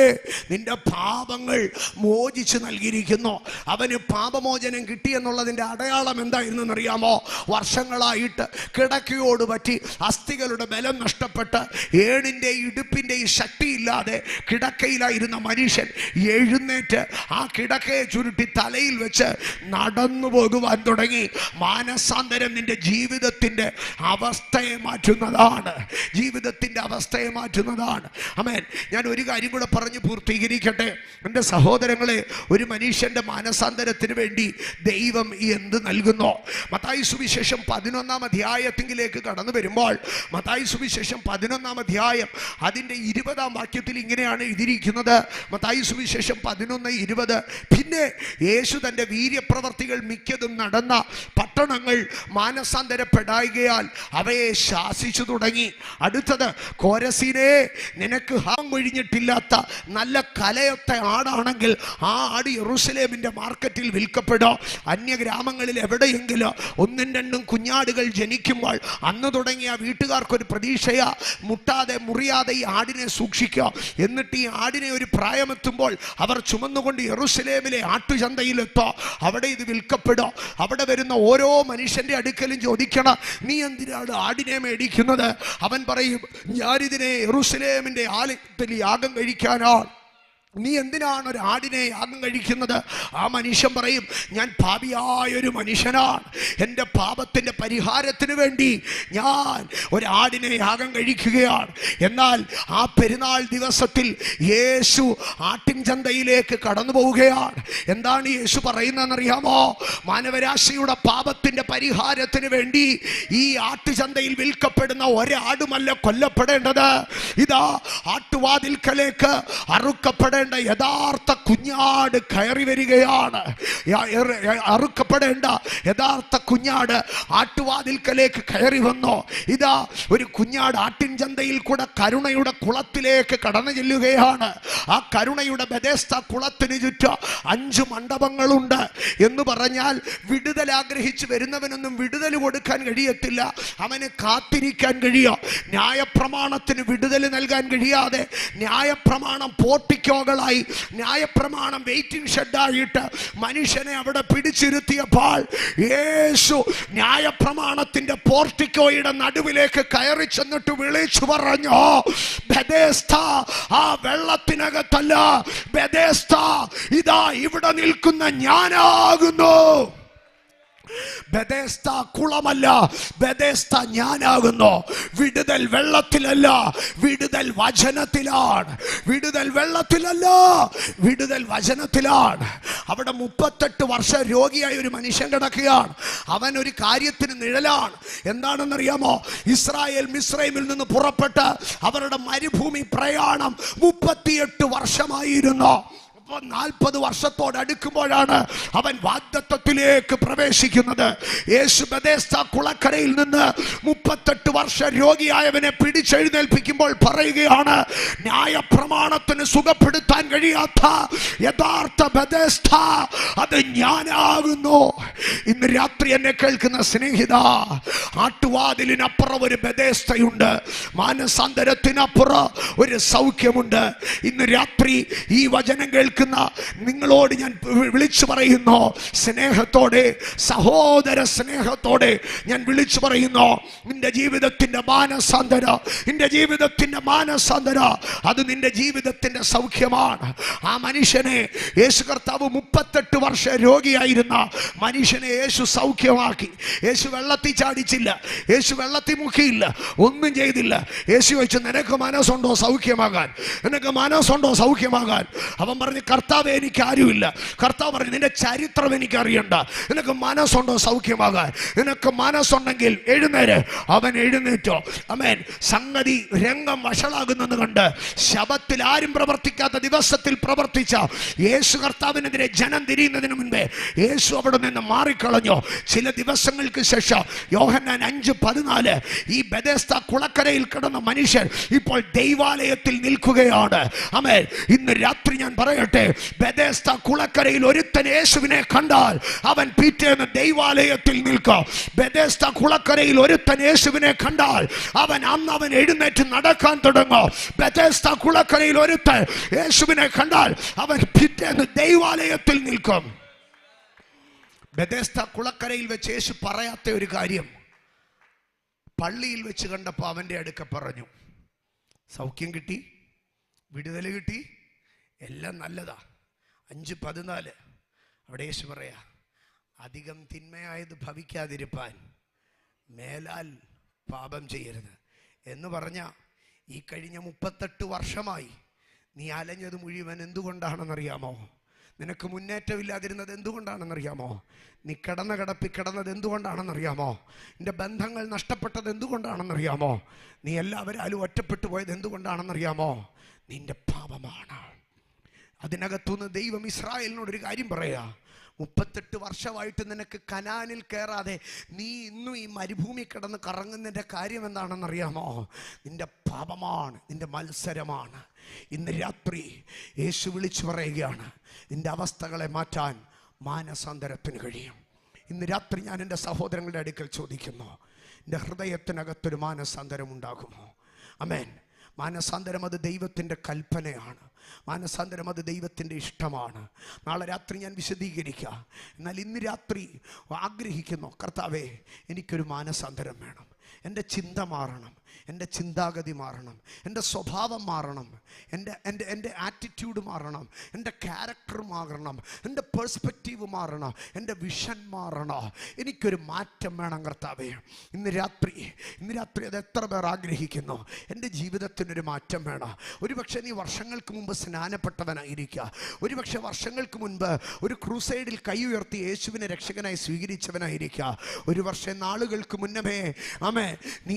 നിന്റെ പാപങ്ങൾ മോചിച്ച് നൽകിയിരിക്കുന്നു. അവന് പാപമോചനം കിട്ടിയെന്നുള്ളതിൻ്റെ അടയാളം എന്തായിരുന്നു അറിയാമോ? വർഷങ്ങളായിട്ട് കിടക്കയോട് പറ്റി അസ്ഥികളുടെ ബലം നഷ്ടപ്പെട്ട് ഏണിൻ്റെ ഇടുപ്പിൻ്റെയും ശക്തിയില്ലാതെ കിടക്കയിലായിരുന്ന മനുഷ്യൻ എഴുന്നേറ്റ് ആ കിടക്കയെ ചുരുട്ടി തലയിൽ വെച്ച് നടന്നു പോകുവാൻ തുടങ്ങി. മാനസാന്തരം നിന്റെ ജീവിതത്തിൻ്റെ അവസ്ഥയെ മാറ്റുന്നതാണ്. ജീവിതത്തിൻ്റെ അവസ്ഥയെ മാറ്റുന്നതാണ്. ആമേൻ. ഞാൻ ഒരു കാര്യം കൂടെ പറഞ്ഞ് പൂർത്തീകരിക്കട്ടെ. എൻ്റെ സഹോദരങ്ങളെ, ഒരു മനുഷ്യൻ്റെ മാനസാന്തരത്തിന് വേണ്ടി ദൈവം എന്ത് നൽകുന്നു? മത്തായി സുവിശേഷം 11-ാം അധ്യായത്തിലേക്ക് കടന്നു വരുമ്പോൾ മത്തായി സുവിശേഷം 11-ാം അധ്യായം അതിൻ്റെ 20-ാം വാക്യത്തിൽ ഇങ്ങനെയാണ് എഴുതിയിരിക്കുന്നത്. മത്തായി സുവിശേഷം 11:20, പിന്നെ യേശു തൻ്റെ വീര്യപ്രവർത്തികൾ മിക്കതും നടന്ന പട്ടണങ്ങൾ മാനസാന്തരപ്പെടായികയാൽ അവയെ ശാസിച്ചു തുടങ്ങി. അടുത്തത്, കോരസീനേ, നിനക്ക് ഒഴിഞ്ഞിട്ടില്ലാത്ത നല്ല കലയൊത്ത ആടാണെങ്കിൽ ആ ആട് യെരൂശലേമിൻ്റെ മാർക്കറ്റിൽ വിൽക്കപ്പെടോ. അന്യഗ്രാമങ്ങളിൽ എവിടെയെങ്കിലും 1-2 കുഞ്ഞാടുകൾ ജനിക്കുമ്പോൾ അന്ന് തുടങ്ങിയ വീട്ടുകാർക്കൊരു പ്രതീക്ഷയാ, മുട്ടാതെ മുറിയാതെ ഈ ആടിനെ സൂക്ഷിക്കുക. എന്നിട്ട് ഈ ആടിനെ ഒരു പ്രായമെത്തുമ്പോൾ അവർ ചുമന്നുകൊണ്ട് യെരൂശലേമിലെ ആട്ടുചന്തയിലെത്തോ. അവിടെ ഇത് വിൽക്കപ്പെടോ. അവിടെ വരുന്ന ഓരോ മനുഷ്യൻ്റെ അടുക്കലും ചോദിക്കണം, നീ എന്തിനാണ് ആടിനെ മേടിക്കുന്നത്? അവൻ പറയും, ഞാനിതിനെ യെരൂശലേമിൻ്റെ ആലയത്തിൽ യാഗം കഴിക്കാനാണ്. നീ എന്തിനാണ് ഒരു ആടിനെ യാഗം കഴിക്കുന്നത്? ആ മനുഷ്യൻ പറയും, ഞാൻ പാപിയായൊരു മനുഷ്യനാണ്, എൻ്റെ പാപത്തിൻ്റെ പരിഹാരത്തിന് വേണ്ടി ഞാൻ ഒരു ആടിനെ യാഗം കഴിക്കുകയാണ്. എന്നാൽ ആ പെരുന്നാൾ ദിവസത്തിൽ യേശു ആട്ടിൻ ചന്തയിലേക്ക് കടന്നു പോവുകയാണ്. എന്താണ് യേശു പറയുന്നതെന്നറിയാമോ? മാനവരാശിയുടെ പാപത്തിൻ്റെ പരിഹാരത്തിന് വേണ്ടി ഈ ആട്ടുചന്തയിൽ വിൽക്കപ്പെടുന്ന ഒരാടുമല്ല കൊല്ലപ്പെടേണ്ടത്. ഇതാ ആട്ടുവാതിൽക്കലേക്ക് അറുക്കപ്പെടേണ്ട യഥാർത്ഥ കുഞ്ഞാട് കയറി വരികയാണ്. അറുക്കപ്പെടേണ്ട യഥാർത്ഥ കുഞ്ഞാട് ആട്ടുവാതിൽക്കലേക്ക് കയറി വന്നു. ഇതാ ഒരു കുഞ്ഞാട് ആട്ടിൻ ചന്തയിൽ കൂടെ കരുണയുടെ കുളത്തിലേക്ക് കടന്നു ചെല്ലുകയാണ്. ആ കരുണയുടെ ബെഥെസ്ദ കുളത്തിന് ചുറ്റും 5 മണ്ഡപങ്ങളുണ്ട്. എന്ന് പറഞ്ഞാൽ വിടുതൽ ആഗ്രഹിച്ച് വരുന്നവനൊന്നും വിടുതൽ കൊടുക്കാൻ കഴിയത്തില്ല. അവന് കാത്തിരിക്കാൻ കഴിയും. ന്യായപ്രമാണത്തിന് വിടുതൽ നൽകാൻ കഴിയാതെ ന്യായപ്രമാണം പോർട്ടിക്കോകളായി, ന്യായപ്രമാണം വെയിറ്റിംഗ് ഷെഡായിട്ട് മനുഷ്യനെ അവിടെ പിടിച്ചിരുത്തിയപ്പോൾ യേശു ന്യായപ്രമാണത്തിന്റെ പോർട്ടിക്കോയുടെ നടുവിലേക്ക് കയറി ചെന്നിട്ട് വിളിച്ചു പറഞ്ഞു, ബെഥെസ്ദ ആ വെള്ളത്തിനകത്തല്ല, ബെഥെസ്ദ ഇതാ ഇവിടെ നിൽക്കുന്ന ഞാനാകുന്നു. ബെഥെസ്ദ കുളമല്ല, ബെഥെസ്ദ ഞാനാകുന്നു. വിടുതൽ വെള്ളത്തിലല്ല, വിടുതൽ വചനത്തിലാണ്. വിടുതൽ വെള്ളത്തിലല്ല, വിടുതൽ വചനത്തിലാണ്. അവിടെ 38 വർഷം രോഗിയായ ഒരു മനുഷ്യൻ കിടക്കുകയാണ്. അവൻ ഒരു കാര്യത്തിന് നിഴലാണ്. എന്താണെന്നറിയാമോ? ഇസ്രായേൽ മിസ്രൈമിൽ നിന്ന് പുറപ്പെട്ട് അവരുടെ മരുഭൂമി പ്രയാണം 38 വർഷമായിരുന്നു. 40 വർഷത്തോടടുക്കുമ്പോഴാണ് അവൻ വാഗ്ദത്തത്തിലേക്ക് പ്രവേശിക്കുന്നത്. യേശു ബെഥെസ്ദ കുളക്കരയിൽ നിന്ന് 38 വർഷം രോഗിയായവനെ പിടിച്ചെഴുന്നേൽപ്പിക്കുമ്പോൾ പറയുകയാണ്, ന്യായപ്രമാണത്തിന് സുഖപ്പെടുത്താൻ കഴിയാത്ത യഥാർത്ഥ ബെഥെസ്ദ അത് ഞാനാകുന്നു. ഇന്ന് രാത്രി എന്നെ കേൾക്കുന്ന സ്നേഹിത, ആട്ടുവാതിലിനപ്പുറം ഒരു ബെഥെസ്ദയുണ്ട്. മാനസാന്തരത്തിനപ്പുറം ഒരു സൗഖ്യമുണ്ട്. ഇന്ന് രാത്രി ഈ വചനം കേൾക്കുന്ന നിങ്ങളോട് ഞാൻ വിളിച്ചു പറയുന്നു, സ്നേഹത്തോടെ, സഹോദര സ്നേഹത്തോടെ ഞാൻ വിളിച്ചു പറയുന്നു, നിന്റെ ജീവിതത്തിന്റെ മാനസാന്തര, നിന്റെ ജീവിതത്തിന്റെ മാനസാന്തര അത് നിന്റെ ജീവിതത്തിന്റെ സൗഖ്യമാണ്. ആ മനുഷ്യനെ യേശു കർത്താവ് 38 വർഷം രോഗിയായിരുന്ന മനുഷ്യനെ യേശു സൗഖ്യമാക്കി. യേശു വെള്ളത്തിൽ ചാടിച്ചില്ല, യേശു വെള്ളത്തിൽ മുക്കിയില്ല, ഒന്നും ചെയ്തില്ല. യേശു ചോദിച്ചു, നിനക്ക് മനസ്സുണ്ടോ സൗഖ്യമാകാൻ? നിനക്ക് മനസ്സുണ്ടോ സൗഖ്യമാകാൻ? അവൻ പറഞ്ഞു, കർത്താവേ എനിക്ക് ആരുമില്ല. കർത്താവ് പറഞ്ഞു, നിന്റെ ചരിത്രം എനിക്ക് അറിയണ്ട, നിനക്ക് മനസ്സുണ്ടോ സൗഖ്യമാകാൻ? നിനക്ക് മനസ്സുണ്ടെങ്കിൽ എഴുന്നേര്. അവൻ എഴുന്നേറ്റോ. ആമേൻ. സംഗതി രംഗം വഷളാകുന്നെന്ന് കണ്ട് ശബത്തിൽ ആരും പ്രവർത്തിക്കാത്ത ദിവസത്തിൽ പ്രവർത്തിച്ച യേശു കർത്താവിനെതിരെ ജനം തിരിയുന്നതിന് മുൻപേ യേശു അവിടെ നിന്ന് മാറിക്കളഞ്ഞു. ചില ദിവസങ്ങൾക്ക് ശേഷം യോഹന്നാൻ 5:14 ഈ ബെഥെസ്ദ കുളക്കരയിൽ കിടന്ന മനുഷ്യൻ ഇപ്പോൾ ദൈവാലയത്തിൽ നിൽക്കുകയാണ്. ആമേൻ. ഇന്ന് രാത്രി ഞാൻ പറയട്ടെ, ബെഥെസ്ദ കുളക്കരയിൽ ഒരുത്തൻ യേശുവിനെ കണ്ടാൽ അവൻ പിറ്റേന്ന് ദൈവാലയത്തിൽ നിൽക്കും. ബെഥെസ്ദ കുളക്കരയിൽ ഒരുത്തൻ യേശുവിനെ കണ്ടാൽ അവൻ എഴുന്നേറ്റ് നടക്കാൻ തുടങ്ങും. ബെഥെസ്ദ കുളക്കരയിൽ ഒരുത്തൻ യേശുവിനെ കണ്ടാൽ അവൻ പിറ്റേന്ന് ദൈവാലയത്തിൽ നിൽക്കും. ബെഥെസ്ദ കുളക്കരയിൽ വെച്ച് യേശു പറയാത്ത ഒരു കാര്യം പള്ളിയിൽ വെച്ച് കണ്ടപ്പോൾ അവൻ്റെ അടുക്ക പറഞ്ഞു. സൗഖ്യം കിട്ടി, വിടുതൽ കിട്ടി, എല്ലാം നല്ലതാ. 5:14 അവിടെ യേശു പറയാ, അധികം തിന്മയായത് ഭവിക്കാതിരിപ്പാൻ മേലാൽ പാപം ചെയ്യരുത് എന്ന് പറഞ്ഞ ഈ കഴിഞ്ഞ 38 വർഷമായി നീ അലഞ്ഞത് മുഴുവൻ എന്തുകൊണ്ടാണെന്നറിയാമോ? നിനക്ക് മുന്നേറ്റമില്ലാതിരുന്നത് എന്തുകൊണ്ടാണെന്നറിയാമോ? നീ കിടന്നത് എന്തുകൊണ്ടാണെന്നറിയാമോ? നിന്റെ ബന്ധങ്ങൾ നഷ്ടപ്പെട്ടത് എന്തുകൊണ്ടാണെന്നറിയാമോ? നീ എല്ലാവരും ഒറ്റപ്പെട്ടു പോയത് എന്തുകൊണ്ടാണെന്നറിയാമോ? നിന്റെ പാപമാണ്. അതിനകത്തുനിന്ന് ദൈവം ഇസ്രായേലിനോടൊരു കാര്യം പറയാ, 38 വർഷമായിട്ട് നിനക്ക് കനാനിൽ കയറാതെ നീ ഇന്നും ഈ മരുഭൂമി കിടന്ന് കറങ്ങുന്നതിൻ്റെ കാര്യം എന്താണെന്നറിയാമോ? നിന്റെ പാപമാണ്, നിന്റെ മത്സരമാണ്. ഇന്ന് രാത്രി യേശു വിളിച്ചു പറയുകയാണ്, നിന്റെ അവസ്ഥകളെ മാറ്റാൻ മാനസാന്തരത്തിന് കഴിയും. ഇന്ന് രാത്രി ഞാൻ എൻ്റെ സഹോദരങ്ങളുടെ അടുക്കൽ ചോദിക്കുന്നു, എൻ്റെ ഹൃദയത്തിനകത്തൊരു മാനസാന്തരം ഉണ്ടാകുമോ? ആമേൻ. മാനസാന്തരം അത് ദൈവത്തിൻ്റെ കൽപ്പനയാണ്. മാനസാന്തരം അത് ദൈവത്തിൻ്റെ ഇഷ്ടമാണ്. നാളെ രാത്രി ഞാൻ വിശദീകരിക്കാം. എന്നാൽ ഇന്ന് രാത്രി ആഗ്രഹിക്കുന്നു, കർത്താവേ എനിക്കൊരു മാനസാന്തരം വേണം. എൻ്റെ ചിന്ത മാറണം, എൻ്റെ ചിന്താഗതി മാറണം, എൻ്റെ സ്വഭാവം മാറണം, എൻ്റെ ആറ്റിറ്റ്യൂഡ് മാറണം, എൻ്റെ ക്യാരക്ടർ മാറണം, എൻ്റെ പെർസ്പെക്റ്റീവ് മാറണം, എൻ്റെ വിഷൻ മാറണം. എനിക്കൊരു മാറ്റം വേണം കർത്താവേ. ഇന്ന് രാത്രി അത് എത്ര പേർ ആഗ്രഹിക്കുന്നു? എൻ്റെ ജീവിതത്തിനൊരു മാറ്റം വേണം. ഒരുപക്ഷെ നീ വർഷങ്ങൾക്ക് മുമ്പ് സ്നാനപ്പെട്ടവനായിരിക്കുക, ഒരുപക്ഷെ വർഷങ്ങൾക്ക് മുൻപ് ഒരു ക്രൂസൈഡിൽ കൈ ഉയർത്തി യേശുവിനെ രക്ഷകനായി സ്വീകരിച്ചവനായിരിക്കുക, ഒരു വർഷം നാളുകൾക്ക് മുന്നമേ ആമേ നീ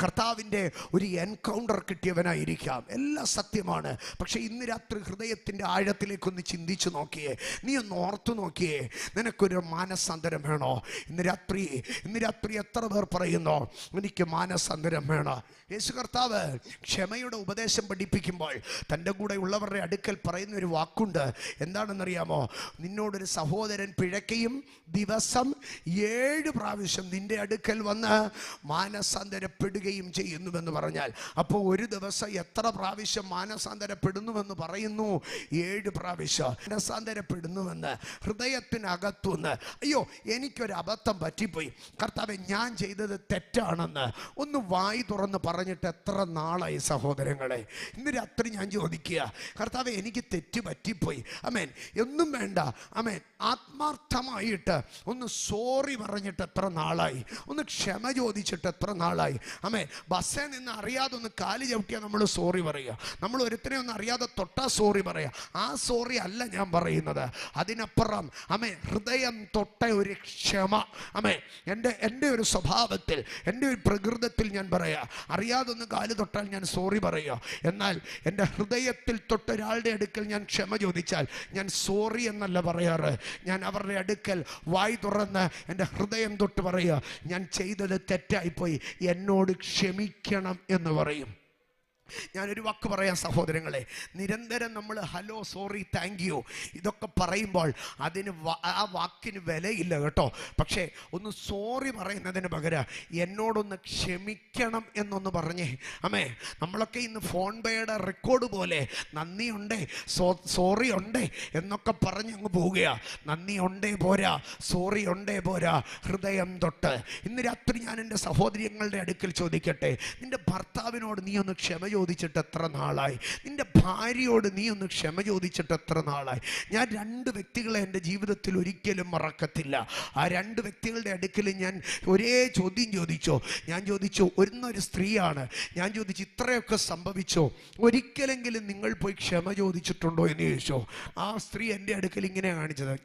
കർത്താവിൻ്റെ ഒരു എൻകൗണ്ടർ കിട്ടിയവനായിരിക്കാം. എല്ലാം സത്യമാണ്. പക്ഷേ ഇന്ന് രാത്രി ഹൃദയത്തിൻ്റെ ആഴത്തിലേക്കൊന്ന് ചിന്തിച്ചു നോക്കിയേ, നീ ഒന്ന് ഓർത്തു നോക്കിയേ, നിനക്കൊരു മാനസാന്തരം വേണോ? ഇന്ന് രാത്രി എത്ര പേർ പറയുന്നു എനിക്ക് മാനസാന്തരം വേണം? യേശു കർത്താവ് ക്ഷമയുടെ ഉപദേശം പഠിപ്പിക്കുമ്പോൾ തൻ്റെ കൂടെ ഉള്ളവരുടെ അടുക്കൽ പറയുന്ന ഒരു വാക്കുണ്ട്. എന്താണെന്നറിയാമോ? നിന്നോടൊരു സഹോദരൻ പിഴയ്ക്കുകയും ദിവസം 7 പ്രാവശ്യം നിന്റെ അടുക്കൽ വന്ന് മാനസാന്തരപ്പെടുകയും ചെയ്യുന്നുവെന്ന് പറഞ്ഞാൽ, അപ്പോൾ ഒരു ദിവസം എത്ര പ്രാവശ്യം മാനസാന്തരപ്പെടുന്നുവെന്ന് പറയുന്നു? 7 പ്രാവശ്യം മാനസാന്തരപ്പെടുന്നുവെന്ന്. ഹൃദയത്തിനകത്തുനിന്ന് അയ്യോ എനിക്കൊരു അബദ്ധം പറ്റിപ്പോയി, കർത്താവേ ഞാൻ ചെയ്തത് തെറ്റാണെന്ന് ഒന്ന് വായി തുറന്ന് പറഞ്ഞിട്ട് എത്ര നാളായി സഹോദരങ്ങളെ? ഇന്ന് രാത്രി ഞാൻ ചോദിക്കുക, കർത്താവേ എനിക്ക് തെറ്റ് പറ്റിപ്പോയി, അമേൻ, ഒന്നും വേണ്ട, അമേൻ, ആത്മാർത്ഥമായിട്ട് ഒന്ന് സോറി പറഞ്ഞിട്ട് എത്ര നാളായി? ഒന്ന് ക്ഷമ ചോദിച്ചിട്ട് എത്ര നാളായി? അമേൻ. ബസ്സിൽ നിന്ന് അറിയാതെ ഒന്ന് കാല് ചവിട്ടിയാൽ നമ്മൾ സോറി പറയുക, നമ്മൾ ഒരുത്തനെ ഒന്ന് അറിയാതെ തൊട്ടാൽ സോറി പറയുക. ആ സോറി അല്ല ഞാൻ പറയുന്നത്, അതിനപ്പുറം അമേ ഹൃദയം തൊട്ട ഒരു ക്ഷമ. അമേ എൻ്റെ ഒരു സ്വഭാവത്തിൽ, എൻ്റെ ഒരു പ്രകൃതത്തിൽ ഞാൻ പറയാ, അറിയാതെ ഒന്ന് കാല് തൊട്ടാൽ ഞാൻ സോറി പറയുക. എന്നാൽ എൻ്റെ ഹൃദയത്തിൽ തൊട്ടൊരാളുടെ അടുക്കൽ ഞാൻ ക്ഷമ ചോദിച്ചാൽ ഞാൻ സോറി എന്നല്ല പറയാറ്, ഞാൻ അവരുടെ അടുക്കൽ വായി തുറന്ന് എൻ്റെ ഹൃദയം തൊട്ട് പറയുക, ഞാൻ ചെയ്തത് തെറ്റായിപ്പോയി, എന്നോട് ക്ഷമിക്കണം എന്ന് പറയും. ഞാനൊരു വാക്ക് പറയാം സഹോദരങ്ങളെ, നിരന്തരം നമ്മൾ ഹലോ, സോറി, താങ്ക് യു ഇതൊക്കെ പറയുമ്പോൾ അതിന് ആ വാക്കിന് വിലയില്ല കേട്ടോ. പക്ഷേ ഒന്ന് സോറി പറയുന്നതിന് പകരം എന്നോടൊന്ന് ക്ഷമിക്കണം എന്നൊന്ന് പറഞ്ഞേ. അമ്മേ, നമ്മളൊക്കെ ഇന്ന് ഫോൺ പേയുടെ റെക്കോർഡ് പോലെ നന്ദി ഉണ്ടേ, സോറി ഉണ്ടേ എന്നൊക്കെ പറഞ്ഞ് അങ്ങ് പോവുകയാണ്. നന്ദി ഉണ്ടേ പോരാ, സോറി ഉണ്ടേ പോരാ, ഹൃദയം തൊട്ട്. ഇന്ന് രാത്രി ഞാൻ എൻ്റെ സഹോദരങ്ങളുടെ അടുക്കൽ ചോദിക്കട്ടെ, നിൻ്റെ ഭർത്താവിനോട് നീ ഒന്ന് ക്ഷമ ചോദിച്ചിട്ട് എത്ര നാളായി? നിന്റെ ഭാര്യയോട് നീ ഒന്ന് ക്ഷമ ചോദിച്ചിട്ട് എത്ര നാളായി? ഞാൻ 2 വ്യക്തികളെ എൻ്റെ ജീവിതത്തിൽ ഒരിക്കലും മറക്കത്തില്ല. ആ 2 വ്യക്തികളുടെ അടുക്കൽ ഞാൻ ഒരേ ചോദ്യം ചോദിച്ചോ. ഞാൻ ചോദിച്ചു, ഒരു സ്ത്രീയാണ്. ഞാൻ ചോദിച്ചു, ഇത്രയൊക്കെ സംഭവിച്ചോ, ഒരിക്കലെങ്കിലും നിങ്ങൾ പോയി ക്ഷമ ചോദിച്ചിട്ടുണ്ടോ എന്ന് ചോദിച്ചോ. ആ സ്ത്രീ എൻ്റെ അടുക്കൽ ഇങ്ങനെ കാണിച്ചത്,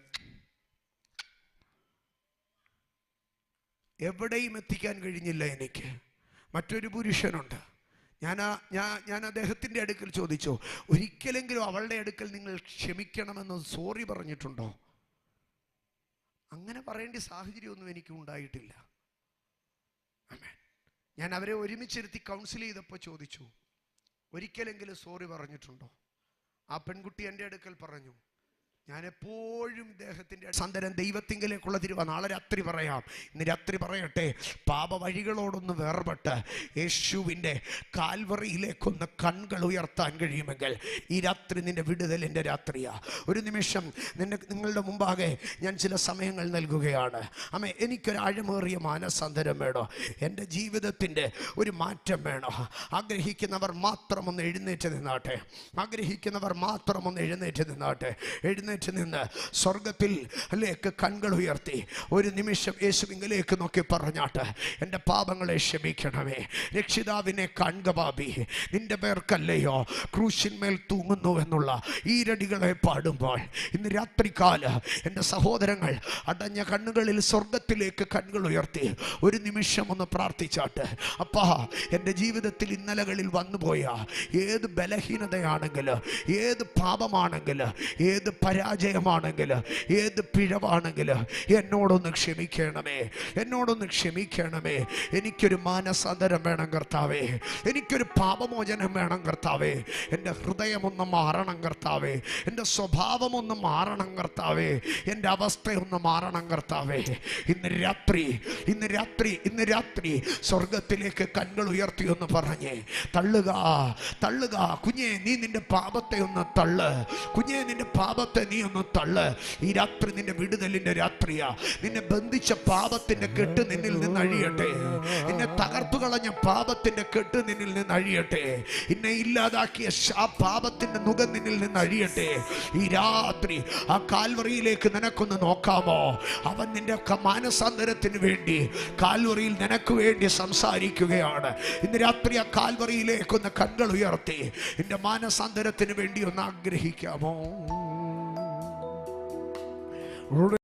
എവിടെയും എത്തിക്കാൻ കഴിഞ്ഞില്ല എനിക്ക്. മറ്റൊരു പുരുഷനുണ്ട്, ഞാൻ അദ്ദേഹത്തിൻ്റെ അടുക്കൽ ചോദിച്ചു, ഒരിക്കലെങ്കിലും അവളുടെ അടുക്കൽ നിങ്ങൾ ക്ഷമിക്കണമെന്ന് സോറി പറഞ്ഞിട്ടുണ്ടോ? അങ്ങനെ പറയേണ്ട സാഹചര്യമൊന്നും എനിക്ക് ഉണ്ടായിട്ടില്ല. ഞാൻ അവരെ ഒരുമിച്ചിരുത്തി കൗൺസിൽ ചെയ്തപ്പോൾ ചോദിച്ചു, ഒരിക്കലെങ്കിലും സോറി പറഞ്ഞിട്ടുണ്ടോ? ആ പെൺകുട്ടി എൻ്റെ അടുക്കൽ പറഞ്ഞു, ഞാൻ എപ്പോഴും ഇദ്ദേഹത്തിൻ്റെ സന്തരം ദൈവത്തിങ്കിലേക്കുള്ള തിരുവ നാളെ രാത്രി പറയാം. ഇന്ന് രാത്രി പറയട്ടെ, പാപ വഴികളോടൊന്ന് വേർപെട്ട് യേശുവിൻ്റെ കാൽവറിയിലേക്കൊന്ന് കണ്ണുകൾ ഉയർത്താൻ കഴിയുമെങ്കിൽ ഈ രാത്രി നിന്റെ വിടുതലിൻ്റെ രാത്രിയാ. ഒരു നിമിഷം നിങ്ങളുടെ മുമ്പാകെ ഞാൻ ചില സമയങ്ങൾ നൽകുകയാണ്. അമ്മേ, എനിക്കൊരു ആഴമേറിയ മാനസാന്തരം വേണോ? എൻ്റെ ജീവിതത്തിൻ്റെ ഒരു മാറ്റം വേണോ? ആഗ്രഹിക്കുന്നവർ മാത്രം ഒന്ന് എഴുന്നേറ്റ് നിന്നാട്ടെ. ആഗ്രഹിക്കുന്നവർ മാത്രം ഒന്ന് എഴുന്നേറ്റ് നിന്നാട്ടെ. എഴുന്നേറ്റ് നിന്ന് സ്വർഗത്തിൽ ലേക്ക് കണ്ണുകൾ ഉയർത്തി ഒരു നിമിഷം യേശുവിലേക്ക് നോക്കി പറഞ്ഞാട്ട്, എൻ്റെ പാപങ്ങളെ ക്ഷമിക്കണമേ. രക്ഷിതാവിനെ കാണുക പാപി, നിന്റെ പേർക്കല്ലയോ ക്രൂശിന്മേൽ തൂങ്ങുന്നു എന്നുള്ള ഈരടികളെ പാടുമ്പോൾ ഇന്ന് രാത്രികാല എൻ്റെ സഹോദരങ്ങൾ അടഞ്ഞ കണ്ണുകളിൽ സ്വർഗത്തിലേക്ക് കണ്ണുകൾ ഉയർത്തി ഒരു നിമിഷം ഒന്ന് പ്രാർത്ഥിച്ചാട്ട്, അപ്പാ, എൻ്റെ ജീവിതത്തിൽ ഇന്നലകളിൽ വന്നുപോയ ഏത് ബലഹീനതയാണെങ്കിൽ, ഏത് പാപമാണെങ്കിൽ, ഏത് പരാജയമാണെങ്കിൽ, ഏത് പിഴവാണെങ്കിൽ എന്നോടൊന്ന് ക്ഷമിക്കണമേ, എന്നോടൊന്ന് ക്ഷമിക്കണമേ. എനിക്കൊരു മാനസാന്തരം വേണം കർത്താവേ, എനിക്കൊരു പാപമോചനം വേണം കർത്താവേ. എൻ്റെ ഹൃദയമൊന്ന് മാറണം കർത്താവേ, എൻ്റെ സ്വഭാവമൊന്ന് മാറണം കർത്താവേ, എൻ്റെ അവസ്ഥയൊന്ന് മാറണം കർത്താവേ. ഇന്ന് രാത്രി സ്വർഗത്തിലേക്ക് കണ്ണുകൾ ഉയർത്തി ഒന്ന് പറഞ്ഞേ, തള്ളുക തള്ളുക കുഞ്ഞേ, നീ നിന്റെ പാപത്തെ ഒന്ന് തള്ള്. കുഞ്ഞേ, നിന്റെ പാപത്തെ നീ ഒന്ന് തള്ള്. ഈ രാത്രി നിന്റെ വിടുതലിന്റെ രാത്രിയാ. നിന്നെ ബന്ധിച്ച പാപത്തിന്റെ കെട്ട് നിന്നിൽ നിന്ന് അഴിയട്ടെ. നിന്നെ തകർത്തു കളഞ്ഞ പാപത്തിന്റെ കെട്ട് നിന്നിൽ നിന്ന് അഴിയട്ടെ. നിന്നെ ഇല്ലാതാക്കിയ ആ പാപത്തിന്റെ നുകം നിന്നിൽ നിന്ന് അഴിയട്ടെ. ഈ രാത്രി ആ കാൽവറിയിലേക്ക് നിനക്കൊന്ന് നോക്കാമോ? അവൻ നിന്റെ മാനസാന്തരത്തിന് വേണ്ടി കാൽവറിയിൽ നിനക്ക് വേണ്ടി സംസാരിക്കുകയാണ്. ഇന്ന് രാത്രി ആ കാൽവറിയിലേക്കൊന്ന് കണ്ണുകൾ ഉയർത്തി നിന്റെ മാനസാന്തരത്തിന് വേണ്ടി ഒന്ന് ആഗ്രഹിക്കാമോ?